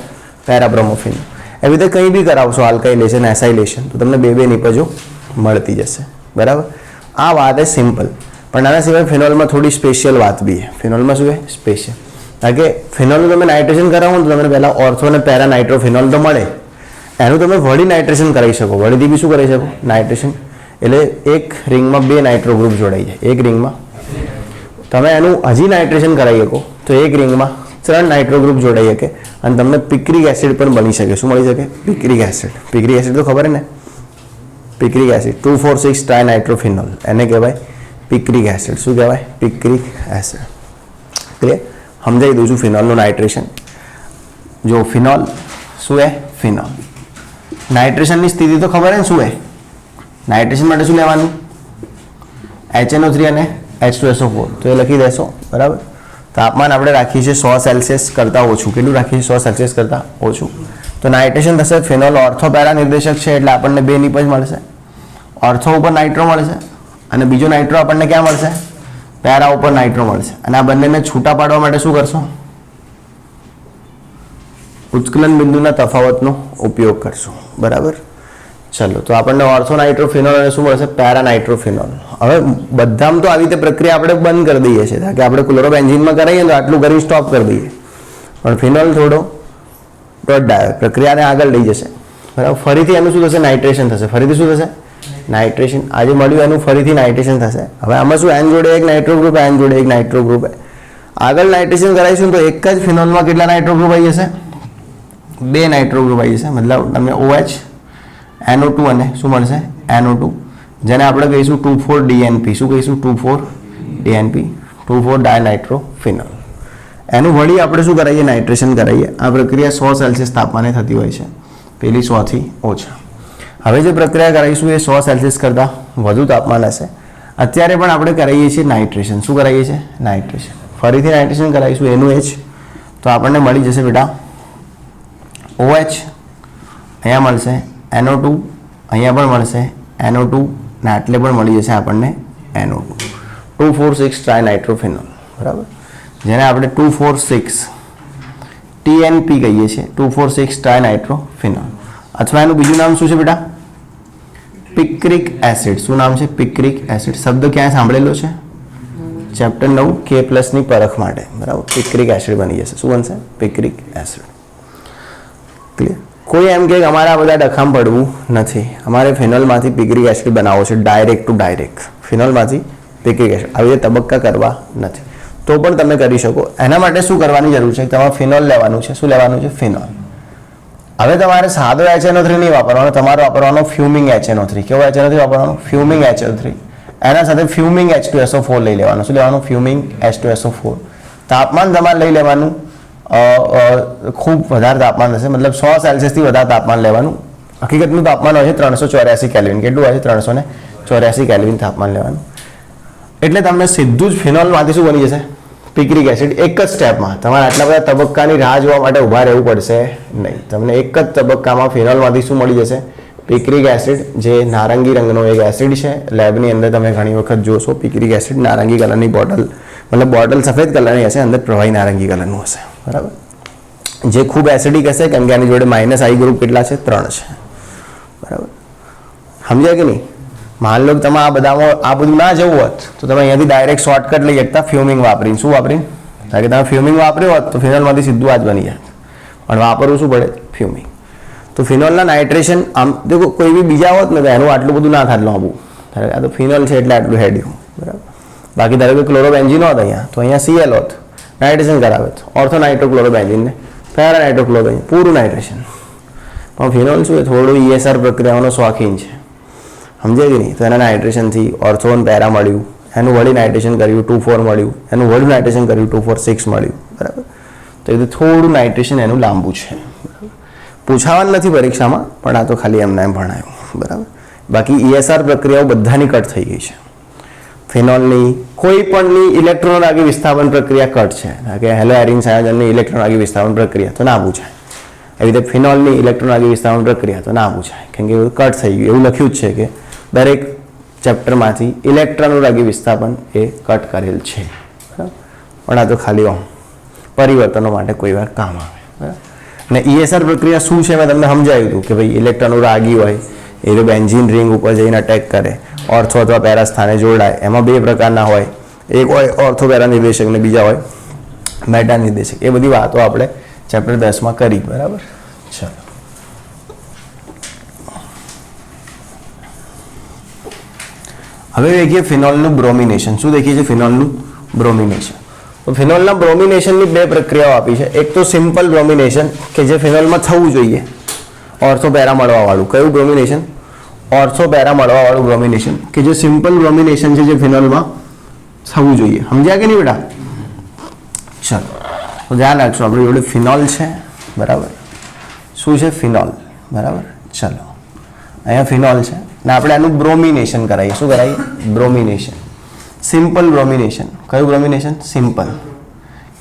પેરાબ્રોમોફિનોલ. એવી રીતે કંઈ બી કરાવશો આલ્કાઇલેશન, એસાઇલેશન, તો તમને બે નિપજો મળતી જશે. બરાબર? આ વાત એ સિમ્પલ. પણ આના સિવાય ફિનોલમાં થોડી સ્પેશિયલ વાત બી છે. ફિનોલમાં શું છે? સ્પેશિયલ. કારણ કે ફિનોલનું તમે નાઇટ્રેશન કરાવો તો તમને પહેલાં ઓર્થો અને પેરા નાઇટ્રો ફિનોલ તો મળે, એનું તમે વળી નાઇટ્રેશન કરાવી શકો. વળીથી બી શું કરી શકો? નાઇટ્રેશન. એટલે એક રિંગમાં બે નાઇટ્રો ગ્રુપ જોડાઈ જાય. એક રિંગમાં તમે એનું હજી નાઇટ્રેશન કરાવી શકો તો એક રિંગમાં 3 નાઇટ્રો ગ્રુપ જોડાઈ શકે અને તમને પિક્રિક એસિડ પણ બની શકે. શું મળી શકે? Picric acid. પિક્રિક એસિડ તો ખબર ને? પિક્રિક એસિડ 2,4,6 ટ્રાઇનાઇટ્રોફિનોલ, એને કહેવાય પિક્રિક એસિડ. શું કહેવાય? Picric acid. ક્લિયર? સમજાવી દઉં છું ફિનોલનું નાઇટ્રેશન. જો ફિનોલ શું હે? ફિનોલ. નાઇટ્રેશનની સ્થિતિ તો ખબર હે ને શું હે? નાઇટ્રેશન માટે શું લેવાનું? HNO3 અને H2SO4. તો એ લખી દેશો. બરાબર? તાપમાન આપણે રાખીએ છીએ 100 સેલ્સિયસ કરતાં ઓછું. કેટલું રાખીએ છીએ? 100 સેલ્સિયસ કરતાં ઓછું. તો નાઇટ્રેશન થશે. ફિનોલ ઓર્થો પેરા નિર્દેશક છે એટલે આપણને બે નિપજ મળશે. ઓર્થો ઉપર નાઇટ્રો મળશે અને બીજો નાઇટ્રો આપણને ક્યાં મળશે? પેરા ઉપર નાઇટ્રો મળશે. અને આ બંનેને છૂટા પાડવા માટે શું કરશો? ઉત્કલન બિંદુના તફાવતનો ઉપયોગ કરશો. બરાબર? ચલો, તો આપણને ઓર્થો નાઇટ્રોફિનોલ અને શું મળશે? Para nitrophenol. હવે બધામાં તો આવી રીતે પ્રક્રિયા આપણે બંધ કરી દઈએ છીએ કે આપણે ક્લોરોબેન્ઝીનમાં કરાવીએ તો આટલું કરી સ્ટોપ કરી દઈએ. પણ ફિનોલ થોડો ડોટ પ્રક્રિયાને આગળ લઈ જશે. બરાબર? ફરીથી એનું શું થશે? નાઇટ્રેશન થશે. ફરીથી શું થશે? નાઇટ્રેશન. આજે મળ્યું એનું ફરીથી નાઇટ્રેશન થશે. હવે આમાં શું? એન જોડે એક નાઇટ્રો ગ્રુપ, એન જોડે એક નાઇટ્રો ગ્રુપ. આગળ નાઇટ્રેશન કરાવીશું તો એક જ ફિનોલમાં કેટલા નાઇટ્રો ગ્રુપ આવી જશે? બે નાઇટ્રો ગ્રુપ આવી જશે, મતલબ તમને OH NO2 અને શું મળશે NO2, જેને આપણે કહીશું 2,4-DNP. શું કહીશું 2,4-DNP, 2,4 ડાયનાઇટ્રોફિનોલ. એનું વળી આપણે શું કરાવીએ નાઇટ્રેશન કરાવીએ. આ પ્રક્રિયા 100 સેલ્સિયસ તાપમાને થતી હોય છે, પેલી 100 થી ઓછા. હવે જે પ્રક્રિયા કરાવીશું એ 100 સેલ્સિયસ કરતાં વધુ તાપમાન હશે. અત્યારે પણ આપણે કરાવીએ છીએ નાઇટ્રેશન. શું કરાવીએ છીએ નાઇટ્રેશન. ફરીથી નાઇટ્રેશન કરાવીશું NaOH, તો આપણને મળી જશે બેટા OH, અહીંયા મળશે NO2, અહીંયા પણ મળશે NO2 ને આટલે પણ મળી જશે આપણને NO2. 2,4,6 ટ્રાયનાઇટ્રોફિનોલ, બરાબર, જેને આપણે 2,4,6 TNP કહીએ છીએ, 2,4,6 ટ્રાયનાઇટ્રોફિનોલ. અથવા એનું બીજું નામ શું છે બેટા પિક્રિક એસિડ. શું નામ છે પિક્રિક એસિડ. શબ્દ ક્યાં સાંભળેલો છે ચેપ્ટર 9 K+ ની પરખ માટે, બરાબર. પિક્રિક એસિડ બની જશે. શું બનશે પિક્રિક એસિડ. ક્લિયર. કોઈ એમ કે અમારે આ બધા ડખામ પડવું નથી, અમારે ફિનોલમાંથી પિક્રિક એસિડ બનાવવો છે, ડાયરેક્ટ ટુ ડાયરેક્ટ ફિનોલમાંથી પિક્રિક એસિડ, આવી રીતે તબક્કા કરવા નથી, તો પણ તમે કરી શકો. એના માટે શું કરવાની જરૂર છે, તમારે ફિનોલ લેવાનું છે. શું લેવાનું છે ફિનોલ. હવે તમારે સાદો HNO3 નહીં વાપરવાનો, તમારે વાપરવાનો ફ્યુમિંગ HNO3. કેવો HNO3 વાપરવાનો ફ્યુમિંગ HNO3. એના સાથે ફ્યુમિંગ H2SO4 લઈ લેવાનું. શું લેવાનું ફ્યુમિંગ H2SO4. તાપમાન તમારે લઈ લેવાનું ખૂબ વધારે તાપમાન હશે, મતલબ 100 સેલ્સિયસથી વધારે તાપમાન લેવાનું. હકીકતનું તાપમાન હોય છે 384 કેલ્વિન. કેટલું હોય છે 384 કેલ્વિન તાપમાન લેવાનું. એટલે તમને સીધું જ ફિનોલમાંથી શું બની જશે પિક્રિક એસિડ. એક જ સ્ટેપમાં. તમારે આટલા બધા તબક્કાની રાહ જોવા માટે ઊભા રહેવું પડશે નહીં. તમને એક જ તબક્કામાં ફિનોલમાંથી શું મળી જશે પિક્રિક એસિડ, જે નારંગી રંગનો એક એસિડ છે. લેબની અંદર તમે ઘણી વખત જોશો પિક્રિક એસિડ નારંગી કલરની બોટલ, મતલબ બોટલ સફેદ કલરની હશે, અંદર પ્રવાહી નારંગી કલરનું હશે, બરાબર, જે ખૂબ એસિડિક હશે, કેમ કે આની જોડે -I ગ્રુપ કેટલા છે 3 છે, બરાબર. સમજાય કે નહીં. માન લો કે તમે આ બધું ના જવું હોત તો તમે અહીંયાથી ડાયરેક્ટ શોર્ટકટ લઈ શકતા ફ્યુમિંગ વાપરીને. શું વાપરીને? કારણ કે તમે ફ્યુમિંગ વાપર્યું હોત તો ફિનોલમાંથી સીધું આ જ બની જાય, પણ વાપરવું શું પડે ફ્યુમિંગ. તો ફિનોલના નાઇટ્રેશન આમ દેખો કોઈ બી બીજા હોત ને તો એનું આટલું બધું ના થાય લાંબુ. આ તો ફિનોલ છે એટલે આટલું હેડ્યું, બરાબર. બાકી ધારો કે ક્લોરોબેન્ઝીન હોત અહીંયા તો અહીંયા Cl હોત, નાઇટ્રેશન કરાવે તો ઓર્થો નાઇટ્રોક્લોરોબેન્ઝીનને પેરા નાઇટ્રોક્લોરોબેન્ઝીન પૂરું નાઇટ્રેશન. પણ ફિનોલ શું એ થોડું ESR પ્રક્રિયાઓનો શોખીન છે, સમજે કે નહીં. તો એના નાઇટ્રેશનથી ઓર્થોન પેરા મળ્યું, એનું વળી નાઇટ્રેશન કર્યું 2,4 મળ્યું, એનું વળી નાઇટ્રેશન કર્યું 2,4,6 મળ્યું, બરાબર. તો એ થોડું નાઇટ્રેશન એનું લાંબુ છે, બરાબર. પૂછાવાનું નથી પરીક્ષામાં, પણ આ તો ખાલી એમને એમ ભણાયું, બરાબર. બાકી ESR પ્રક્રિયાઓ બધાની કટ થઈ ગઈ છે. ફિનોલની કોઈ પણની ઇલેક્ટ્રોન આગી વિસ્થાપન પ્રક્રિયા કટ છે, કે હેલો એરિન સંયોજનની ઇલેક્ટ્રોન આગી વિસ્થાપન પ્રક્રિયા તો ના પૂછાય. એવી રીતે ફિનોલની ઇલેક્ટ્રોન આગી વિસ્થાપન પ્રક્રિયા તો ના પૂછાય, કેમ કે એવું કટ થઈ ગયું. એવું લખ્યું જ છે કે દરેક ચેપ્ટરમાંથી ઇલેક્ટ્રોનોરાગી વિસ્થાપન એ કટ કરેલ છે, બરાબર. પણ આ તો ખાલી પરિવર્તનો માટે કોઈ વાર કામ આવે, બરાબર. અને ESR પ્રક્રિયા શું છે મેં તમને સમજાવ્યું હતું કે ભાઈ ઇલેક્ટ્રોનોરાગી હોય એ તો બેન્ઝીન રિંગ ઉપર જઈને અટેક કરે, ઓર્થો અથવા પેરા સ્થાને જોડાય. એમાં બે પ્રકારના હોય, એક હોય ઓર્થો પેરા નિર્દેશક ને બીજા હોય મેટા નિર્દેશક. એ બધી વાતો આપણે ચેપ્ટર 10માં કરી, બરાબર. ચાલો હવે દેખીએ ફિનોલનું બ્રોમિનેશન. શું દેખીએ છીએ ફિનોલનું બ્રોમિનેશન. તો ફિનોલના બ્રોમિનેશનની બે પ્રક્રિયાઓ આપી છે. એક તો સિમ્પલ બ્રોમિનેશન કે જે ફિનોલમાં થવું જોઈએ, ઓર્થો પેરા મળવાવાળું. કયું બ્રોમિનેશન? ઓર્થો પેરા મળવાવાળું બ્રોમિનેશન, કે જે સિમ્પલ બ્રોમિનેશન છે જે ફિનોલમાં થવું જોઈએ. સમજ્યા કે નહીં બેટા? ચાલો તો ધ્યાન રાખજો, આપણી જોડે ફિનોલ છે, બરાબર. શું છે ફિનોલ, બરાબર. ચલો અહીંયા ફિનોલ છે ને આપણે આનું બ્રોમિનેશન કરાવીએ. શું કરાવીએ? બ્રોમિનેશન. Simple bromination. કયું બ્રોમિનેશન? સિમ્પલ.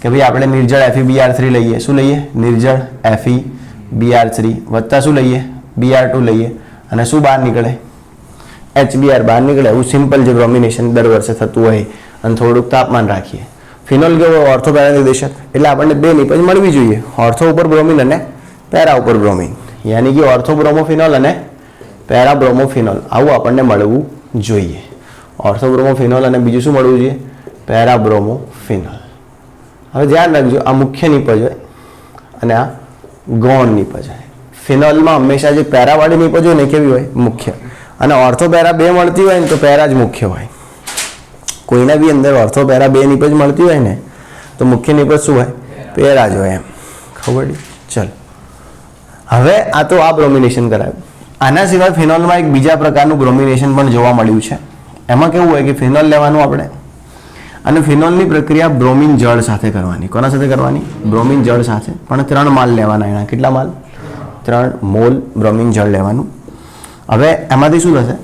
કે ભાઈ આપણે નિર્જળ FeBr3 લઈએ. શું લઈએ? નિર્જળ FeBr3 વત્તા શું લઈએ? Br2 લઈએ, અને શું બહાર નીકળે? HBr બહાર નીકળે. એવું સિમ્પલ જે બ્રોમિનેશન દર વર્ષે થતું હોય, અને થોડુંક તાપમાન રાખીએ. ફિનોલ કેવો? ઓર્થો પેરા નિર્દેશક, એટલે આપણને બે નિપજ મળવી જોઈએ, ઓર્થો ઉપર બ્રોમિન અને પેરા ઉપર બ્રોમિન. યાની કે ઓર્થો બ્રોમોફિનોલ અને પેરા બ્રોમોફિનોલ આવું આપણને મળવું જોઈએ. ઓર્થો બ્રોમોફિનોલ અને બીજું શું મળવું જોઈએ? પેરા બ્રોમોફિનોલ. હવે ધ્યાન રાખજો, આ મુખ્ય નિપજ હોય અને આ ગૌણ નિપજ હોય. ફિનોલમાં હંમેશા જે પેરાવાળી નિપજ હોય ને કેવી હોય? મુખ્ય. અને ઓર્થો પેરા બે મળતી હોય ને તો પેરા જ મુખ્ય હોય. કોઈના બી અંદર ઓર્થો પેરા બે નિપજ મળતી હોય ને તો મુખ્ય નિપજ શું હોય? પેરા જ હોય. એમ ખબર? ચલો હવે આ તો આ બ્રોમિનેશન કરાયું. આના સિવાય ફિનોલમાં એક બીજા પ્રકારનું બ્રોમિનેશન પણ જોવા મળ્યું છે. એમાં કેવું હોય કે ફિનોલ લેવાનું આપણે અને ફિનોલની પ્રક્રિયા બ્રોમિન જળ સાથે કરવાની. કોના સાથે કરવાની? બ્રોમિન જળ સાથે. પણ 3 માલ લેવાના. એના કેટલા માલ? 3 મોલ બ્રોમિન જળ લેવાનું. હવે એમાંથી શું થશે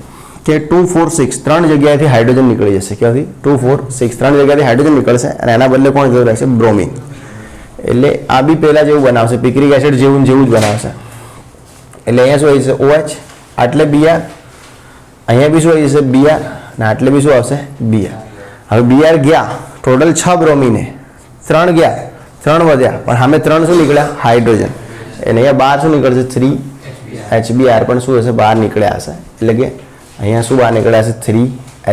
કે 2 4 6 3 જગ્યાએથી હાઇડ્રોજન નીકળી જશે. ક્યાંથી? 2 4 6 3 જગ્યાએથી હાઇડ્રોજન નીકળશે અને એના બદલે કોણ જતું રહેશે? બ્રોમિન. એટલે આ બી પહેલા જેવું બનાવશે, પિક્રિક એસિડ જેવું જ બનાવશે. એટલે અહીંયા શું આવી જશે? OH, આટલે Br, અહીંયા બી શું આવી જશે? Br, અને આટલે બી શું આવશે? Br. હવે Br ગયા, ટોટલ 6 બ્રોમિને, 3 ગયા, 3 વધ્યા, પણ સામે 3 શું નીકળ્યા? હાઇડ્રોજન. એટલે અહીંયા બહાર શું નીકળશે? 3 HBr પણ શું હશે? બહાર નીકળ્યા હશે. એટલે કે અહીંયા શું બહાર નીકળ્યા હશે? 3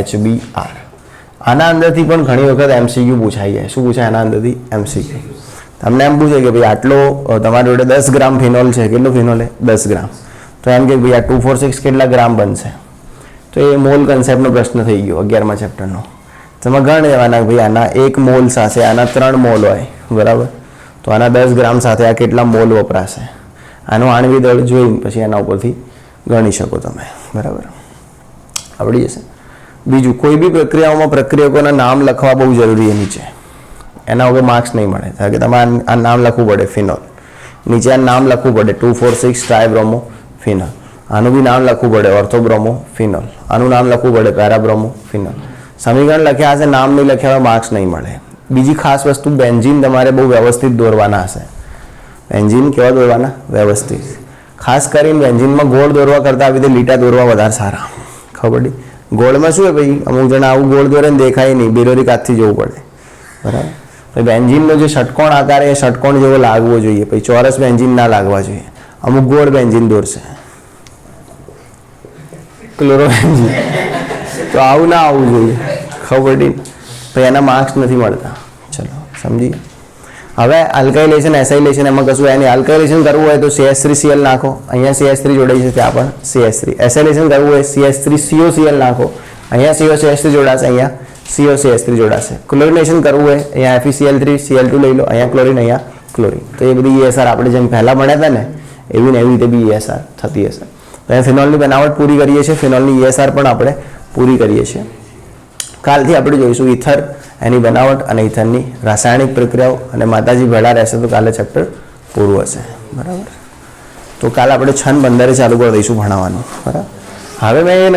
HBr. આના અંદરથી પણ ઘણી વખત MCQ પૂછાઈ જાય. શું પૂછાય આના અંદરથી? MCQ. તમને એમ પૂછે કે ભાઈ આટલો તમારી જોડે 10 ગ્રામ ફિનોલ છે. કેટલું ફિનોલ છે? 10 ગ્રામ. તો એમ કે ભાઈ આ 246 કેટલા ગ્રામ બનશે? તો એ મોલ કન્સેપ્ટનો પ્રશ્ન થઈ ગયો 11મા ચેપ્ટરનો. તમે ગણી દેવાના ભાઈ આના 1 મોલ સાથે આના 3 મોલ હોય, બરાબર? તો આના 10 ગ્રામ સાથે આ કેટલા મોલ વપરાશે? આનું આણ્વિક દળ જોઈ પછી એના ઉપરથી ગણી શકો તમે, બરાબર? આવડી જશે. બીજું, કોઈ બી પ્રક્રિયાઓમાં પ્રક્રિયકોના નામ લખવા બહુ જરૂરી છે નીચે. એના વગર માર્ક્સ નહીં મળે. કારણ કે તમારે આ નામ લખવું પડે. ફિનોલ નીચે આ નામ લખવું પડે. 246 ટ્રાયબ્રોમો ફિનોલ. આનું બી નામ લખવું પડે. ઓર્થોબ્રોમો ફિનોલ. આનું નામ લખવું પડે. પેરાબ્રોમો ફિનોલ. સમીકરણ લખ્યા હશે, નામ નહીં લખ્યા હોય, માર્ક્સ નહીં મળે. બીજી ખાસ વસ્તુ, બેન્ઝીન તમારે બહુ વ્યવસ્થિત દોરવાના હશે. બેન્ઝીન કેવા દોરવાના? વ્યવસ્થિત. ખાસ કરીને બેન્ઝીનમાં ગોળ દોરવા કરતાં આવી રીતે લીટા દોરવા વધારે સારા. ખબર પડી? ગોળમાં શું હોય ભાઈ, અમુક જણા આવું ગોળ દોરે ને દેખાય નહીં, બેલોરી કાચથી જોવું પડે, બરાબર? બેન્ઝીનનો જે ષટકોણ આકાર એ ષટકોણ જેવો લાગવો જોઈએ. પછી ચોરસ બેન્ઝીન ના લાગવા જોઈએ. અમુક ગોળ બેન્ઝીન દોરશે, ક્લોરોબેન્ઝીન. તો આવું ના આવવું જોઈએ. ખબર પડી? પછી એના માર્ક્સ નથી મળતા. ચલો સમજી. હવે આલ્કાઇલેશન એસાઇલેશન એમાં કશું એની. આલ્કાઇલેશન કરવું હોય તો CH3Cl નાખો. અહીંયા CH3 જોડાઈ છે, ત્યાં પણ CH3. એસાઇલેશન કરવું હોય CH3COCl નાખો. અહીંયા COCH3 જોડાશે, અહીંયા COCH3 જોડાશે. ક્લોરિનેશન કરવું હોય અહીંયા FeCl3 Cl2 લઈ લો, અહીંયા ક્લોરિન, અહીંયા ક્લોરિન. તો એ બધી ESR આપણે જેમ પહેલાં ભણ્યા હતા ને એવી ને એવી રીતે બી ESR થતી હશે. તો અહીંયા ફિનોલની બનાવટ પૂરી કરીએ છીએ. ફિનોલની ESR પણ આપણે પૂરી કરીએ છીએ. કાલથી આપણે જોઈશું ઇથર, એની બનાવટ અને ઇથરની રાસાયણિક પ્રક્રિયાઓ. અને માતાજી ભેળા રહેશે તો કાલે ચેપ્ટર પૂરું હશે, બરાબર? તો કાલે આપણે 6:15 ચાલુ કરી દઈશું ભણાવવાનું, બરાબર? હવે મેં